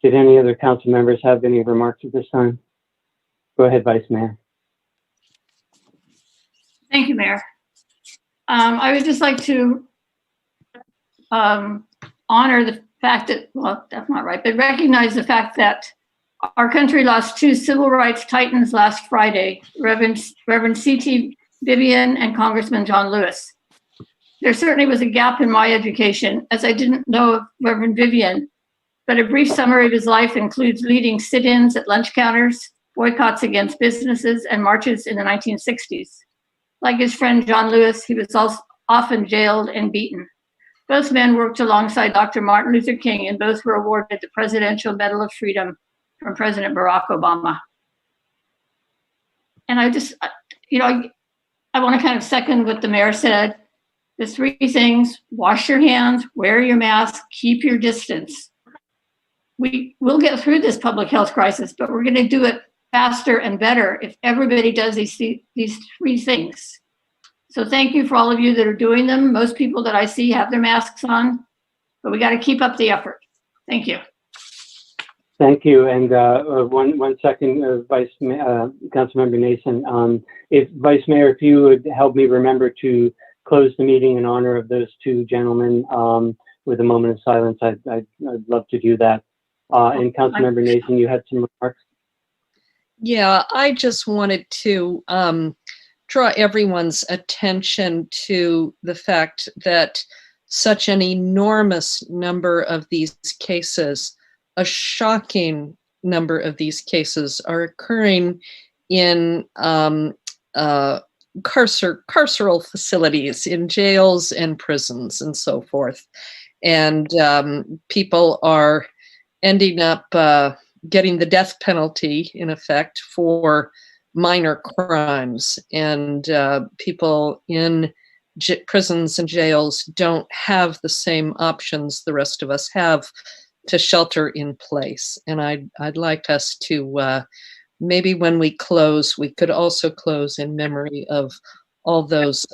Speaker 2: Did any other council members have any remarks at this time? Go ahead, Vice Mayor.
Speaker 9: Thank you, Mayor. I would just like to honor the fact that, well, that's not right, but recognize the fact that our country lost two civil rights titans last Friday, Reverend C.T. Vivian and Congressman John Lewis. There certainly was a gap in my education, as I didn't know of Reverend Vivian, but a brief summary of his life includes leading sit-ins at lunch counters, boycotts against businesses, and marches in the 1960s. Like his friend John Lewis, he was also often jailed and beaten. Both men worked alongside Dr. Martin Luther King, and both were awarded the Presidential Medal of Freedom from President Barack Obama. And I just, I want to kind of second what the mayor said. The three things: wash your hands, wear your mask, keep your distance. We'll get through this public health crisis, but we're going to do it faster and better if everybody does these three things. So thank you for all of you that are doing them. Most people that I see have their masks on, but we got to keep up the effort. Thank you.
Speaker 2: Thank you. And one second, Councilmember Nason. If Vice Mayor, if you would help me remember to close the meeting in honor of those two gentlemen with a moment of silence, I'd love to do that. And Councilmember Nason, you had some remarks?
Speaker 5: Yeah, I just wanted to draw everyone's attention to the fact that such an enormous number of these cases, a shocking number of these cases, are occurring in carceral facilities, in jails and prisons and so forth. And people are ending up getting the death penalty, in effect, for minor crimes. And people in prisons and jails don't have the same options the rest of us have to shelter in place. And I'd like us to, maybe when we close, we could also close in memory of all those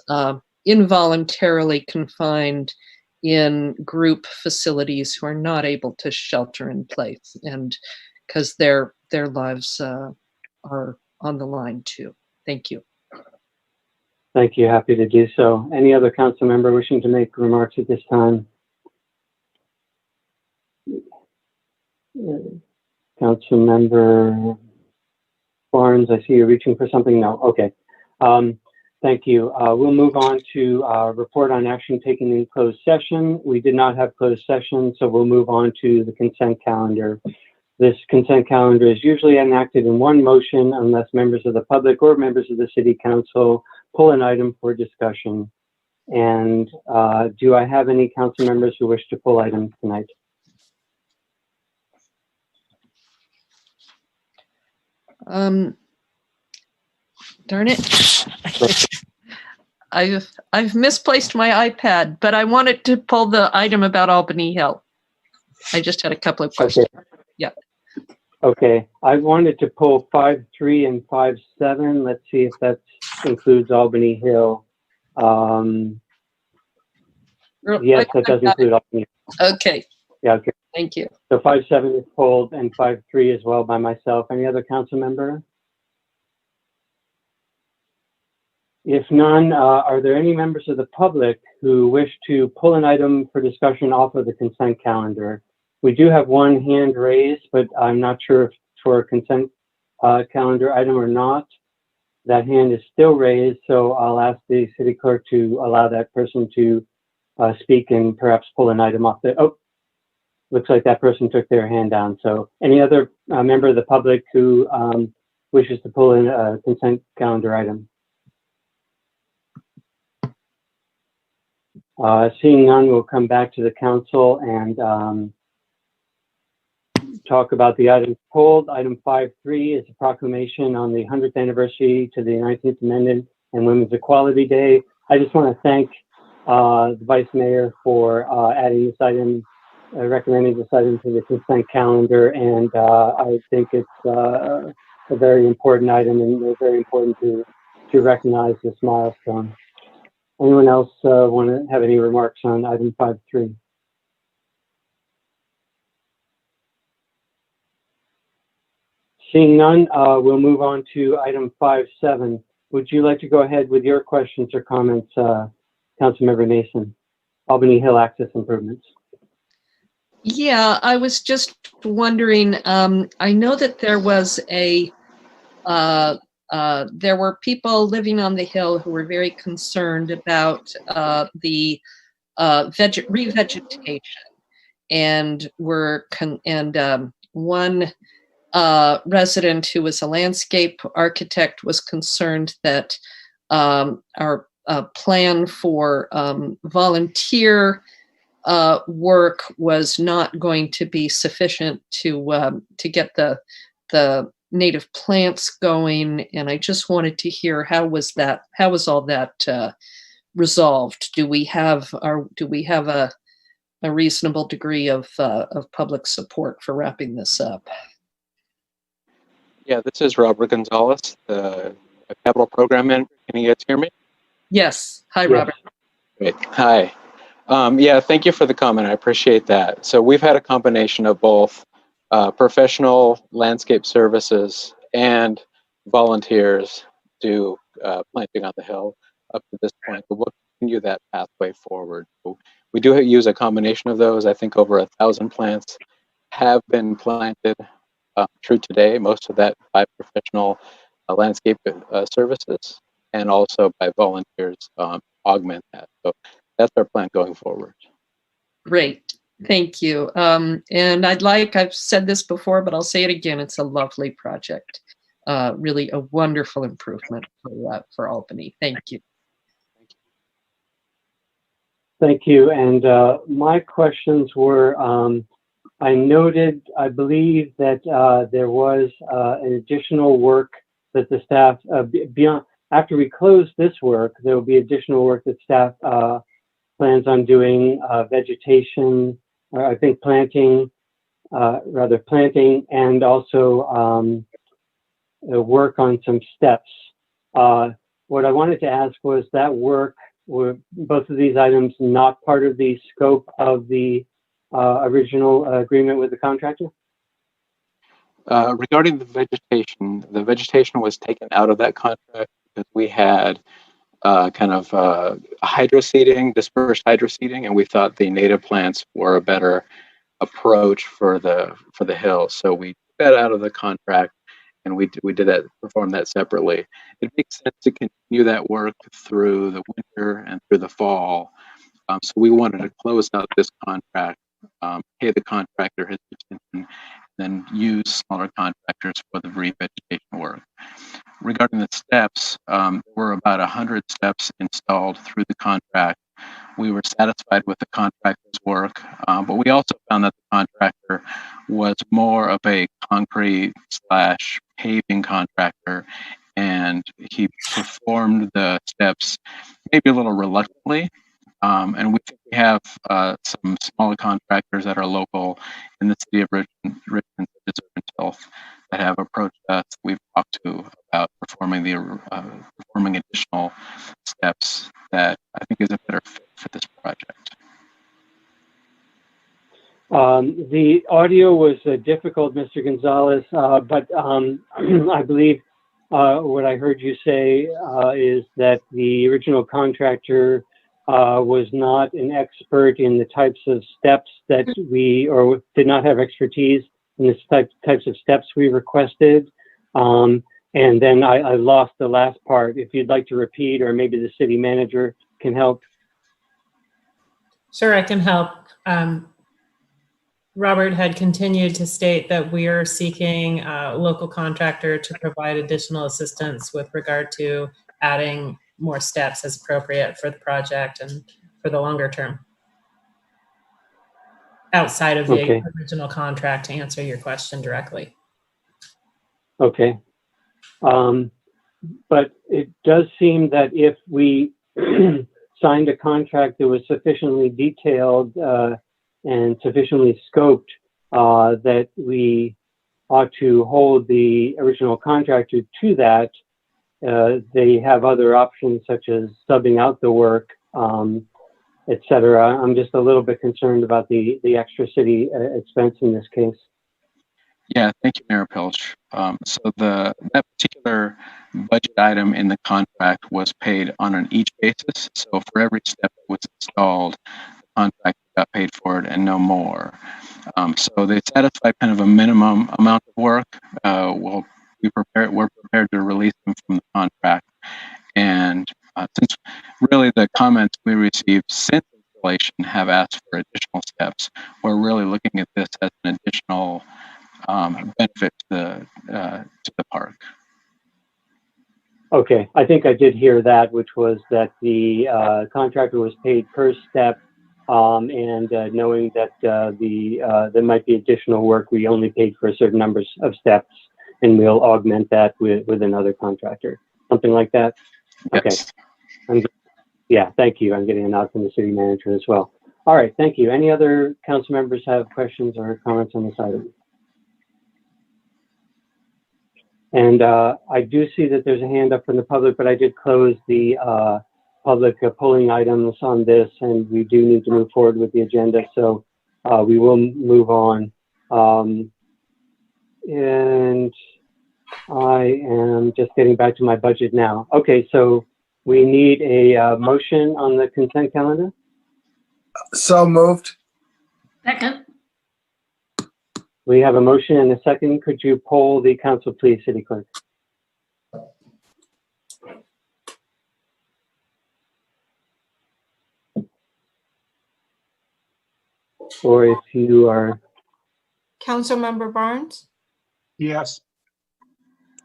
Speaker 5: involuntarily confined in group facilities who are not able to shelter in place, and because their lives are on the line too. Thank you.
Speaker 2: Thank you. Happy to do so. Any other council member wishing to make remarks at this time? Councilmember Barnes, I see you're reaching for something. No. Okay. Thank you. We'll move on to report on action taken in closed session. We did not have closed session, so we'll move on to the consent calendar. This consent calendar is usually enacted in one motion unless members of the public or members of the city council pull an item for discussion. And do I have any council members who wish to pull items tonight?
Speaker 5: Darn it. I've misplaced my iPad, but I wanted to pull the item about Albany Hill. I just had a couple of questions. Okay. Yeah.
Speaker 2: Okay. I wanted to pull 5.3 and 5.7. Let's see if that includes Albany Hill. Yes, that does include Albany Hill.
Speaker 5: Okay.
Speaker 2: Yeah. Okay.
Speaker 5: Thank you.
Speaker 2: So 5.7 is pulled and 5.3 as well by myself. Any other council member? If none, are there any members of the public who wish to pull an item for discussion off of the consent calendar? We do have one hand raised, but I'm not sure if for a consent calendar item or not. That hand is still raised, so I'll ask the city clerk to allow that person to speak and perhaps pull an item off the, oh, looks like that person took their hand down. So any other member of the public who wishes to pull in a consent calendar item? Seeing none, we'll come back to the council and talk about the items pulled. Item 5.3 is a proclamation on the 100th anniversary to the 19th Amendment and Women's Equality Day. I just want to thank the Vice Mayor for adding this item, recommending this item to the consent calendar, and I think it's a very important item and very important to to recognize this milestone. Anyone else want to have any remarks on item 5.3? Seeing none, we'll move on to item 5.7. Would you like to go ahead with your questions or comments, Councilmember Nason? Albany Hill access improvements.
Speaker 5: Yeah, I was just wondering, I know that there was there were people living on the Hill who were very concerned about the revegetation, and one resident who was a landscape architect was concerned that our plan for volunteer work was not going to be sufficient to get the native plants going, and I just wanted to hear how was all that resolved? Do we have a reasonable degree of public support for wrapping this up?
Speaker 12: Yeah, this is Robert Gonzalez, the capital program manager. Can you guys hear me?
Speaker 5: Yes. Hi,
Speaker 12: Yes.
Speaker 5: Robert.
Speaker 12: Great. Hi. Yeah, thank you for the comment. I appreciate that. So we've had a combination of both professional landscape services and volunteers do planting on the Hill up to this point, but we'll continue that pathway forward. So we do use a combination of those. I think over 1,000 plants have been planted through today, most of that by professional landscape services, and also by volunteers augment that. So that's our plan going forward.
Speaker 5: Great. Thank you. And I've said this before, but I'll say it again. It's a lovely project. Really a wonderful improvement for Albany. Thank you.
Speaker 2: Thank you. And my questions were, I noted, I believe that there was an additional work that the staff, beyond, after we close this work, there will be additional work that staff plans on doing, vegetation, or I think planting, and also work on some steps. What I wanted to ask was that work, were both of these items not part of the scope of the original agreement with the contractor?
Speaker 12: Regarding the vegetation was taken out of that contract because we had kind of dispersed hydro seeding, and we thought the native plants were a better approach for the Hill. So we took that out of the contract, and we performed that separately. It makes sense to continue that work through the winter and through the fall. So we wanted to close out this contract, pay the contractor his retention, then use smaller contractors for the revegetation work. Regarding the steps, there were about 100 steps installed through the contract. We were satisfied with the contractor's work, but we also found that the contractor was more of a concrete/paving contractor, and he performed the steps maybe a little reluctantly. And we think we have some smaller contractors that are local in the city of Richmond, that have approached us. We've talked to about performing additional steps that I think is a better fit for this project.
Speaker 2: The audio was difficult, Mr. Gonzalez, but I believe what I heard you say is that the original contractor was not an expert in the types of steps that or did not have expertise in the types of steps we requested. And then I lost the last part. If you'd like to repeat, or maybe the city manager can help.
Speaker 8: Sure, I can help. Robert had continued to state that we are seeking a local contractor to provide additional assistance with regard to adding more steps as appropriate for the project and for the longer term, outside of the original contract, to answer your question directly.
Speaker 2: Okay. But it does seem that if we signed a contract that was sufficiently detailed and sufficiently scoped, that we ought to hold the original contractor to that, they have other options such as subbing out the work, etc. I'm just a little bit concerned about the extra city expense in this case.
Speaker 12: Yeah, thank you, Mayor Pilch. So that particular budget item in the contract was paid on an each basis. So for every step that was installed, the contract got paid for it and no more. So they satisfy kind of a minimum amount of work. We're prepared to release them from the contract. And since really the comments we received since installation have asked for additional steps, we're really looking at this as an additional benefit to the park.
Speaker 2: Okay, I think I did hear that, which was that the contractor was paid per step, and knowing that there might be additional work, we only paid for a certain number of steps, and we'll augment that with another contractor, something like that.
Speaker 12: Yes.
Speaker 2: Okay. Yeah, thank you. I'm getting a nod from the city manager as well. All right, thank you. Any other council members have questions or comments on this item? And I do see that there's a hand up from the public, but I did close the public polling items on this, and we do need to move forward with the agenda. So we will move on. And I am just getting back to my budget now. Okay, so we need a motion on the consent calendar.
Speaker 3: So moved.
Speaker 9: Second.
Speaker 2: We have a motion and a second. Could you poll the council, please, City Clerk? Or if you are...
Speaker 10: Councilmember Barnes?
Speaker 18: Yes.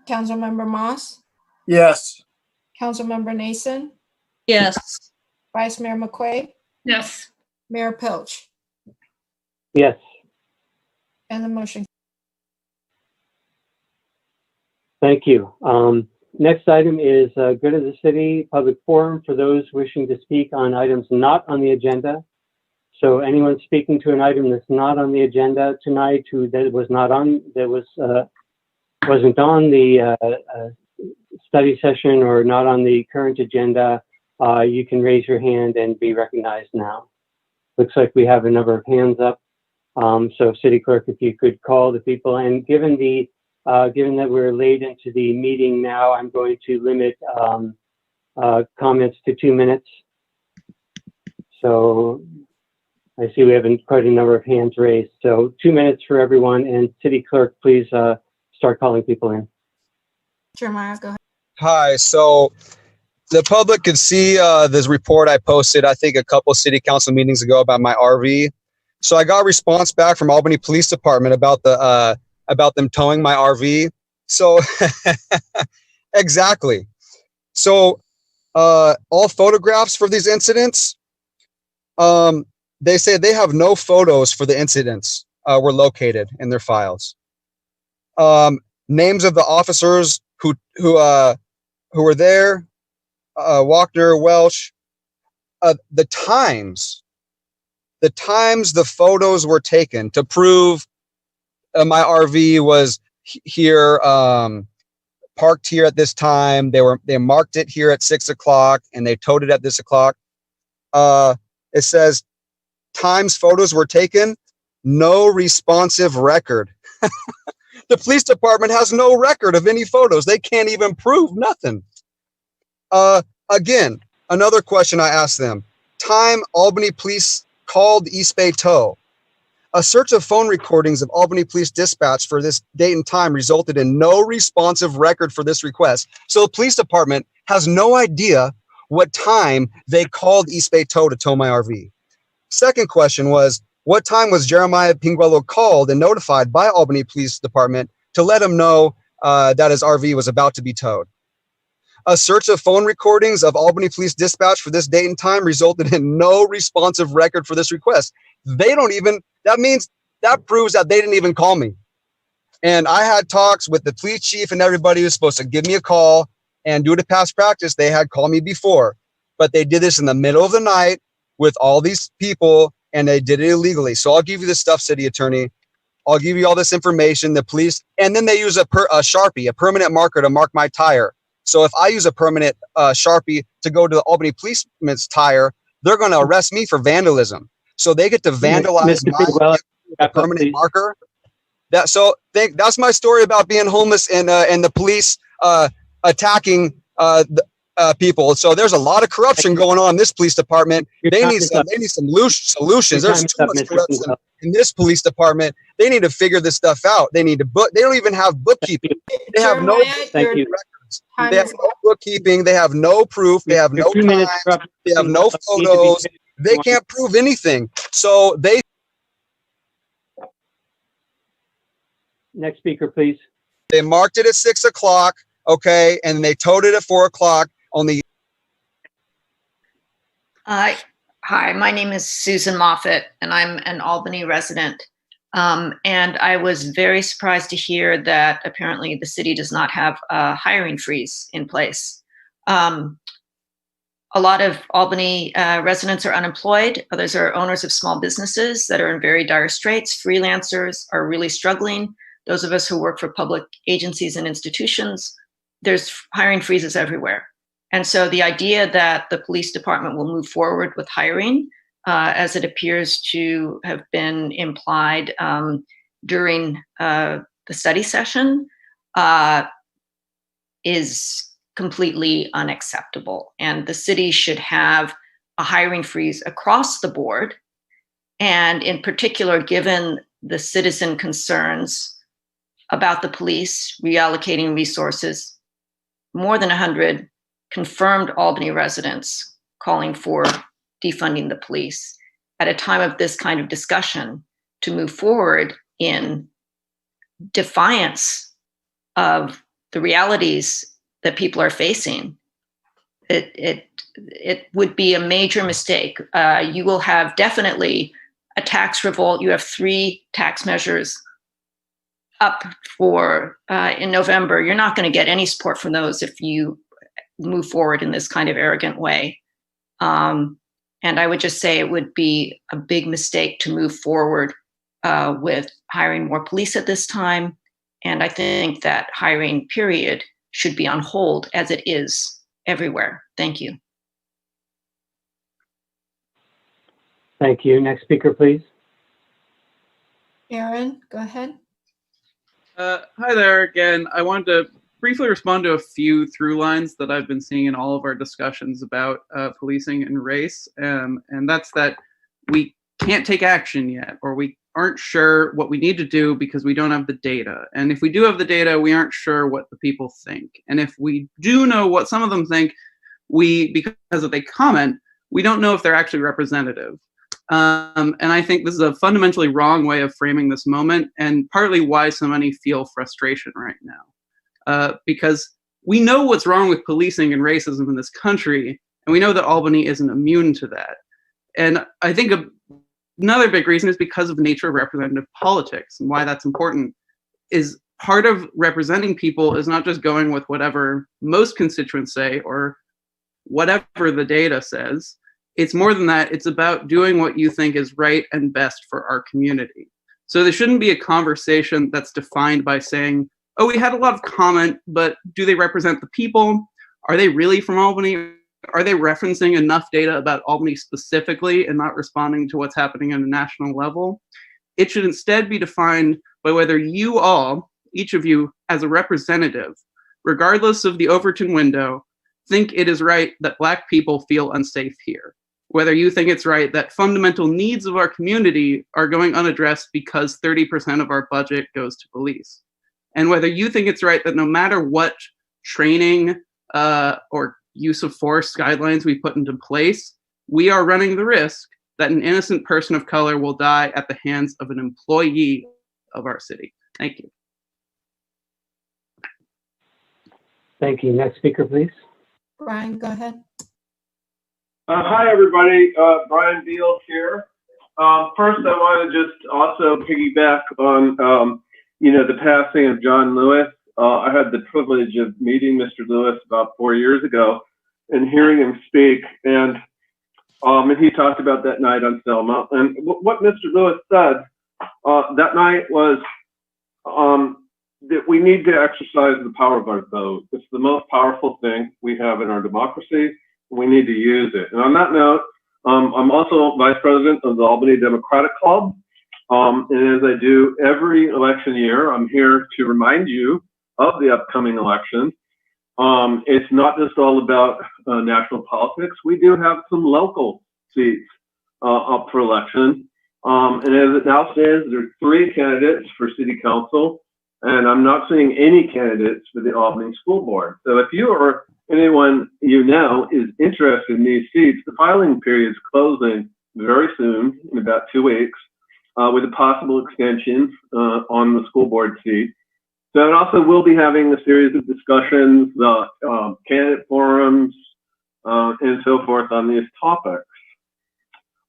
Speaker 10: Councilmember Moss?
Speaker 3: Yes.
Speaker 10: Councilmember Nason?
Speaker 5: Yes.
Speaker 10: Vice Mayor McQuay?
Speaker 9: Yes.
Speaker 10: Mayor Pilch?
Speaker 2: Yes.
Speaker 10: And the motion.
Speaker 2: Thank you. Next item is good of the city public forum for those wishing to speak on items not on the agenda. So anyone speaking to an item that's not on the agenda tonight, wasn't on the study session or not on the current agenda, you can raise your hand and be recognized now. Looks like we have a number of hands up. So City Clerk, if you could call the people, and given that we're late into the meeting now, I'm going to limit comments to 2 minutes. So I see we have quite a number of hands raised. So 2 minutes for everyone, and City Clerk, please start calling people in.
Speaker 10: Jeremiah, go ahead.
Speaker 13: Hi, so the public could see this report I posted, I think a couple city council meetings ago about my RV. So I got a response back from Albany Police Department about them towing my RV. So exactly. So all photographs for these incidents, they say they have no photos for the incidents were located in their files. Names of the officers who were there, Walkner, Welch, the times the photos were taken to prove my RV was here, parked here at this time. They marked it here at 6 o'clock and they towed it at this o'clock. It says times photos were taken, no responsive record. The police department has no record of any photos. They can't even prove nothing. Again, another question I asked them. Time Albany Police called East Bay Tow. A search of phone recordings of Albany Police Dispatch for this date and time resulted in no responsive record for this request. So the police department has no idea what time they called East Bay Tow to tow my RV. Second question was, what time was Jeremiah Pinguelo called and notified by Albany Police Department to let him know that his RV was about to be towed? A search of phone recordings of Albany Police Dispatch for this date and time resulted in no responsive record for this request. They don't even, that proves that they didn't even call me. And I had talks with the police chief and everybody who's supposed to give me a call, and due to past practice, they had called me before, but they did this in the middle of the night with all these people and they did it illegally. So I'll give you this stuff, city attorney. I'll give you all this information, the police, and then they use a Sharpie, a permanent marker to mark my tire. So if I use a permanent Sharpie to go to the Albany policeman's tire, they're going to arrest me for vandalism. So they get to vandalize my with a permanent marker. That's my story about being homeless and the police attacking people. So there's a lot of corruption going on in this police department. They need some solutions. There's too much corruption in this police department. They need to figure this stuff out. They need to they don't even have bookkeeping. They have no records. They have no bookkeeping. They have no proof. They have no time. They have no photos. They can't prove anything. So they.
Speaker 2: Next speaker, please.
Speaker 13: They marked it at 6 o'clock, okay, and they towed it at 4 o'clock on the.
Speaker 15: Hi, my name is Susan Moffett, and I'm an Albany resident. And I was very surprised to hear that apparently the city does not have a hiring freeze in place. A lot of Albany residents are unemployed. Others are owners of small businesses that are in very dire straits. Freelancers are really struggling. Those of us who work for public agencies and institutions, there's hiring freezes everywhere. And so the idea that the police department will move forward with hiring, as it appears to have been implied during the study session, is completely unacceptable. And the city should have a hiring freeze across the board. And in particular, given the citizen concerns about the police reallocating resources, more than 100 confirmed Albany residents calling for defunding the police at a time of this kind of discussion to move forward in defiance of the realities that people are facing. It would be a major mistake. You will have definitely a tax revolt. You have 3 tax measures up for in November. You're not going to get any support from those if you move forward in this kind of arrogant way. And I would just say it would be a big mistake to move forward with hiring more police at this time. And I think that hiring period should be on hold as it is everywhere. Thank you.
Speaker 2: Thank you. Next speaker, please.
Speaker 10: Aaron, go ahead.
Speaker 17: Hi there again. I wanted to briefly respond to a few through lines that I've been seeing in all of our discussions about policing and race. And that's that we can't take action yet, or we aren't sure what we need to do because we don't have the data. And if we do have the data, we aren't sure what the people think. And if we do know what some of them think, because if they comment, we don't know if they're actually representative. And I think this is a fundamentally wrong way of framing this moment, and partly why so many feel frustration right now. Because we know what's wrong with policing and racism in this country, and we know that Albany isn't immune to that. And I think another big reason is because of the nature of representative politics, and why that's important is part of representing people is not just going with whatever most constituents say or whatever the data says. It's more than that. It's about doing what you think is right and best for our community. So there shouldn't be a conversation that's defined by saying, oh, we had a lot of comment, but do they represent the people? Are they really from Albany? Are they referencing enough data about Albany specifically and not responding to what's happening on a national level? It should instead be defined by whether you all, each of you as a representative, regardless of the Overton window, think it is right that Black people feel unsafe here. Whether you think it's right that fundamental needs of our community are going unaddressed because 30% of our budget goes to police. And whether you think it's right that no matter what training or use of force guidelines we put into place, we are running the risk that an innocent person of color will die at the hands of an employee of our city. Thank you.
Speaker 2: Thank you. Next speaker, please.
Speaker 10: Brian, go ahead.
Speaker 23: Hi, everybody. Brian Beal here. First, I want to just also piggyback on, the passing of John Lewis. I had the privilege of meeting Mr. Lewis about 4 years ago and hearing him speak. And he talked about that night on Selma. And what Mr. Lewis said that night was that we need to exercise the power of our vote. It's the most powerful thing we have in our democracy. We need to use it. And on that note, I'm also vice president of the Albany Democratic Club. And as I do every election year, I'm here to remind you of the upcoming election. It's not just all about national politics. We do have some local seats up for election. And as it now stands, there are 3 candidates for city council, and I'm not seeing any candidates for the Albany School Board. So if you or anyone you know is interested in these seats, the filing period is closing very soon, in about 2 weeks, with a possible extension on the school board seat. So it also will be having a series of discussions, candidate forums, and so forth on these topics.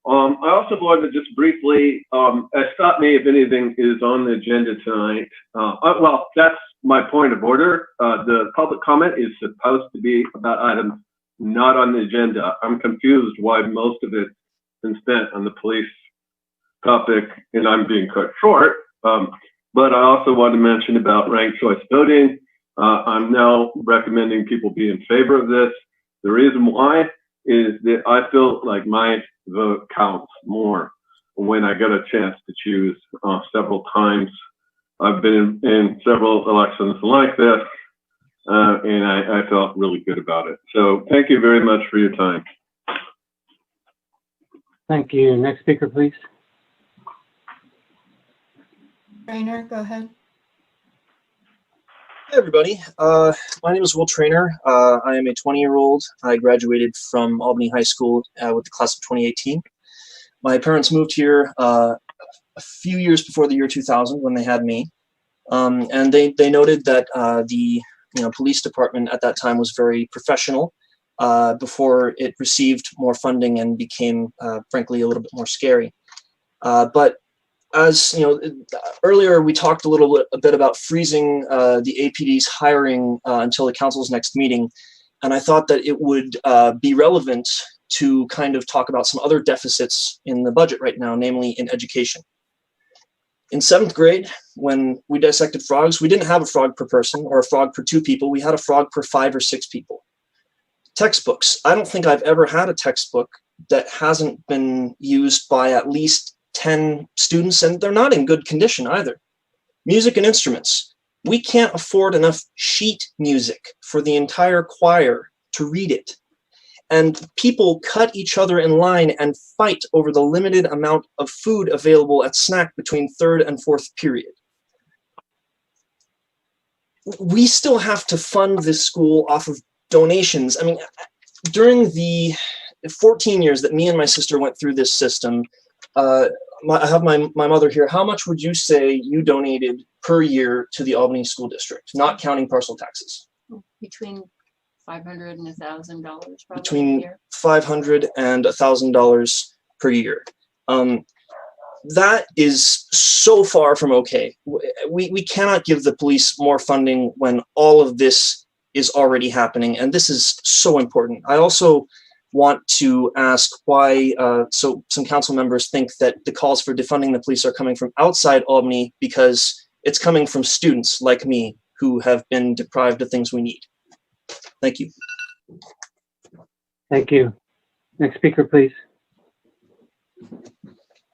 Speaker 23: I also wanted to just briefly, stop me if anything is on the agenda tonight. Well, that's my point of order. The public comment is supposed to be about items not on the agenda. I'm confused why most of it's been spent on the police topic, and I'm being cut short. But I also want to mention about ranked choice voting. I'm now recommending people be in favor of this. The reason why is that I feel like my vote counts more when I get a chance to choose several times. I've been in several elections like this, and I felt really good about it. So thank you very much for your time.
Speaker 2: Thank you. Next speaker, please.
Speaker 10: Trainer, go ahead.
Speaker 19: Hey everybody, my name is Will Trainer. I am a 20-year-old. I graduated from Albany High School with the class of 2018. My parents moved here a few years before the year 2000 when they had me, and they noted that the police department at that time was very professional before it received more funding and became frankly a little bit more scary. But as you know, earlier we talked a bit about freezing the APD's hiring until the council's next meeting, and I thought that it would be relevant to kind of talk about some other deficits in the budget right now, namely in education. In 7th grade, when we dissected frogs, we didn't have a frog per person or a frog per 2 people. We had a frog per 5 or 6 people. Textbooks. I don't think I've ever had a textbook that hasn't been used by at least 10 students, and they're not in good condition either. Music and instruments. We can't afford enough sheet music for the entire choir to read it. And people cut each other in line and fight over the limited amount of food available at snack between 3rd and 4th period. We still have to fund this school off of donations. I mean, during the 14 years that me and my sister went through this system, I have my mother here. How much would you say you donated per year to the Albany School District, not counting parcel taxes?
Speaker 20: Between $500 and $1,000 probably.
Speaker 19: Between $500 and $1,000 per year. That is so far from okay. We cannot give the police more funding when all of this is already happening, and this is so important. I also want to ask why so some council members think that the calls for defunding the police are coming from outside Albany because it's coming from students like me who have been deprived of things we need. Thank you.
Speaker 2: Thank you. Next speaker, please.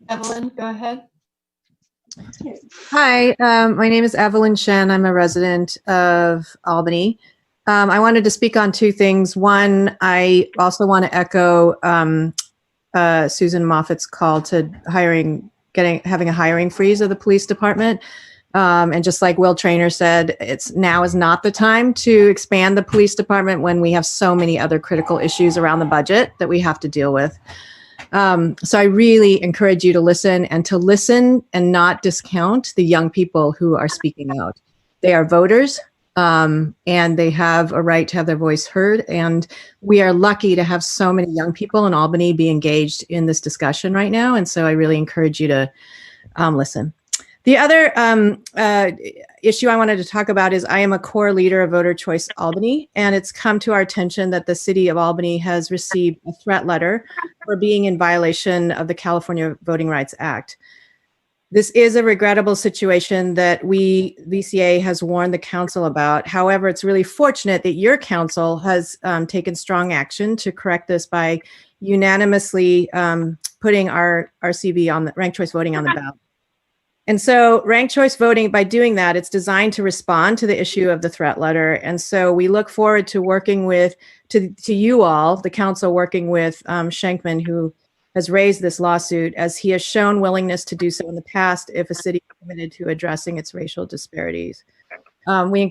Speaker 10: Evelyn, go ahead.
Speaker 21: Hi, my name is Evelyn Shen. I'm a resident of Albany. I wanted to speak on 2 things. One, I also want to echo Susan Moffat's call to having a hiring freeze of the police department. And just like Will Trainer said, now is not the time to expand the police department when we have so many other critical issues around the budget that we have to deal with. So I really encourage you to listen and not discount the young people who are speaking out. They are voters. And they have a right to have their voice heard. And we are lucky to have so many young people in Albany be engaged in this discussion right now. And so I really encourage you to listen. The other issue I wanted to talk about is I am a core leader of Voter Choice Albany, and it's come to our attention that the city of Albany has received a threat letter for being in violation of the California Voting Rights Act. This is a regrettable situation that VCA has warned the council about. However, it's really fortunate that your council has taken strong action to correct this by unanimously putting our CV on the ranked choice voting on the ballot. And so ranked choice voting, by doing that, it's designed to respond to the issue of the threat letter. And so we look forward to working with, to you all, the council, working with Schenkman, who has raised this lawsuit, as he has shown willingness to do so in the past if a city is committed to addressing its racial disparities. We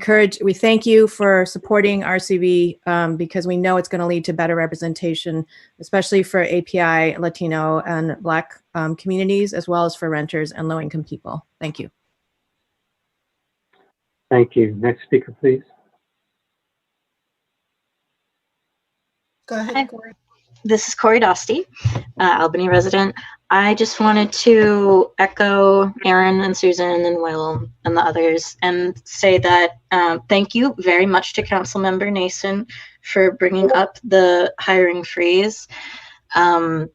Speaker 21: thank you for supporting RCV because we know it's going to lead to better representation, especially for API, Latino, and Black communities, as well as for renters and low-income people. Thank you.
Speaker 2: Thank you. Next speaker, please.
Speaker 10: Go ahead, Corey.
Speaker 1: This is Corey Dostey, Albany resident. I just wanted to echo Aaron and Susan and Will and the others and say that thank you very much to Councilmember Nason for bringing up the hiring freeze. And,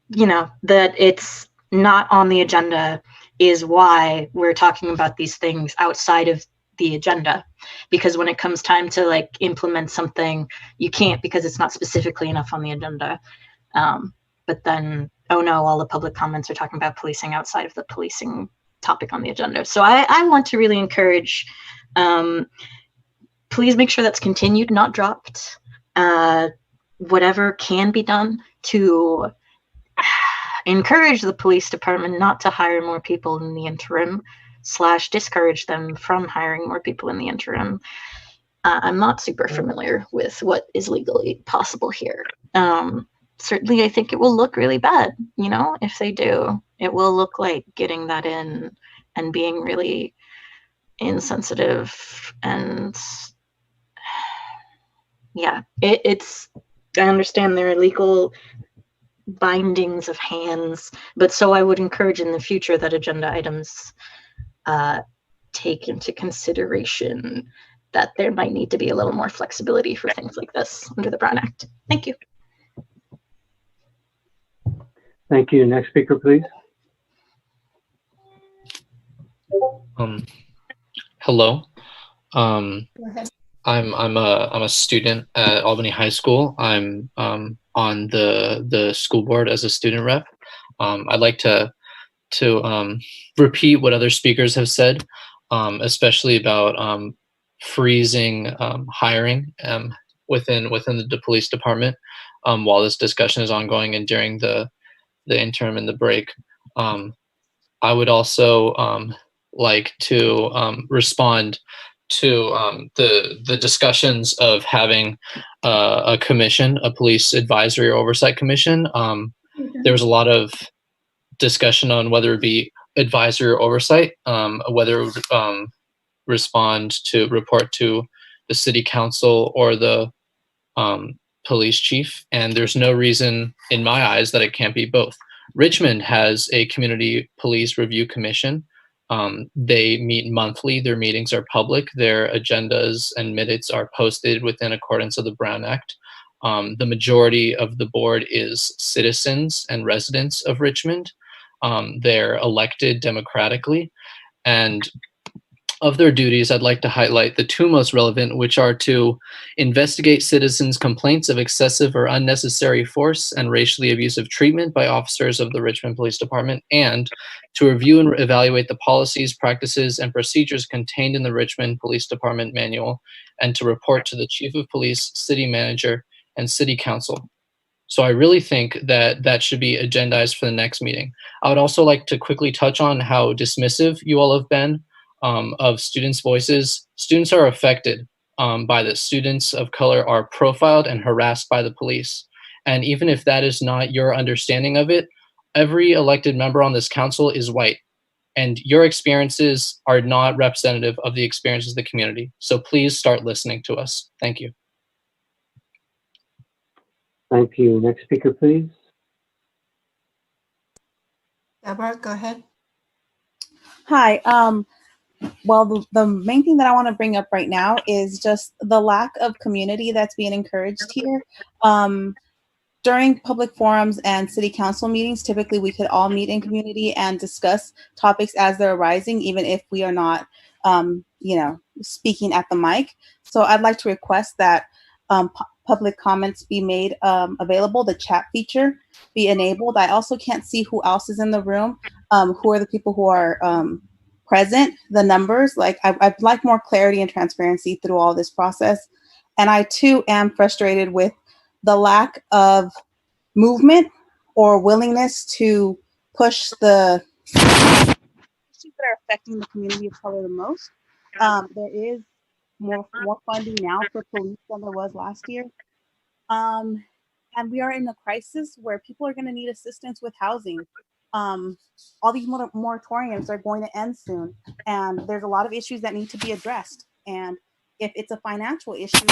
Speaker 1: you know, that it's not on the agenda is why we're talking about these things outside of the agenda, because when it comes time to like implement something, you can't because it's not specifically enough on the agenda. But then, oh no, all the public comments are talking about policing outside of the policing topic on the agenda. So I want to really encourage, please make sure that's continued, not dropped. Whatever can be done to encourage the police department not to hire more people in the interim, / discourage them from hiring more people in the interim. I'm not super familiar with what is legally possible here. Certainly, I think it will look really bad, you know, if they do. It will look like getting that in and being really insensitive. And yeah, it's, I understand there are legal bindings of hands, but so I would encourage in the future that agenda items take into consideration that there might need to be a little more flexibility for things like this under the Brown Act. Thank you.
Speaker 2: Thank you. Next speaker, please.
Speaker 4: Hello.
Speaker 10: Go ahead.
Speaker 4: I'm a student at Albany High School. I'm on the school board as a student rep. I'd like to repeat what other speakers have said, especially about freezing hiring within the police department while this discussion is ongoing and during the interim and the break. I would also like to respond to the discussions of having a commission, a police advisory or oversight commission. There was a lot of discussion on whether it be advisory or oversight, whether it would report to the city council or the police chief, and there's no reason in my eyes that it can't be both. Richmond has a community police review commission. They meet monthly. Their meetings are public. Their agendas and minutes are posted within accordance of the Brown Act. The majority of the board is citizens and residents of Richmond. They're elected democratically, and of their duties, I'd like to highlight the two most relevant, which are to investigate citizens' complaints of excessive or unnecessary force and racially abusive treatment by officers of the Richmond Police Department, and to review and evaluate the policies, practices, and procedures contained in the Richmond Police Department manual, and to report to the Chief of Police, City Manager, and City Council. So I really think that that should be agendized for the next meeting. I would also like to quickly touch on how dismissive you all have been of students' voices. Students are affected by this. Students of color are profiled and harassed by the police. And even if that is not your understanding of it, every elected member on this council is white. And your experiences are not representative of the experiences of the community. So please start listening to us. Thank you.
Speaker 2: Thank you. Next speaker, please.
Speaker 10: Deborah, go ahead.
Speaker 22: Hi. Well, the main thing that I want to bring up right now is just the lack of community that's being encouraged here. during public forums and city council meetings, typically we could all meet in community and discuss topics as they're arising, even if we are not, speaking at the mic. So I'd like to request that public comments be made available, the chat feature be enabled. I also can't see who else is in the room, who are the people who are present, the numbers. Like I'd like more clarity and transparency through all this process. And I too am frustrated with the lack of movement or willingness to push the issues that are affecting the community of color the most. There is more funding now for police than there was last year. And we are in a crisis where people are going to need assistance with housing. All these moratoriums are going to end soon, and there's a lot of issues that need to be addressed. And if it's a financial issue,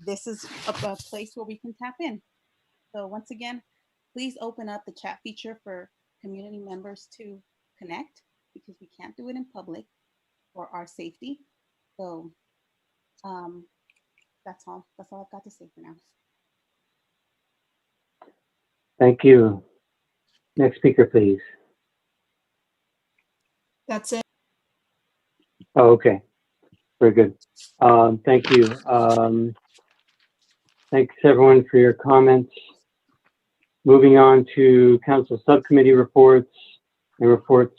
Speaker 22: this is a place where we can tap in. So once again, please open up the chat feature for community members to connect, because we can't do it in public for our safety. So that's all I've got to say for now.
Speaker 2: Thank you. Next speaker, please.
Speaker 10: That's it.
Speaker 2: Oh, okay. Very good. Thank you. Thanks everyone for your comments. Moving on to council subcommittee reports and reports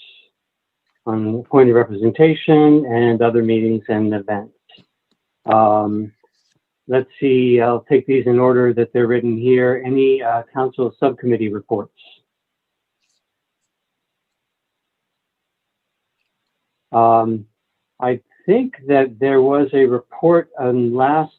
Speaker 2: on appointed representation and other meetings and events. Let's see, I'll take these in order that they're written here. Any council subcommittee reports? I think that there was a report on last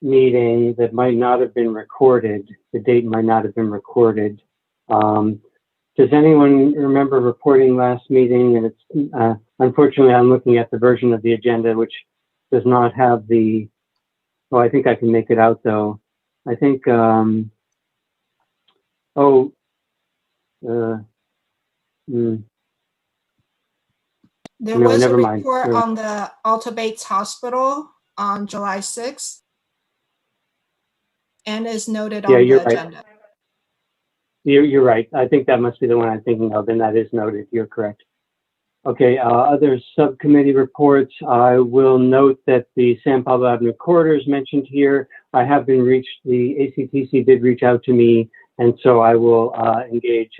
Speaker 2: meeting that might not have been recorded. The date might not have been recorded. Does anyone remember reporting last meeting? And it's unfortunately, I'm looking at the version of the agenda which does not have the, oh, I think I can make it out though. I think,
Speaker 10: There
Speaker 2: no,
Speaker 10: was a
Speaker 2: never mind.
Speaker 10: report on the Alta Bates Hospital on July 6th, and is noted on the agenda.
Speaker 2: Right. You're right. I think that must be the one I'm thinking of, and that is noted. You're correct. Okay, other subcommittee reports. I will note that the San Pablo Avenue corridor is mentioned here. I have been reached, the ACTC did reach out to me, and so I will engage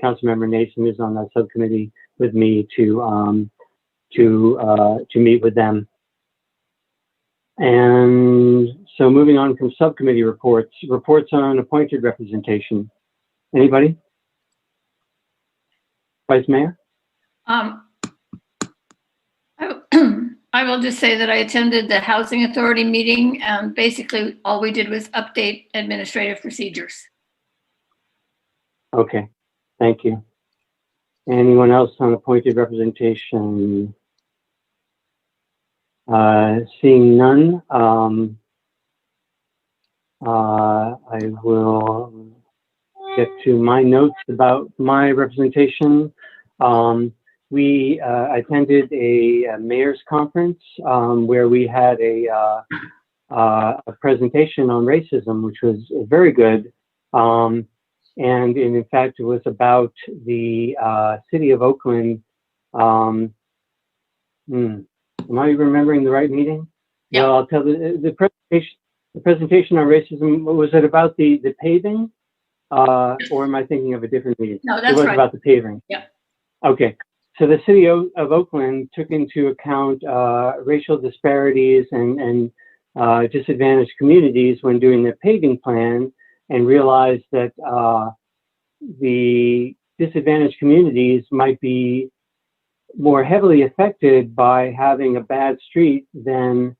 Speaker 2: Councilmember Nason, who's on that subcommittee, with me to meet with them. And so moving on from subcommittee reports on appointed representation. Anybody? Vice Mayor?
Speaker 9: I will just say that I attended the Housing Authority meeting, and basically all we did was update administrative procedures.
Speaker 2: Okay, thank you. Anyone else on appointed representation? Seeing none, I will get to my notes about my representation. We attended a mayor's conference where we had a presentation on racism, which was very good. And in fact, it was about the city of Oakland. Am I remembering the right meeting? Yeah. Well, I'll tell the presentation on racism. Was it about the paving? Or am I thinking of a different meeting?
Speaker 9: No, that's right.
Speaker 2: It was about the paving.
Speaker 9: Yeah.
Speaker 2: Okay. So the city of Oakland took into account racial disparities and disadvantaged communities when doing their paving plan, and realized that the disadvantaged communities might be more heavily affected by having a bad street than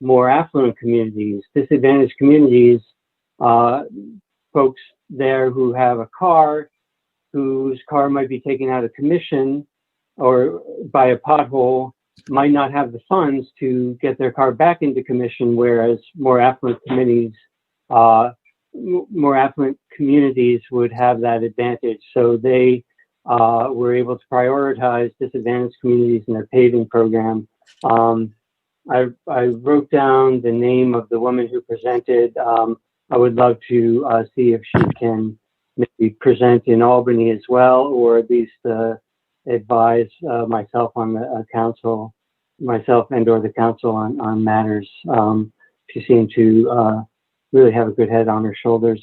Speaker 2: more affluent communities. Disadvantaged communities, folks there who have a car, whose car might be taken out of commission or by a pothole, might not have the funds to get their car back into commission, whereas more affluent communities would have that advantage. So they were able to prioritize disadvantaged communities in their paving program. I wrote down the name of the woman who presented. I would love to see if she can maybe present in Albany as well, or at least advise myself on the council, myself and or the council on matters. She seemed to really have a good head on her shoulders.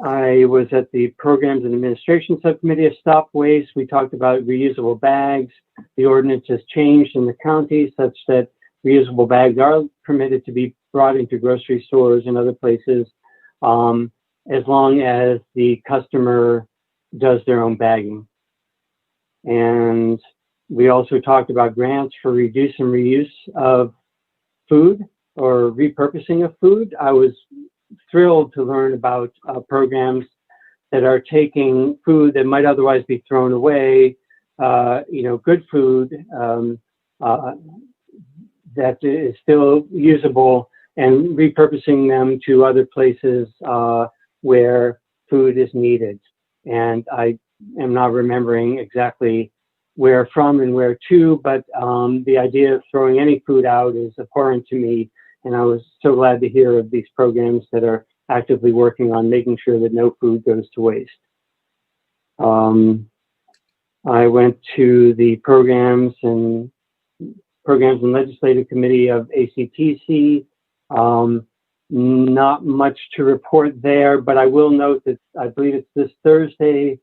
Speaker 2: I was at the Programs and Administration Subcommittee of Stop Waste. We talked about reusable bags. The ordinance has changed in the county such that reusable bags are permitted to be brought into grocery stores and other places, as long as the customer does their own bagging. And we also talked about grants for reduce and reuse of food or repurposing of food. I was thrilled to learn about programs that are taking food that might otherwise be thrown away, good food that is still usable, and repurposing them to other places where food is needed. And I am not remembering exactly where from and where to, but the idea of throwing any food out is abhorrent to me. And I was so glad to hear of these programs that are actively working on making sure that no food goes to waste. I went to the Programs and Legislative Committee of ACTC. Not much to report there, but I will note that I believe it's this Thursday,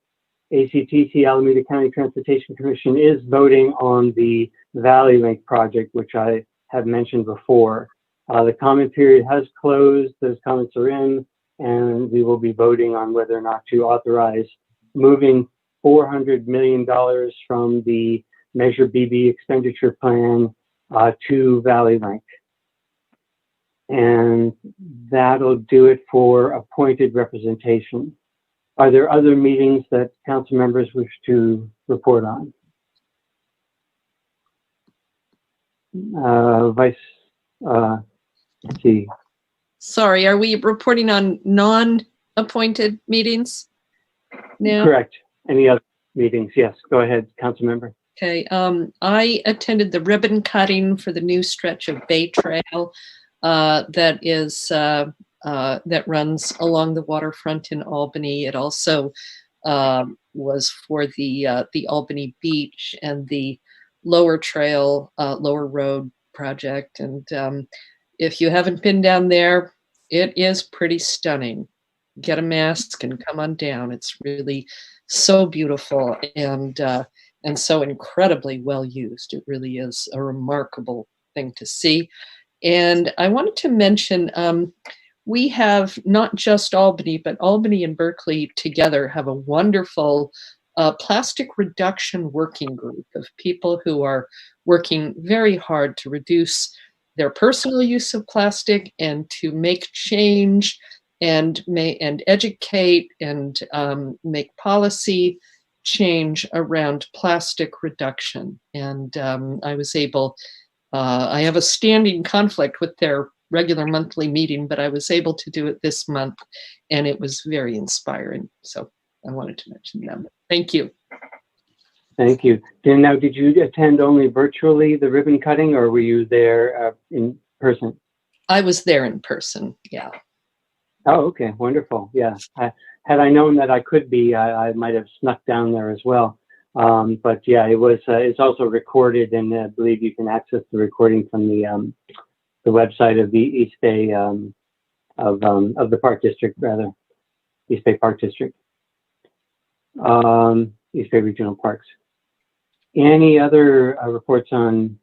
Speaker 2: ACTC, Alameda County Transportation Commission, is voting on the Valley Link project, which I have mentioned before. The comment period has closed, those comments are in, and we will be voting on whether or not to authorize moving $400 million from the Measure BB expenditure plan to Valley Link. And that'll do it for appointed representation. Are there other meetings that council members wish to report on? Let's see.
Speaker 5: Sorry, are we reporting on non-appointed meetings now?
Speaker 2: Correct. Any other meetings? Yes, go ahead, council member.
Speaker 5: Okay, I attended the ribbon cutting for the new stretch of Bay Trail that runs along the waterfront in Albany. It also was for the Albany Beach and the Lower Trail, Lower Road project. And if you haven't been down there, it is pretty stunning. Get a mask and come on down. It's really so beautiful and so incredibly well used. It really is a remarkable thing to see. And I wanted to mention, we have not just Albany, but Albany and Berkeley together have a wonderful plastic reduction working group of people who are working very hard to reduce their personal use of plastic and to make change and educate and make policy change around plastic reduction. And I was able, I have a standing conflict with their regular monthly meeting, but I was able to do it this month and it was very inspiring. So I wanted to mention them. Thank you.
Speaker 2: Thank you. Dan, now, did you attend only virtually the ribbon cutting, or were you there in person?
Speaker 5: I was there in person, yeah.
Speaker 2: Oh, okay, wonderful. Yeah, had I known that I could be, I might have snuck down there as well. But yeah, it was. It's also recorded, and I believe you can access the recording from the website of the East Bay of the Park District, rather, East Bay Park District, East Bay Regional Parks. Any other reports on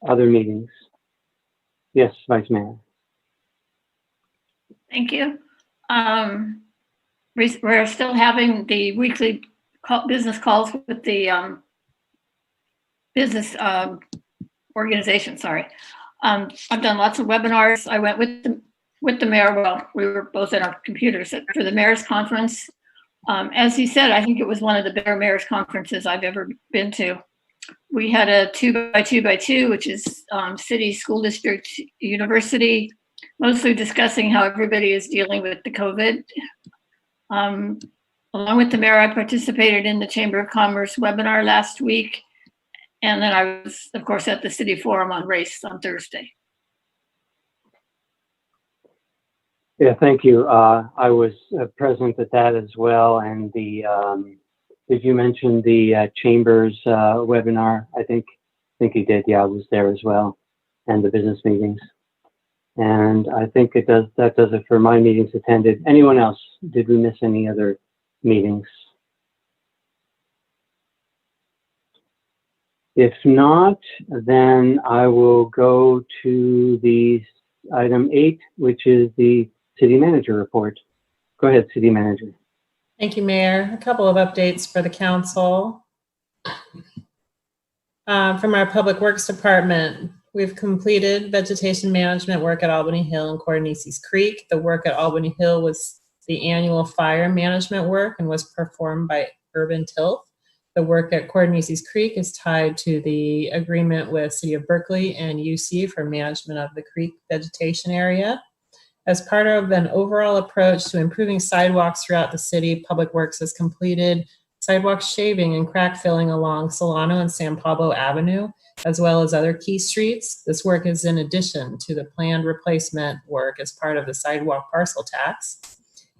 Speaker 2: other meetings? Yes, Vice Mayor.
Speaker 9: Thank you. We're still having the weekly business calls with the business organization. Sorry, I've done lots of webinars. I went with the mayor. Well, we were both in our computers for the mayor's conference. As he said, I think it was one of the better mayor's conferences I've ever been to. We had a 2x2x2, which is city, school district, university, mostly discussing how everybody is dealing with the COVID. Along with the mayor, I participated in the Chamber of Commerce webinar last week. And then I was, of course, at the city forum on race on Thursday.
Speaker 2: Yeah, thank you. I was present at that as well. And the did you mention the Chambers webinar? I think you did. Yeah, I was there as well, and the business meetings. And I think that does it for my meetings attended. Anyone else? Did we miss any other meetings? If not, then I will go to the item 8, which is the city manager report. Go ahead, city manager.
Speaker 8: Thank you, Mayor. A couple of updates for the council. From our Public Works Department, we've completed vegetation management work at Albany Hill and Corneses Creek. The work at Albany Hill was the annual fire management work and was performed by Urban Tilth. The work at Corneses Creek is tied to the agreement with City of Berkeley and UC for management of the creek vegetation area. As part of an overall approach to improving sidewalks throughout the city, Public Works has completed sidewalk shaving and crack filling along Solano and San Pablo Avenue, as well as other key streets. This work is in addition to the planned replacement work as part of the sidewalk parcel tax.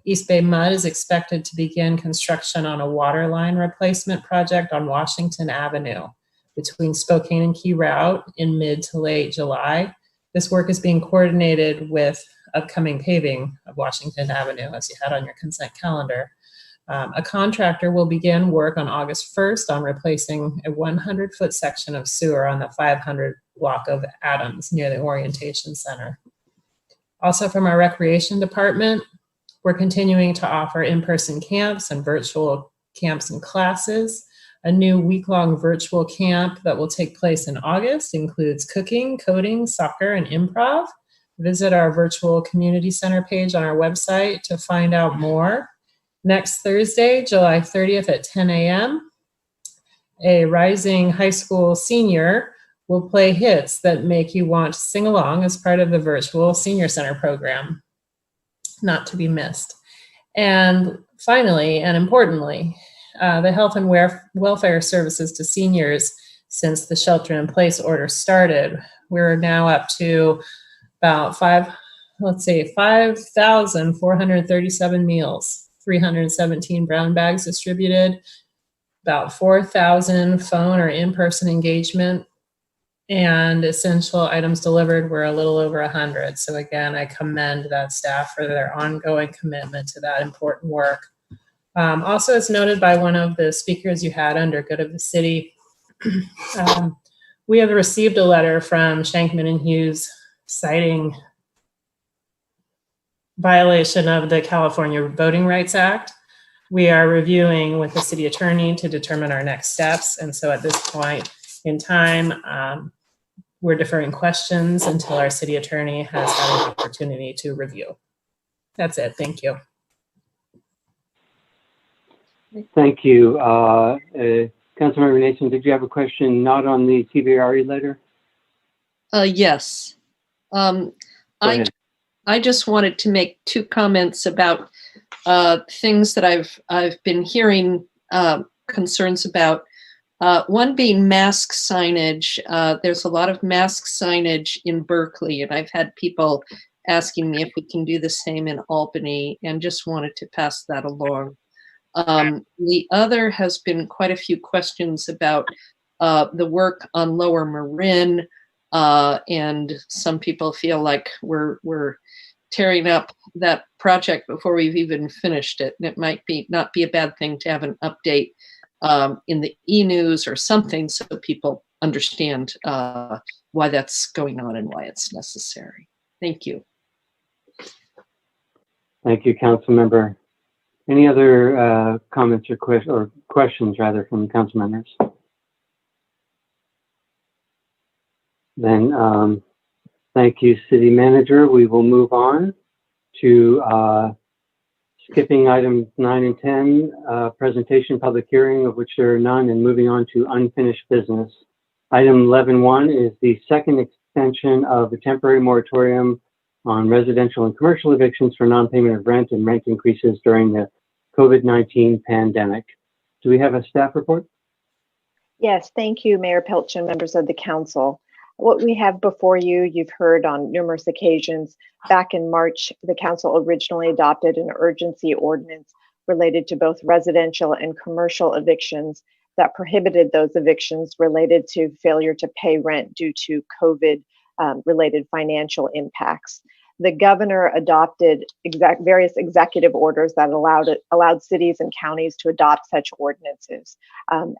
Speaker 8: East Bay Mud is expected to begin construction on a water line replacement project on Washington Avenue between Spokane and Key Route in mid to late July. This work is being coordinated with upcoming paving of Washington Avenue, as you had on your consent calendar. A contractor will begin work on August 1st on replacing a 100-foot section of sewer on the 500 block of Adams near the Orientation Center. Also from our Recreation Department, we're continuing to offer in-person camps and virtual camps and classes. A new week-long virtual camp that will take place in August includes cooking, coding, soccer, and improv. Visit our virtual community center page on our website to find out more. Next Thursday, July 30th at 10 a.m., a rising high school senior will play hits that make you want to sing along as part of the virtual senior center program. Not to be missed. And finally, and importantly, the health and welfare services to seniors since the shelter-in-place order started. We're now up to about 5,437 meals, 317 brown bags distributed, about 4,000 phone or in-person engagement, and essential items delivered were a little over 100. So again, I commend that staff for their ongoing commitment to that important work. Also, as noted by one of the speakers you had under Good of the City, we have received a letter from Shankman and Hughes citing violation of the California Voting Rights Act. We are reviewing with the city attorney to determine our next steps. And so at this point in time, we're deferring questions until our city attorney has had an opportunity to review. That's it. Thank you.
Speaker 2: Thank you. Councilmember Nason, did you have a question not on the TVRE letter?
Speaker 5: Yes. I just wanted to make two comments about things that I've been hearing concerns about. One being mask signage. There's a lot of mask signage in Berkeley, and I've had people asking me if we can do the same in Albany, and just wanted to pass that along. The other has been quite a few questions about the work on Lower Marin, and some people feel like we're tearing up that project before we've even finished it. And it might not be a bad thing to have an update in the e-news or something so people understand why that's going on and why it's necessary. Thank you.
Speaker 2: Thank you, council member. Any other comments or questions rather from council members? Then thank you, city manager. We will move on to skipping items 9 and 10, presentation, public hearing, of which there are none, and moving on to unfinished business. Item 11.1 is the second extension of the temporary moratorium on residential and commercial evictions for non-payment of rent and rent increases during the COVID-19 pandemic. Do we have a staff report?
Speaker 6: Yes, thank you, Mayor Pilch and members of the council. What we have before you, you've heard on numerous occasions. Back in March, the council originally adopted an urgency ordinance related to both residential and commercial evictions that prohibited those evictions related to failure to pay rent due to COVID related financial impacts. The governor adopted various executive orders that allowed cities and counties to adopt such ordinances.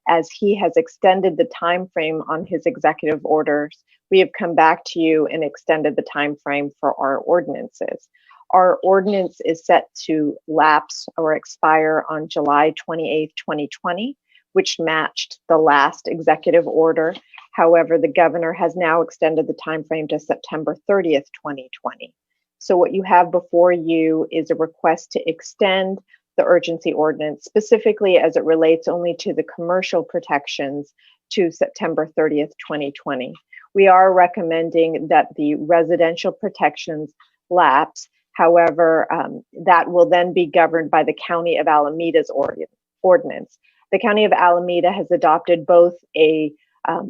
Speaker 6: As he has extended the time frame on his executive orders, we have come back to you and extended the time frame for our ordinances. Our ordinance is set to lapse or expire on July 28th, 2020, which matched the last executive order. However, the governor has now extended the time frame to September 30th, 2020. So what you have before you is a request to extend the urgency ordinance, specifically as it relates only to the commercial protections, to September 30th, 2020. We are recommending that the residential protections lapse. However, that will then be governed by the County of Alameda's ordinance. The County of Alameda has adopted both a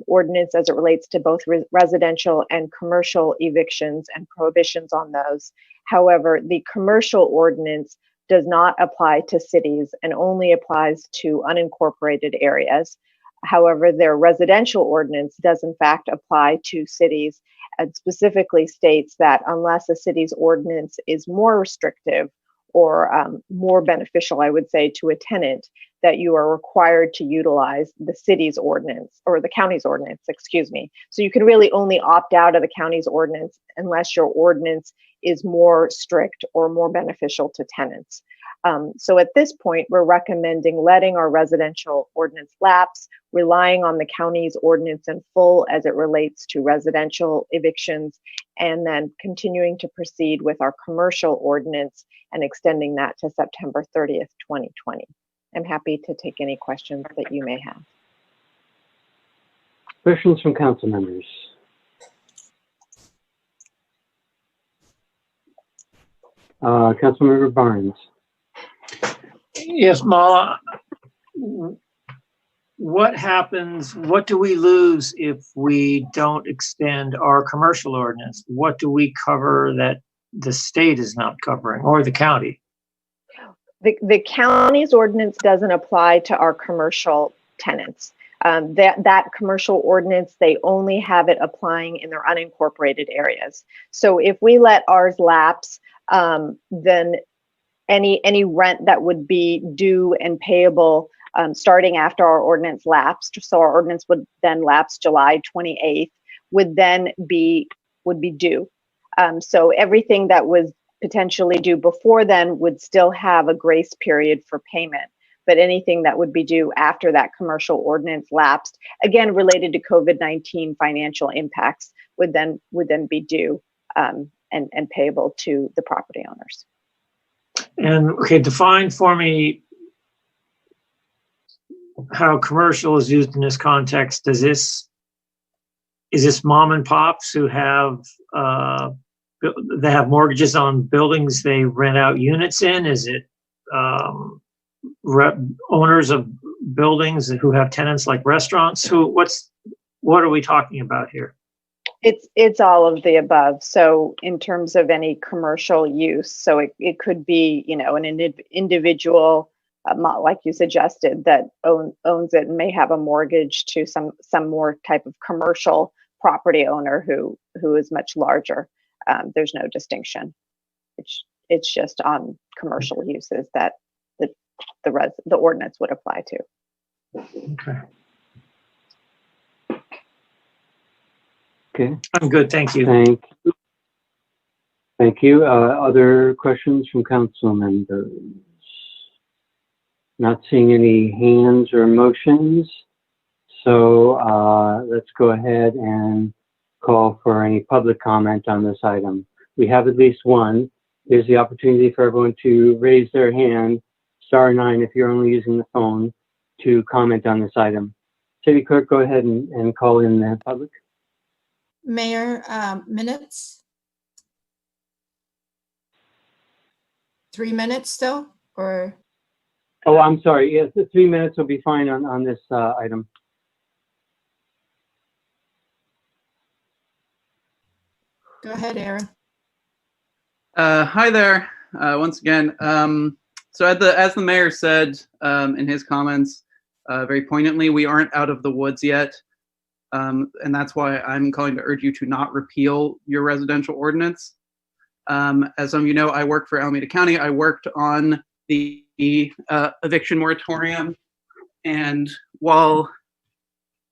Speaker 6: ordinance as it relates to both residential and commercial evictions and prohibitions on those. However, the commercial ordinance does not apply to cities and only applies to unincorporated areas. However, their residential ordinance does in fact apply to cities, and specifically states that unless a city's ordinance is more restrictive or more beneficial, I would say, to a tenant, that you are required to utilize the city's ordinance or the county's ordinance, excuse me. So you can really only opt out of the county's ordinance unless your ordinance is more strict or more beneficial to tenants. So at this point, we're recommending letting our residential ordinance lapse, relying on the county's ordinance in full as it relates to residential evictions, and then continuing to proceed with our commercial ordinance and extending that to September 30th, 2020. I'm happy to take any questions that you may have.
Speaker 2: Questions from council members? Councilmember Barnes.
Speaker 7: Yes, Mala, what happens, what do we lose if we don't extend our commercial ordinance? What do we cover that the state is not covering, or the county?
Speaker 6: The county's ordinance doesn't apply to our commercial tenants. That commercial ordinance, they only have it applying in their unincorporated areas. So if we let ours lapse, then any rent that would be due and payable starting after our ordinance lapsed, so our ordinance would then lapse July 28th, would be due. So everything that was potentially due before then would still have a grace period for payment, but anything that would be due after that commercial ordinance lapsed, again related to COVID-19 financial impacts, would then be due and payable to the property owners.
Speaker 7: And okay, define for me how commercial is used in this context. Is this mom and pops who have they have mortgages on buildings they rent out units in? Is it owners of buildings who have tenants like restaurants? What are we talking about here?
Speaker 6: It's all of the above. So in terms of any commercial use, so it could be, an individual, like you suggested, that owns it and may have a mortgage to some more type of commercial property owner who is much larger. There's no distinction. It's just on commercial uses that the ordinance would apply to.
Speaker 7: Okay.
Speaker 2: Okay.
Speaker 7: I'm good, thank you.
Speaker 2: Thank you. Other questions from council members? Not seeing any hands or motions. So let's go ahead and call for any public comment on this item. We have at least one. Here's the opportunity for everyone to raise their hand, *9 if you're only using the phone, to comment on this item. City Clerk, go ahead and call in the public.
Speaker 10: Mayor, minutes? 3 minutes still, or?
Speaker 2: Oh, I'm sorry. Yes, the 3 minutes will be fine on this item.
Speaker 10: Go ahead, Aaron.
Speaker 17: Hi there, once again. So as the mayor said in his comments, very poignantly, we aren't out of the woods yet. And that's why I'm calling to urge you to not repeal your residential ordinance. As some of you know, I work for Alameda County. I worked on the eviction moratorium. And while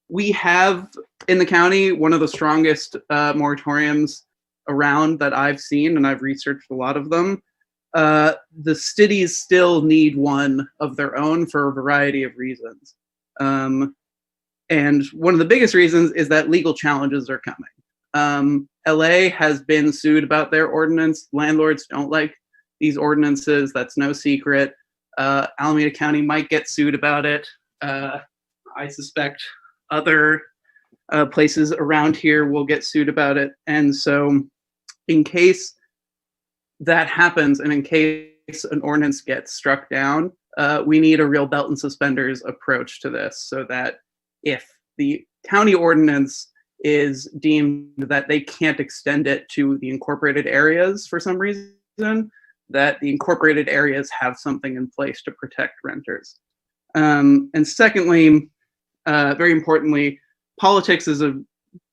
Speaker 17: we have in the county one of the strongest moratoriums around that I've seen, and I've researched a lot of them, the cities still need one of their own for a variety of reasons. And one of the biggest reasons is that legal challenges are coming. LA has been sued about their ordinance. Landlords don't like these ordinances. That's no secret. Alameda County might get sued about it. I suspect other places around here will get sued about it. And so in case that happens, and in case an ordinance gets struck down, we need a real belt and suspenders approach to this, so that if the county ordinance is deemed that they can't extend it to the incorporated areas for some reason, that the incorporated areas have something in place to protect renters. And secondly, very importantly, politics is a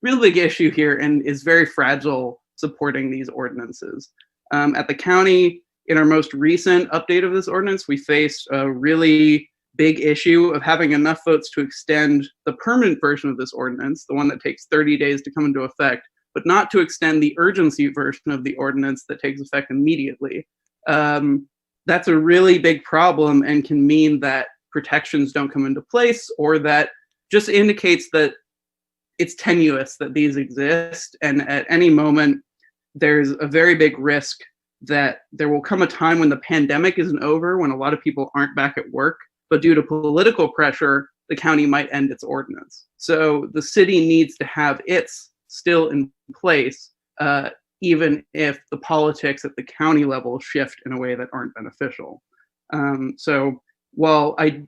Speaker 17: real big issue here and is very fragile supporting these ordinances. At the county, in our most recent update of this ordinance, we faced a really big issue of having enough votes to extend the permanent version of this ordinance, the one that takes 30 days to come into effect, but not to extend the urgency version of the ordinance that takes effect immediately. That's a really big problem and can mean that protections don't come into place, or that just indicates that it's tenuous that these exist, and at any moment there's a very big risk that there will come a time when the pandemic isn't over, when a lot of people aren't back at work, but due to political pressure, the county might end its ordinance. So the city needs to have its still in place, even if the politics at the county level shift in a way that aren't beneficial. So while I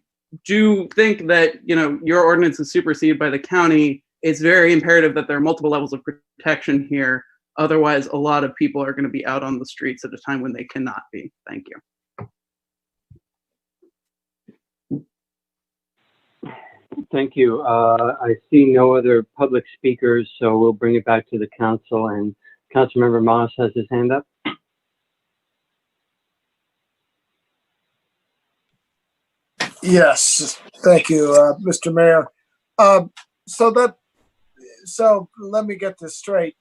Speaker 17: do think that, you know, your ordinance is superseded by the county, it's very imperative that there are multiple levels of protection here. Otherwise, a lot of people are going to be out on the streets at a time when they cannot be. Thank you.
Speaker 2: Thank you. I see no other public speakers, so we'll bring it back to the council, and Councilmember Moss has his hand up.
Speaker 3: Yes, thank you, Mr. Mayor. So let me get this straight.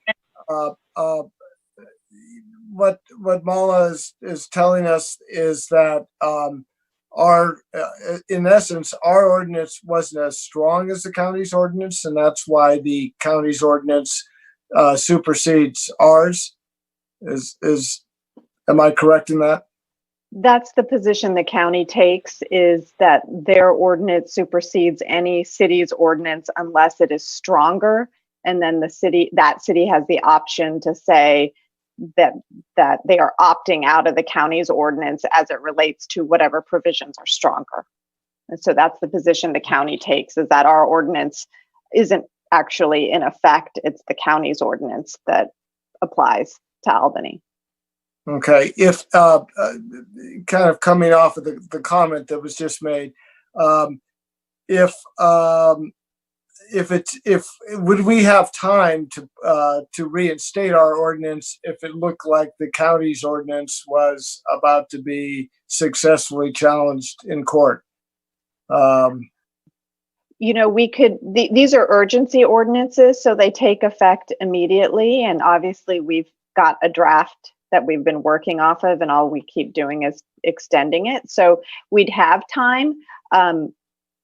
Speaker 3: What Mala is telling us is that in essence, our ordinance wasn't as strong as the county's ordinance, and that's why the county's ordinance supersedes ours. Am I correct in that?
Speaker 6: That's the position the county takes, is that their ordinance supersedes any city's ordinance unless it is stronger. And then that city has the option to say that they are opting out of the county's ordinance as it relates to whatever provisions are stronger. And so that's the position the county takes, is that our ordinance isn't actually in effect. It's the county's ordinance that applies to Albany.
Speaker 3: Okay, if kind of coming off of the comment that was just made, if would we have time to reinstate our ordinance if it looked like the county's ordinance was about to be successfully challenged in court?
Speaker 6: You know, we could, these are urgency ordinances, so they take effect immediately. And obviously we've got a draft that we've been working off of, and all we keep doing is extending it. So we'd have time.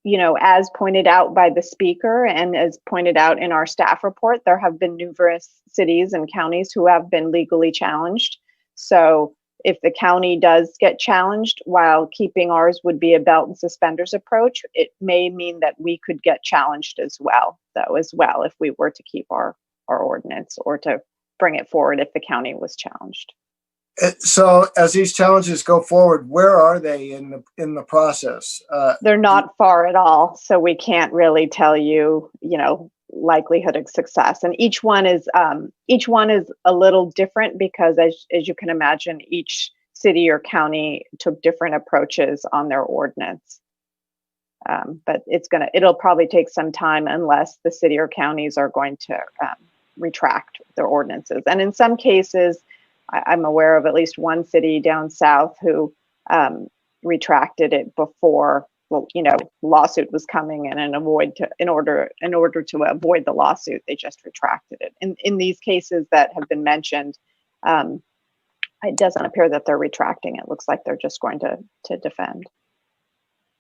Speaker 6: You know, as pointed out by the speaker and as pointed out in our staff report, there have been numerous cities and counties who have been legally challenged. So if the county does get challenged, while keeping ours would be a belt and suspenders approach, it may mean that we could get challenged as well, if we were to keep our ordinance or to bring it forward if the county was challenged.
Speaker 3: So as these challenges go forward, where are they in the process?
Speaker 6: They're not far at all. So we can't really tell you, you know, likelihood of success. And each one is a little different because, as you can imagine, each city or county took different approaches on their ordinance. But it'll probably take some time unless the city or counties are going to retract their ordinances. And in some cases, I'm aware of at least one city down south who retracted it before, lawsuit was coming, and in order to avoid the lawsuit, they just retracted it. In these cases that have been mentioned, it doesn't appear that they're retracting. It looks like they're just going to defend.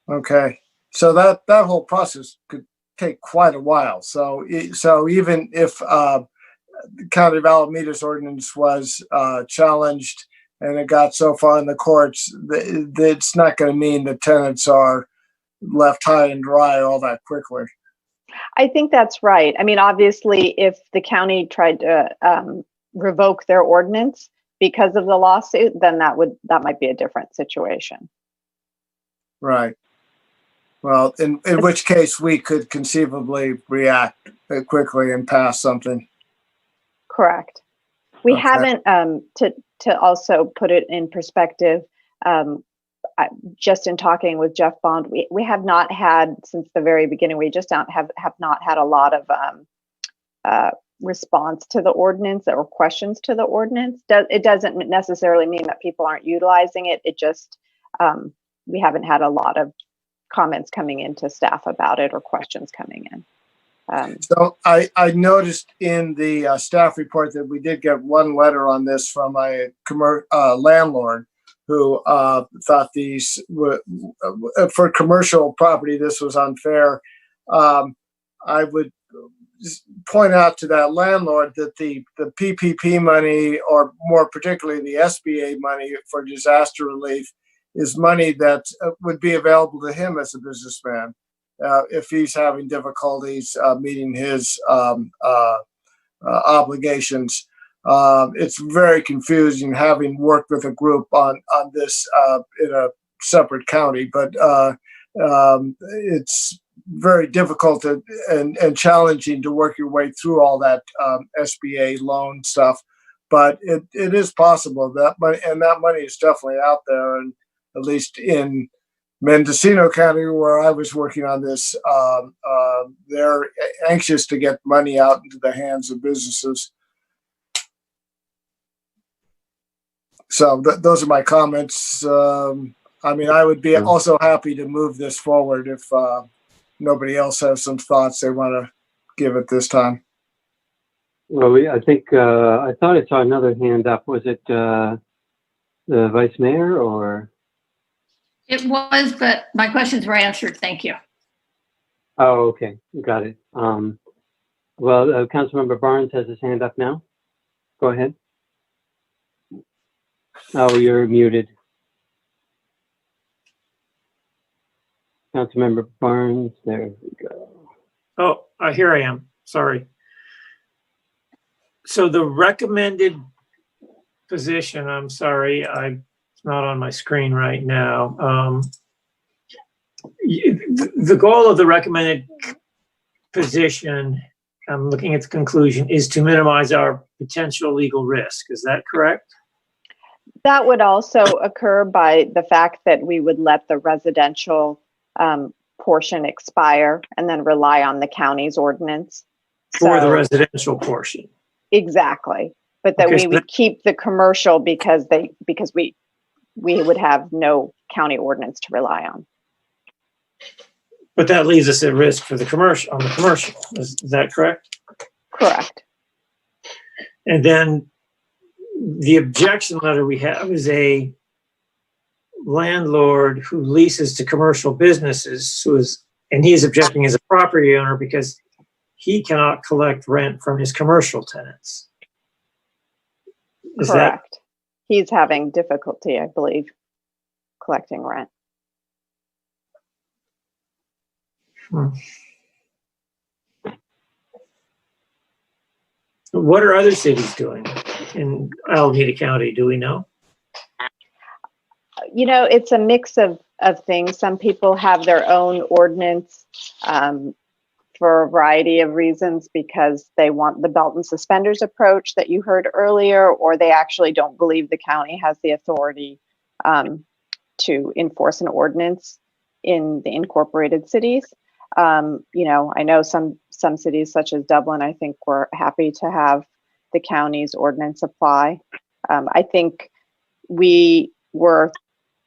Speaker 3: Okay, so that whole process could take quite a while. So even if the County of Alameda's ordinance was challenged and it got so far in the courts, it's not going to mean the tenants are left high and dry all that quickly.
Speaker 6: I think that's right. I mean, obviously, if the county tried to revoke their ordinance because of the lawsuit, then that might be a different situation.
Speaker 3: Right. Well, in which case we could conceivably react quickly and pass something.
Speaker 6: Correct. We haven't, to also put it in perspective, just in talking with Jeff Bond, we have not had, since the very beginning, we just have not had a lot of response to the ordinance or questions to the ordinance. It doesn't necessarily mean that people aren't utilizing it. It just, we haven't had a lot of comments coming into staff about it or questions coming in.
Speaker 3: So I noticed in the staff report that we did get one letter on this from a landlord who thought these were, for commercial property, this was unfair. I would point out to that landlord that the PPP money, or more particularly the SBA money for disaster relief, is money that would be available to him as a businessman if he's having difficulties meeting his obligations. It's very confusing having worked with a group on this in a separate county, but it's very difficult and challenging to work your way through all that SBA loan stuff. But it is possible that money, and that money is definitely out there. And at least in Mendocino County, where I was working on this, they're anxious to get money out into the hands of businesses. So those are my comments. I mean, I would be also happy to move this forward if nobody else has some thoughts they want to give at this time.
Speaker 2: Well, I think I thought I saw another hand up. Was it the vice mayor or?
Speaker 9: It was, but my questions were answered. Thank you.
Speaker 2: Oh, okay. Got it. Well, Councilmember Barnes has his hand up now. Go ahead. Oh, you're muted. Councilmember Barnes, there we go.
Speaker 7: Oh, here I am. Sorry. So the recommended position, I'm sorry, it's not on my screen right now. The goal of the recommended position, I'm looking at the conclusion, is to minimize our potential legal risk. Is that correct?
Speaker 6: That would also occur by the fact that we would let the residential portion expire and then rely on the county's ordinance.
Speaker 7: For the residential portion.
Speaker 6: Exactly. But that we would keep the commercial because we would have no county ordinance to rely on.
Speaker 7: But that leaves us at risk for the commercial, on the commercial. Is that correct?
Speaker 6: Correct.
Speaker 7: And then the objection letter we have is a landlord who leases to commercial businesses and he is objecting as a property owner because he cannot collect rent from his commercial tenants. Is
Speaker 6: correct. He's having difficulty, I believe, collecting rent.
Speaker 7: What are other cities doing in Alameda County? Do we know?
Speaker 6: You know, it's a mix of things. Some people have their own ordinance for a variety of reasons, because they want the belt and suspenders approach that you heard earlier, or they actually don't believe the county has the authority to enforce an ordinance in the incorporated cities. You know, I know some cities such as Dublin, I think, were happy to have the county's ordinance apply. I think we were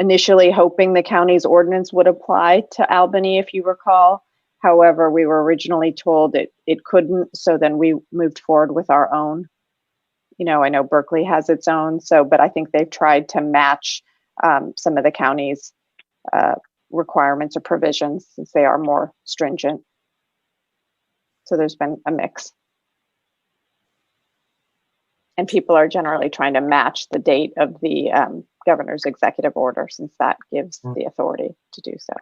Speaker 6: initially hoping the county's ordinance would apply to Albany, if you recall. However, we were originally told it couldn't, so then we moved forward with our own. You know, I know Berkeley has its own, but I think they've tried to match some of the county's requirements or provisions, since they are more stringent. So there's been a mix. And people are generally trying to match the date of the governor's executive order, since that gives the authority to do so.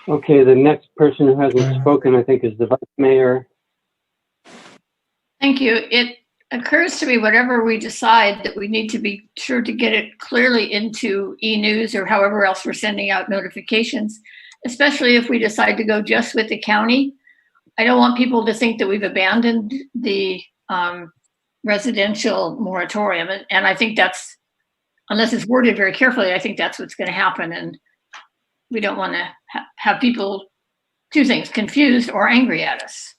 Speaker 2: Okay, the next person who hasn't spoken, I think, is the vice mayor.
Speaker 9: Thank you. It occurs to me, whatever we decide, that we need to be sure to get it clearly into e-news or however else we're sending out notifications, especially if we decide to go just with the county. I don't want people to think that we've abandoned the residential moratorium. And I think that's, unless it's worded very carefully, I think that's what's going to happen. And we don't want to have people, two things, confused or angry at us.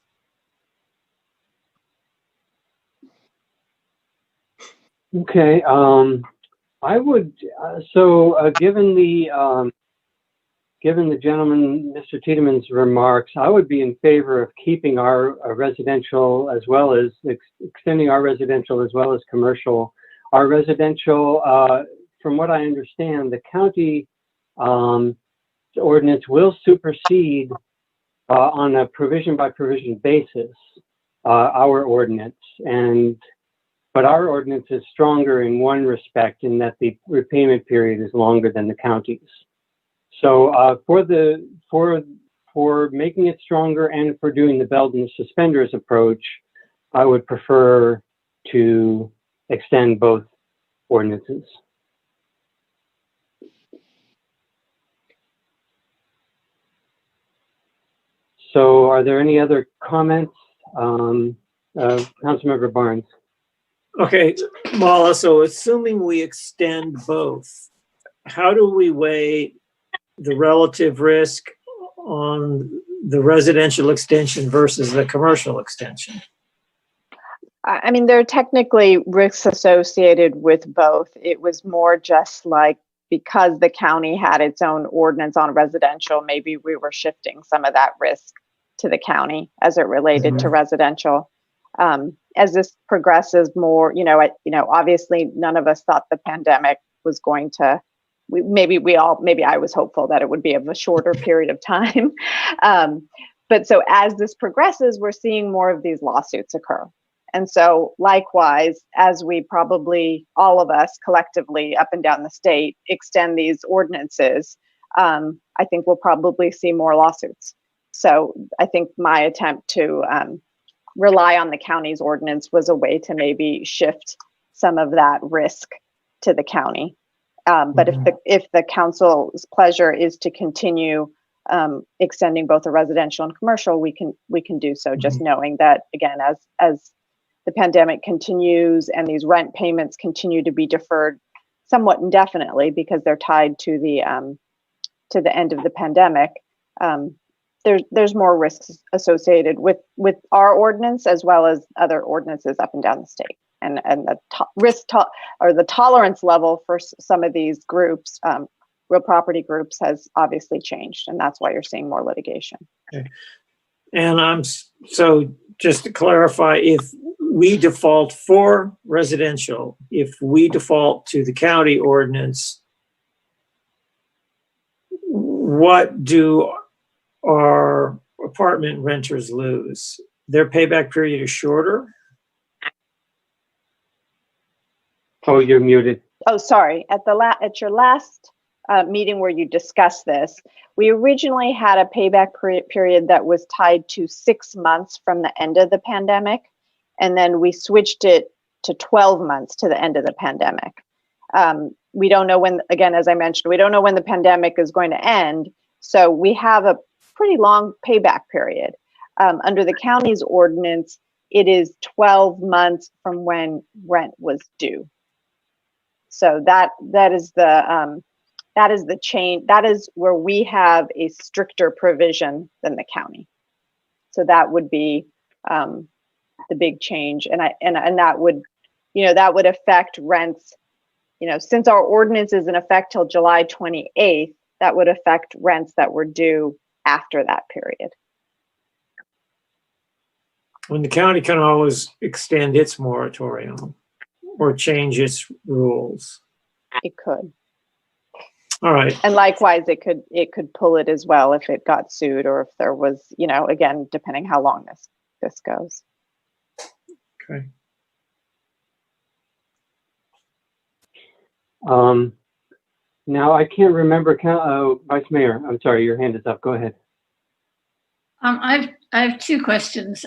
Speaker 2: Okay, I would, given the gentleman, Mr. Tiedemann's remarks, I would be in favor of keeping our residential, as well as extending our residential as well as commercial. Our residential, from what I understand, the county ordinance will supersede on a provision by provision basis our ordinance, but our ordinance is stronger in one respect, in that the repayment period is longer than the county's. So for making it stronger and for doing the belt and suspenders approach, I would prefer to extend both ordinances. So are there any other comments? Councilmember Barnes.
Speaker 7: Okay, Mala, so assuming we extend both, how do we weigh the relative risk on the residential extension versus the commercial extension?
Speaker 6: I mean, there are technically risks associated with both. It was more just like, because the county had its own ordinance on residential, maybe we were shifting some of that risk to the county as it related to residential. As this progresses more, obviously none of us thought the pandemic was going to, maybe I was hopeful that it would be of a shorter period of time. But so as this progresses, we're seeing more of these lawsuits occur. And so likewise, as we probably, all of us collectively up and down the state, extend these ordinances, I think we'll probably see more lawsuits. So I think my attempt to rely on the county's ordinance was a way to maybe shift some of that risk to the county. But if the council's pleasure is to continue extending both the residential and commercial, we can do so, just knowing that, again, as the pandemic continues and these rent payments continue to be deferred somewhat indefinitely because they're tied to the end of the pandemic, there's more risks associated with our ordinance as well as other ordinances up and down the state, and the the tolerance level for some of these groups, real property groups, has obviously changed, and that's why you're seeing more litigation.
Speaker 7: Okay. And so just to clarify, if we default for residential, if we default to the county ordinance, what do our apartment renters lose? Their payback period is shorter?
Speaker 2: Oh, you're muted.
Speaker 6: Oh, sorry. At your last meeting where you discussed this, we originally had a payback period that was tied to 6 months from the end of the pandemic, and then we switched it to 12 months to the end of the pandemic. We don't know when, again, as I mentioned, we don't know when the pandemic is going to end, so we have a pretty long payback period. Under the county's ordinance, it is 12 months from when rent was due. So that is the change. That is where we have a stricter provision than the county. So that would be the big change, and that would, that would affect rents. Since our ordinance is in effect till July 28th, that would affect rents that were due after that period.
Speaker 7: When the county can always extend its moratorium or change its rules.
Speaker 6: It could.
Speaker 7: All right.
Speaker 6: And likewise, it could pull it as well if it got sued, or if there was, again, depending how long this goes.
Speaker 7: Okay.
Speaker 2: Now I can't remember. Vice Mayor, I'm sorry, your hand is up. Go ahead.
Speaker 9: I have two questions.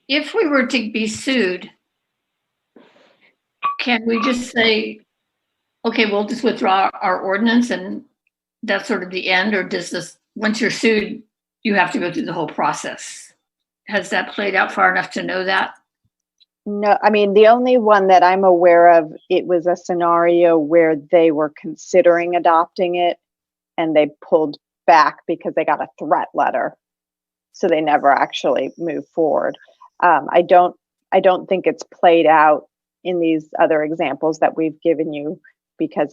Speaker 9: If we were to be sued, can we just say, okay, we'll just withdraw our ordinance and that's sort of the end? Or does this, once you're sued, you have to go through the whole process? Has that played out far enough to know that?
Speaker 6: No, I mean, the only one that I'm aware of, it was a scenario where they were considering adopting it and they pulled back because they got a threat letter. So they never actually moved forward. I don't think it's played out in these other examples that we've given you, because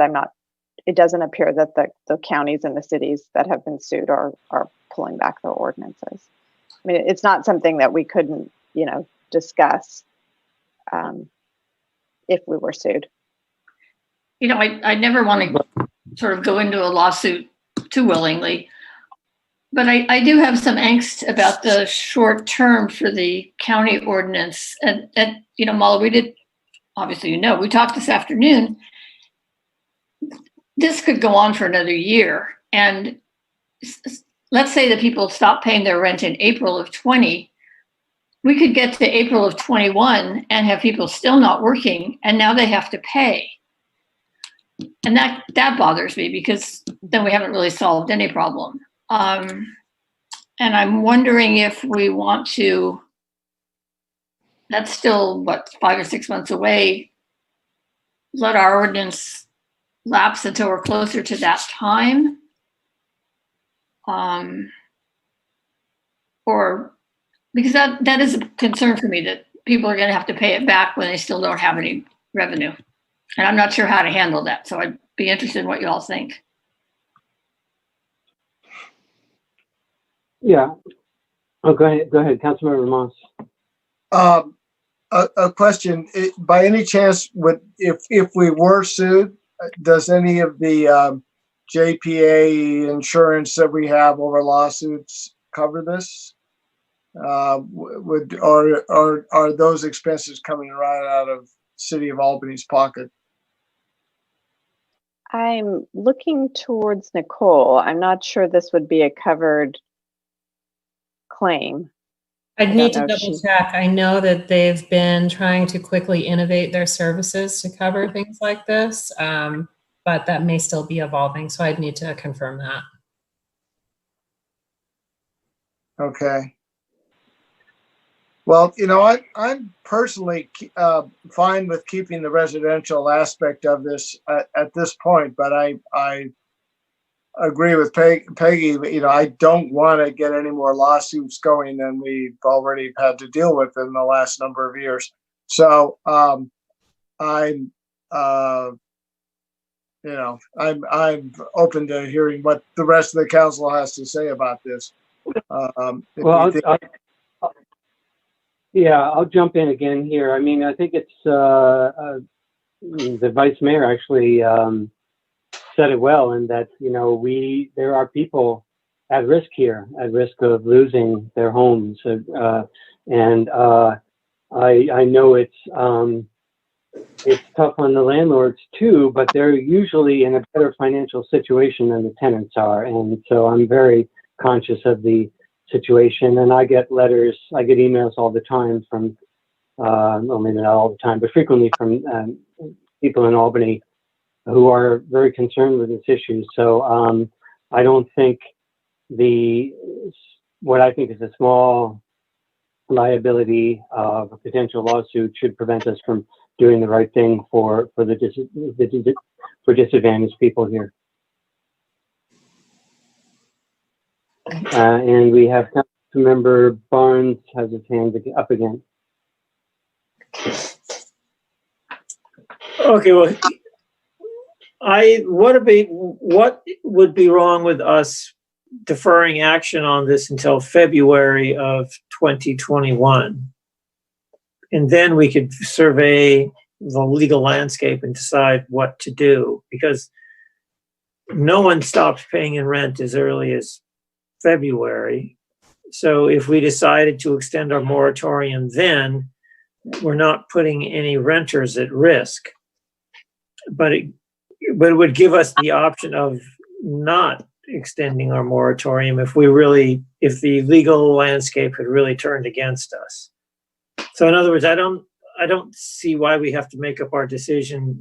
Speaker 6: it doesn't appear that the counties and the cities that have been sued are pulling back their ordinances. I mean, it's not something that we couldn't, discuss if we were sued.
Speaker 9: I never want to sort of go into a lawsuit too willingly, but I do have some angst about the short term for the county ordinance. And Molly, we did, obviously, we talked this afternoon. This could go on for another year. And let's say that people stop paying their rent in April of 20. We could get to April of 21 and have people still not working, and now they have to pay. And that bothers me, because then we haven't really solved any problem. And I'm wondering if we want to, that's still, 5 or 6 months away, let our ordinance lapse until we're closer to that time. Or, because that is a concern for me, that people are going to have to pay it back when they still don't have any revenue. And I'm not sure how to handle that. So I'd be interested in what you all think.
Speaker 2: Yeah. Oh, go ahead, Councilmember Moss.
Speaker 3: A question: by any chance, if we were sued, does any of the JPA insurance that we have over lawsuits cover this? Are those expenses coming right out of City of Albany's pocket?
Speaker 6: I'm looking towards Nicole. I'm not sure this would be a covered claim.
Speaker 8: I'd need to double check. I know that they've been trying to quickly innovate their services to cover things like this, but that may still be evolving. So I'd need to confirm that.
Speaker 3: Okay. Well, I'm personally fine with keeping the residential aspect of this at this point, but I agree with Peggy. I don't want to get any more lawsuits going than we've already had to deal with in the last number of years. So I'm open to hearing what the rest of the council has to say about this.
Speaker 2: I'll jump in again here. I mean, I think it's the Vice Mayor actually said it well, in that there are people at risk here, at risk of losing their homes, and I know it's tough on the landlords too, but they're usually in a better financial situation than the tenants are, and so I'm very conscious of the situation. And I get emails all the time from, well, maybe not all the time, but frequently from people in Albany who are very concerned with this issue. So I don't think what I think is a small liability of a potential lawsuit should prevent us from doing the right thing for disadvantaged people here. And we have Councilmember Barnes has his hand up again.
Speaker 7: Okay, well, what would be wrong with us deferring action on this until February of 2021? And then we could survey the legal landscape and decide what to do, because no one stops paying in rent as early as February. So if we decided to extend our moratorium then, we're not putting any renters at risk. But it would give us the option of not extending our moratorium if the legal landscape had really turned against us. So in other words, I don't see why we have to make a decision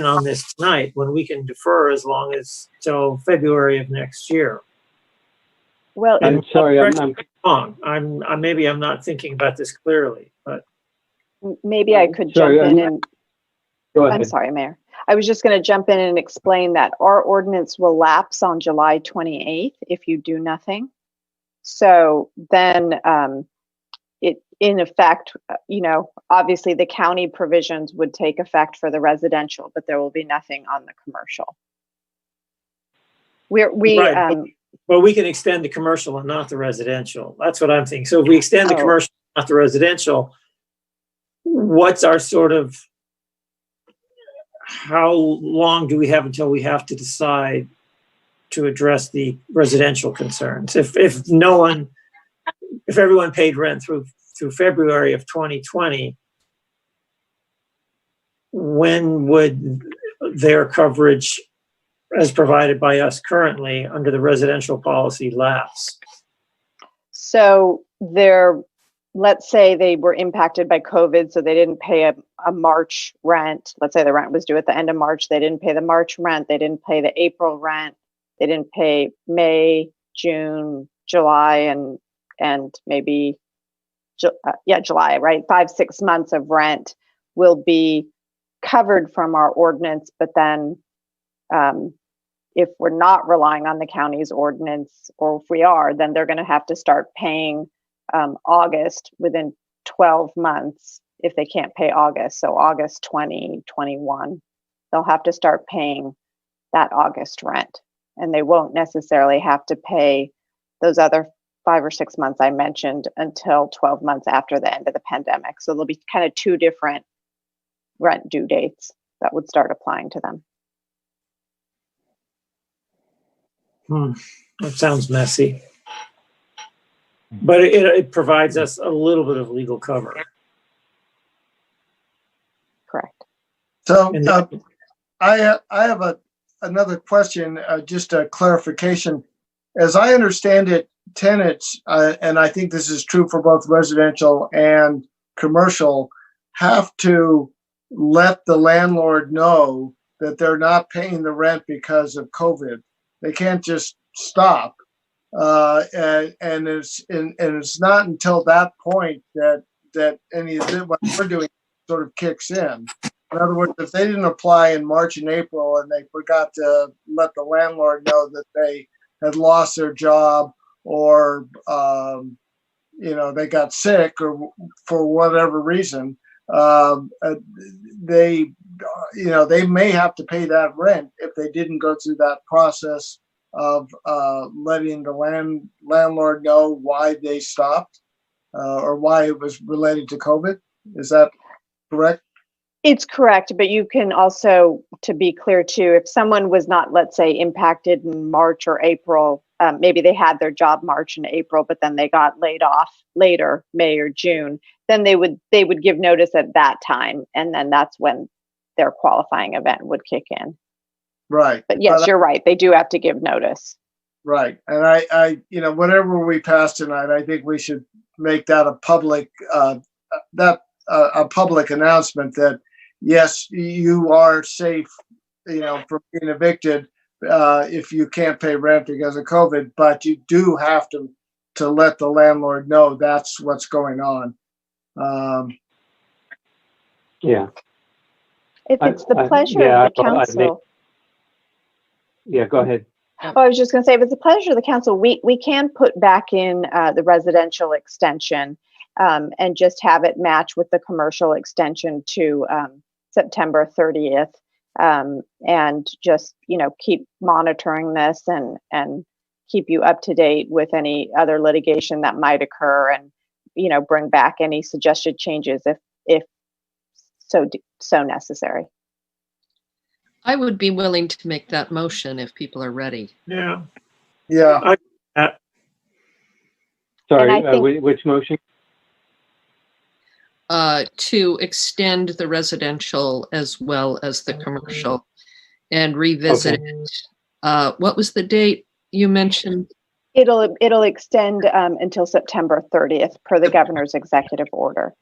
Speaker 7: on this tonight when we can defer as long as till February of next year.
Speaker 6: Well,
Speaker 2: I'm sorry, I'm
Speaker 7: wrong. Maybe I'm not thinking about this clearly, but
Speaker 6: maybe I could jump in and.
Speaker 2: Go ahead.
Speaker 6: I'm sorry, Mayor. I was just going to jump in and explain that our ordinance will lapse on July 28th if you do nothing. So then it, in effect, obviously the county provisions would take effect for the residential, but there will be nothing on the commercial.
Speaker 7: But we can extend the commercial and not the residential. That's what I'm thinking. So if we extend the commercial, not the residential, what's our sort of, how long do we have until we have to decide to address the residential concerns? If everyone paid rent through February of 2020, when would their coverage as provided by us currently under the residential policy lapse?
Speaker 6: So let's say they were impacted by COVID, so they didn't pay a March rent. Let's say the rent was due at the end of March. They didn't pay the March rent. They didn't pay the April rent. They didn't pay May, June, July, and maybe, July, right? 5-6 months of rent will be covered from our ordinance. But then if we're not relying on the county's ordinance, or if we are, then they're going to have to start paying August within 12 months if they can't pay August. So August 2021, they'll have to start paying that August rent. And they won't necessarily have to pay those other 5 or 6 months I mentioned until 12 months after the end of the pandemic. So there'll be kind of 2 different rent due dates that would start applying to them.
Speaker 7: That sounds messy. But it provides us a little bit of legal cover.
Speaker 6: Correct.
Speaker 3: So I have another question, just a clarification. As I understand it, tenants, and I think this is true for both residential and commercial, have to let the landlord know that they're not paying the rent because of COVID. They can't just stop. And it's not until that point that any of what we're doing sort of kicks in. In other words, if they didn't apply in March and April and they forgot to let the landlord know that they had lost their job, or they got sick, or for whatever reason, they may have to pay that rent if they didn't go through that process of letting the landlord know why they stopped, or why it was related to COVID. Is that correct?
Speaker 6: It's correct, but you can also, to be clear too, if someone was not, let's say, impacted in March or April, maybe they had their job March and April, but then they got laid off later, May or June, then they would give notice at that time, and then that's when their qualifying event would kick in.
Speaker 3: Right.
Speaker 6: But yes, you're right. They do have to give notice.
Speaker 3: Right. And I whatever we pass tonight, I think we should make that a public announcement that yes, you are safe, from being evicted, if you can't pay rent because of COVID, but you do have to let the landlord know that's what's going on.
Speaker 2: Yeah.
Speaker 6: If it's the pleasure of the council.
Speaker 2: Yeah, go ahead.
Speaker 6: Oh, I was just going to say, if it's a pleasure of the council, we can put back in the residential extension and just have it match with the commercial extension to September 30th, and just, you know, keep monitoring this and keep you up to date with any other litigation that might occur, and, you know, bring back any suggested changes if so necessary.
Speaker 5: I would be willing to make that motion if people are ready.
Speaker 7: Yeah.
Speaker 3: Yeah.
Speaker 2: Sorry, which motion?
Speaker 5: To extend the residential as well as the commercial and revisit it. What was the date you mentioned?
Speaker 6: It'll extend until September 30th per the governor's executive order.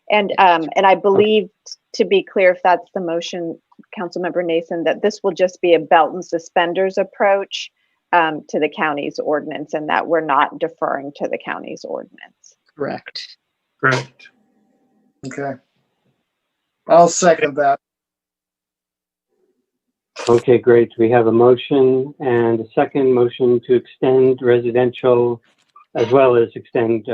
Speaker 6: And I believe, to be clear, if that's the motion, Councilmember Nason, that this will just be a belt and suspenders approach to the county's ordinance, and that we're not deferring to the county's ordinance.
Speaker 5: Correct.
Speaker 7: Correct.
Speaker 3: Okay. I'll second that.
Speaker 2: Okay, great. We have a motion and a second motion to extend residential as well as extend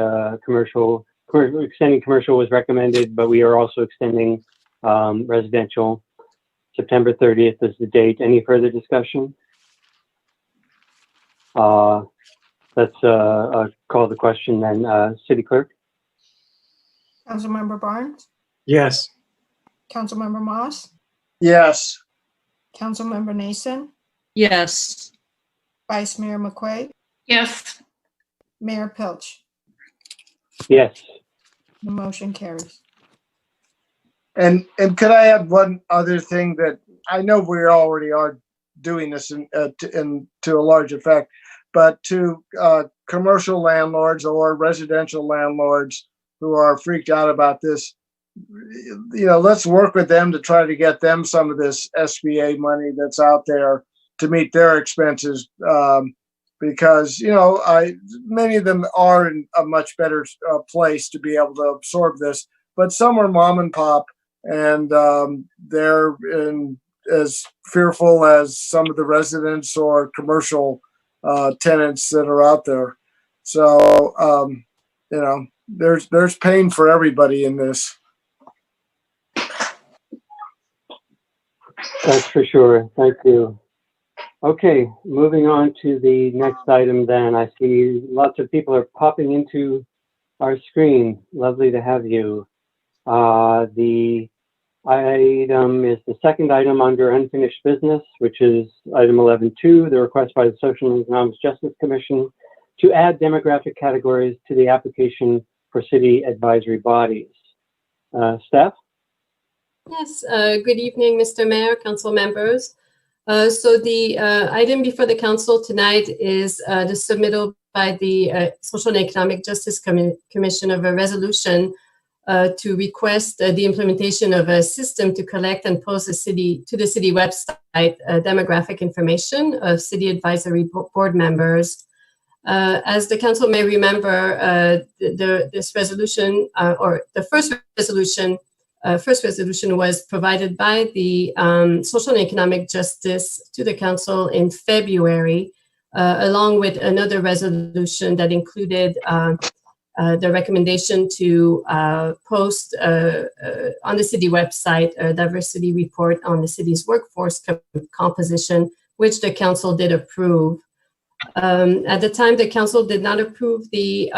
Speaker 2: commercial. Extending commercial was recommended, but we are also extending residential. September 30th is the date. Any further discussion? Let's call the question then. City Clerk?
Speaker 10: Councilmember Barnes?
Speaker 7: Yes.
Speaker 10: Councilmember Moss?
Speaker 3: Yes.
Speaker 10: Councilmember Nason?
Speaker 5: Yes.
Speaker 10: Vice Mayor McQuaid?
Speaker 9: Yes.
Speaker 10: Mayor Pilch?
Speaker 2: Yes.
Speaker 10: The motion carries.
Speaker 3: And could I add one other thing that I know we already are doing this in to a large effect, but to commercial landlords or residential landlords who are freaked out about this, you know, let's work with them to try to get them some of this SBA money that's out there to meet their expenses, because, you know, many of them are in a much better place to be able to absorb this, but some are mom and pop, and they're as fearful as some of the residents or commercial tenants that are out there. So, you know, there's pain for everybody in this.
Speaker 2: That's for sure. Thank you. Okay, moving on to the next item then. I see lots of people are popping into our screen. Lovely to have you. The item is the second item under unfinished business, which is item 11.2, the request by the Social and Economic Justice Commission to add demographic categories to the application for city advisory bodies. Steph?
Speaker 11: Yes, good evening, Mr. Mayor, council members. So the item before the council tonight is the submittal by the Social and Economic Justice Commission of a resolution to request the implementation of a system to collect and post to the city website demographic information of city advisory board members. As the council may remember, this resolution, or the first resolution was provided by the Social and Economic Justice to the council in February, along with another resolution that included the recommendation to post on the city website a diversity report on the city's workforce composition, which the council did approve. At the time, the council did not approve the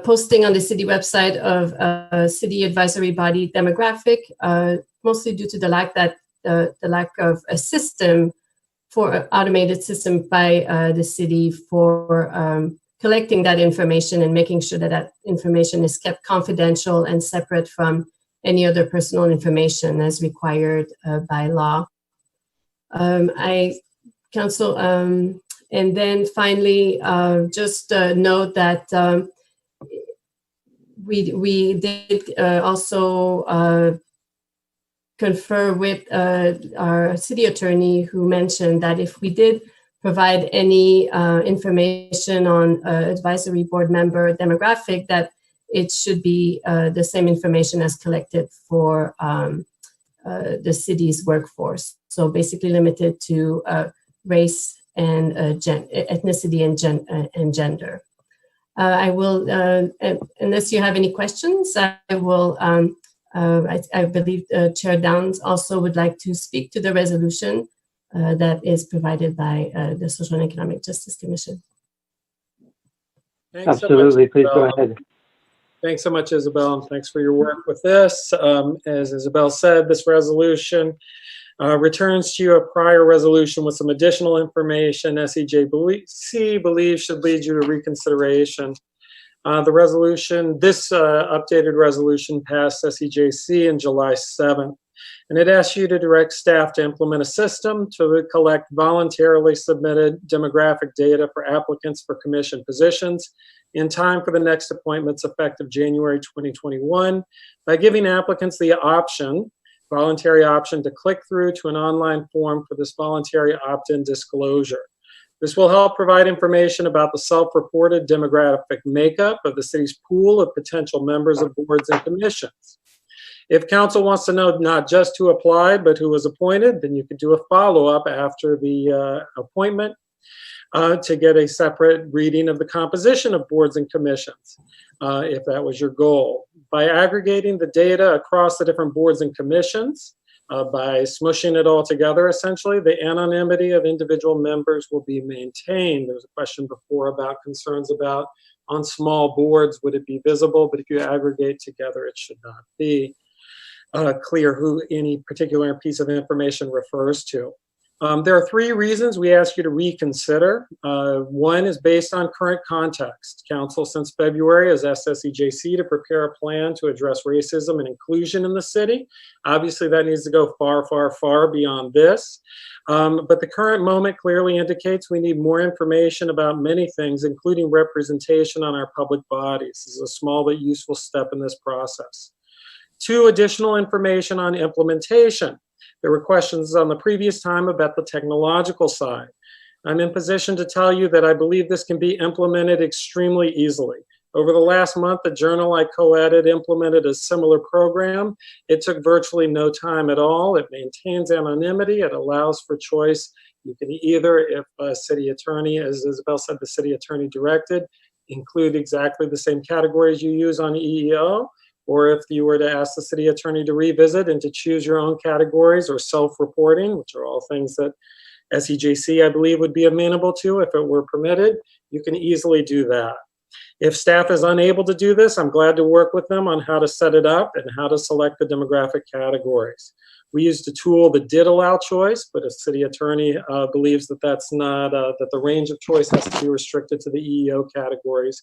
Speaker 11: posting on the city website of a city advisory body demographic, mostly due to the lack of a system for automated system by the city for collecting that information and making sure that that information is kept confidential and separate from any other personal information as required by law. And then finally, just note that we did also confer with our city attorney, who mentioned that if we did provide any information on advisory board member demographic, that it should be the same information as collected for the city's workforce. So basically limited to race and ethnicity and gender. I will, unless you have any questions, I will, I believe Chair Downs also would like to speak to the resolution that is provided by the Social and Economic Justice Commission.
Speaker 12: Thanks
Speaker 2: Absolutely,
Speaker 12: so much,
Speaker 2: please go
Speaker 12: Isabel.
Speaker 2: ahead.
Speaker 12: Thanks so much, Isabel, and thanks for your work with this. As Isabel said, this resolution returns to you a prior resolution with some additional information SEJC believes should lead you to reconsideration. The resolution, this updated resolution passed SEJC on July 7th, and it asks you to direct staff to implement a system to collect voluntarily submitted demographic data for applicants for commission positions in time for the next appointments effective January 2021 by giving applicants the option, voluntary option, to click through to an online form for this voluntary opt-in disclosure. This will help provide information about the self-reported demographic makeup of the city's pool of potential members of boards and commissions. If council wants to know not just who applied, but who was appointed, then you could do a follow-up after the appointment to get a separate reading of the composition of boards and commissions, if that was your goal. By aggregating the data across the different boards and commissions, by smushing it all together, essentially, the anonymity of individual members will be maintained. There was a question before about concerns about on small boards, would it be visible? But if you aggregate together, it should not be clear who any particular piece of information refers to. There are three reasons we ask you to reconsider. One is based on current context. Council since February has asked SEJC to prepare a plan to address racism and inclusion in the city. Obviously that needs to go far, far, far beyond this. But the current moment clearly indicates we need more information about many things, including representation on our public bodies. This is a small but useful step in this process. Two, additional information on implementation. There were questions on the previous time about the technological side. I'm in position to tell you that I believe this can be implemented extremely easily. Over the last month, the journal I co-edited implemented a similar program. It took virtually no time at all. It maintains anonymity. It allows for choice. You can either, if a city attorney, as Isabel said, the city attorney directed, include exactly the same categories you use on EEO, or if you were to ask the city attorney to revisit and to choose your own categories or self-reporting, which are all things that SEJC, I believe, would be amenable to if it were permitted, you can easily do that. If staff is unable to do this, I'm glad to work with them on how to set it up and how to select the demographic categories. We used a tool that did allow choice, but if city attorney believes that that's not, that the range of choice has to be restricted to the EEO categories,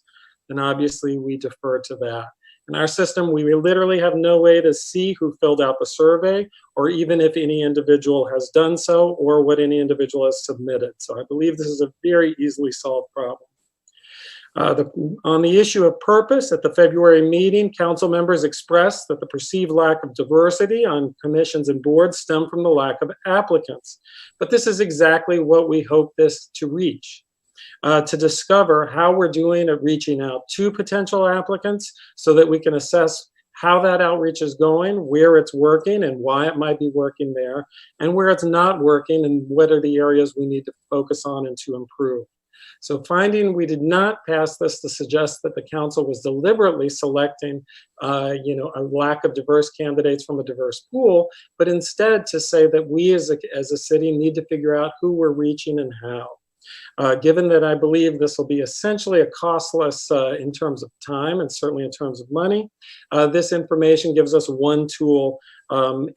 Speaker 12: then obviously we defer to that. In our system, we literally have no way to see who filled out the survey, or even if any individual has done so, or what any individual has submitted. So I believe this is a very easily solved problem. On the issue of purpose, at the February meeting, council members expressed that the perceived lack of diversity on commissions and boards stemmed from the lack of applicants. But this is exactly what we hope this to reach. To discover how we're doing at reaching out to potential applicants so that we can assess how that outreach is going, where it's working and why it might be working there, and where it's not working and what are the areas we need to focus on and to improve. So finding we did not pass this to suggest that the council was deliberately selecting a lack of diverse candidates from a diverse pool, but instead to say that we as a city need to figure out who we're reaching and how. Given that I believe this will be essentially a costless in terms of time and certainly in terms of money, this information gives us one tool.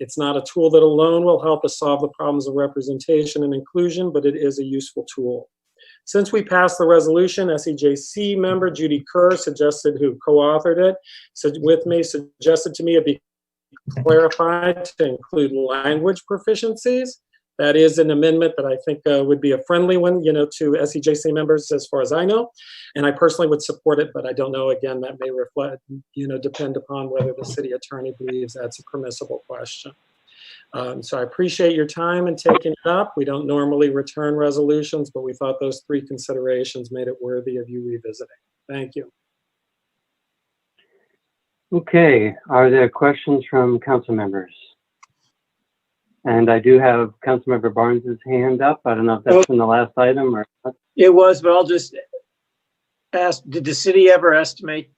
Speaker 12: It's not a tool that alone will help us solve the problems of representation and inclusion, but it is a useful tool. Since we passed the resolution, SEJC member Judy Kerr suggested, who co-authored it, suggested to me it be clarified to include language proficiencies. That is an amendment that I think would be a friendly one, to SEJC members as far as I know. And I personally would support it, but I don't know, again, that may reflect, depend upon whether the city attorney believes that's a permissible question. So I appreciate your time and taking it up. We don't normally return resolutions, but we thought those 3 considerations made it worthy of you revisiting. Thank you.
Speaker 2: Okay, are there questions from council members? And I do have Councilmember Barnes's hand up. I don't know if that's from the last item or not.
Speaker 7: It was, but I'll just ask, did the city ever estimate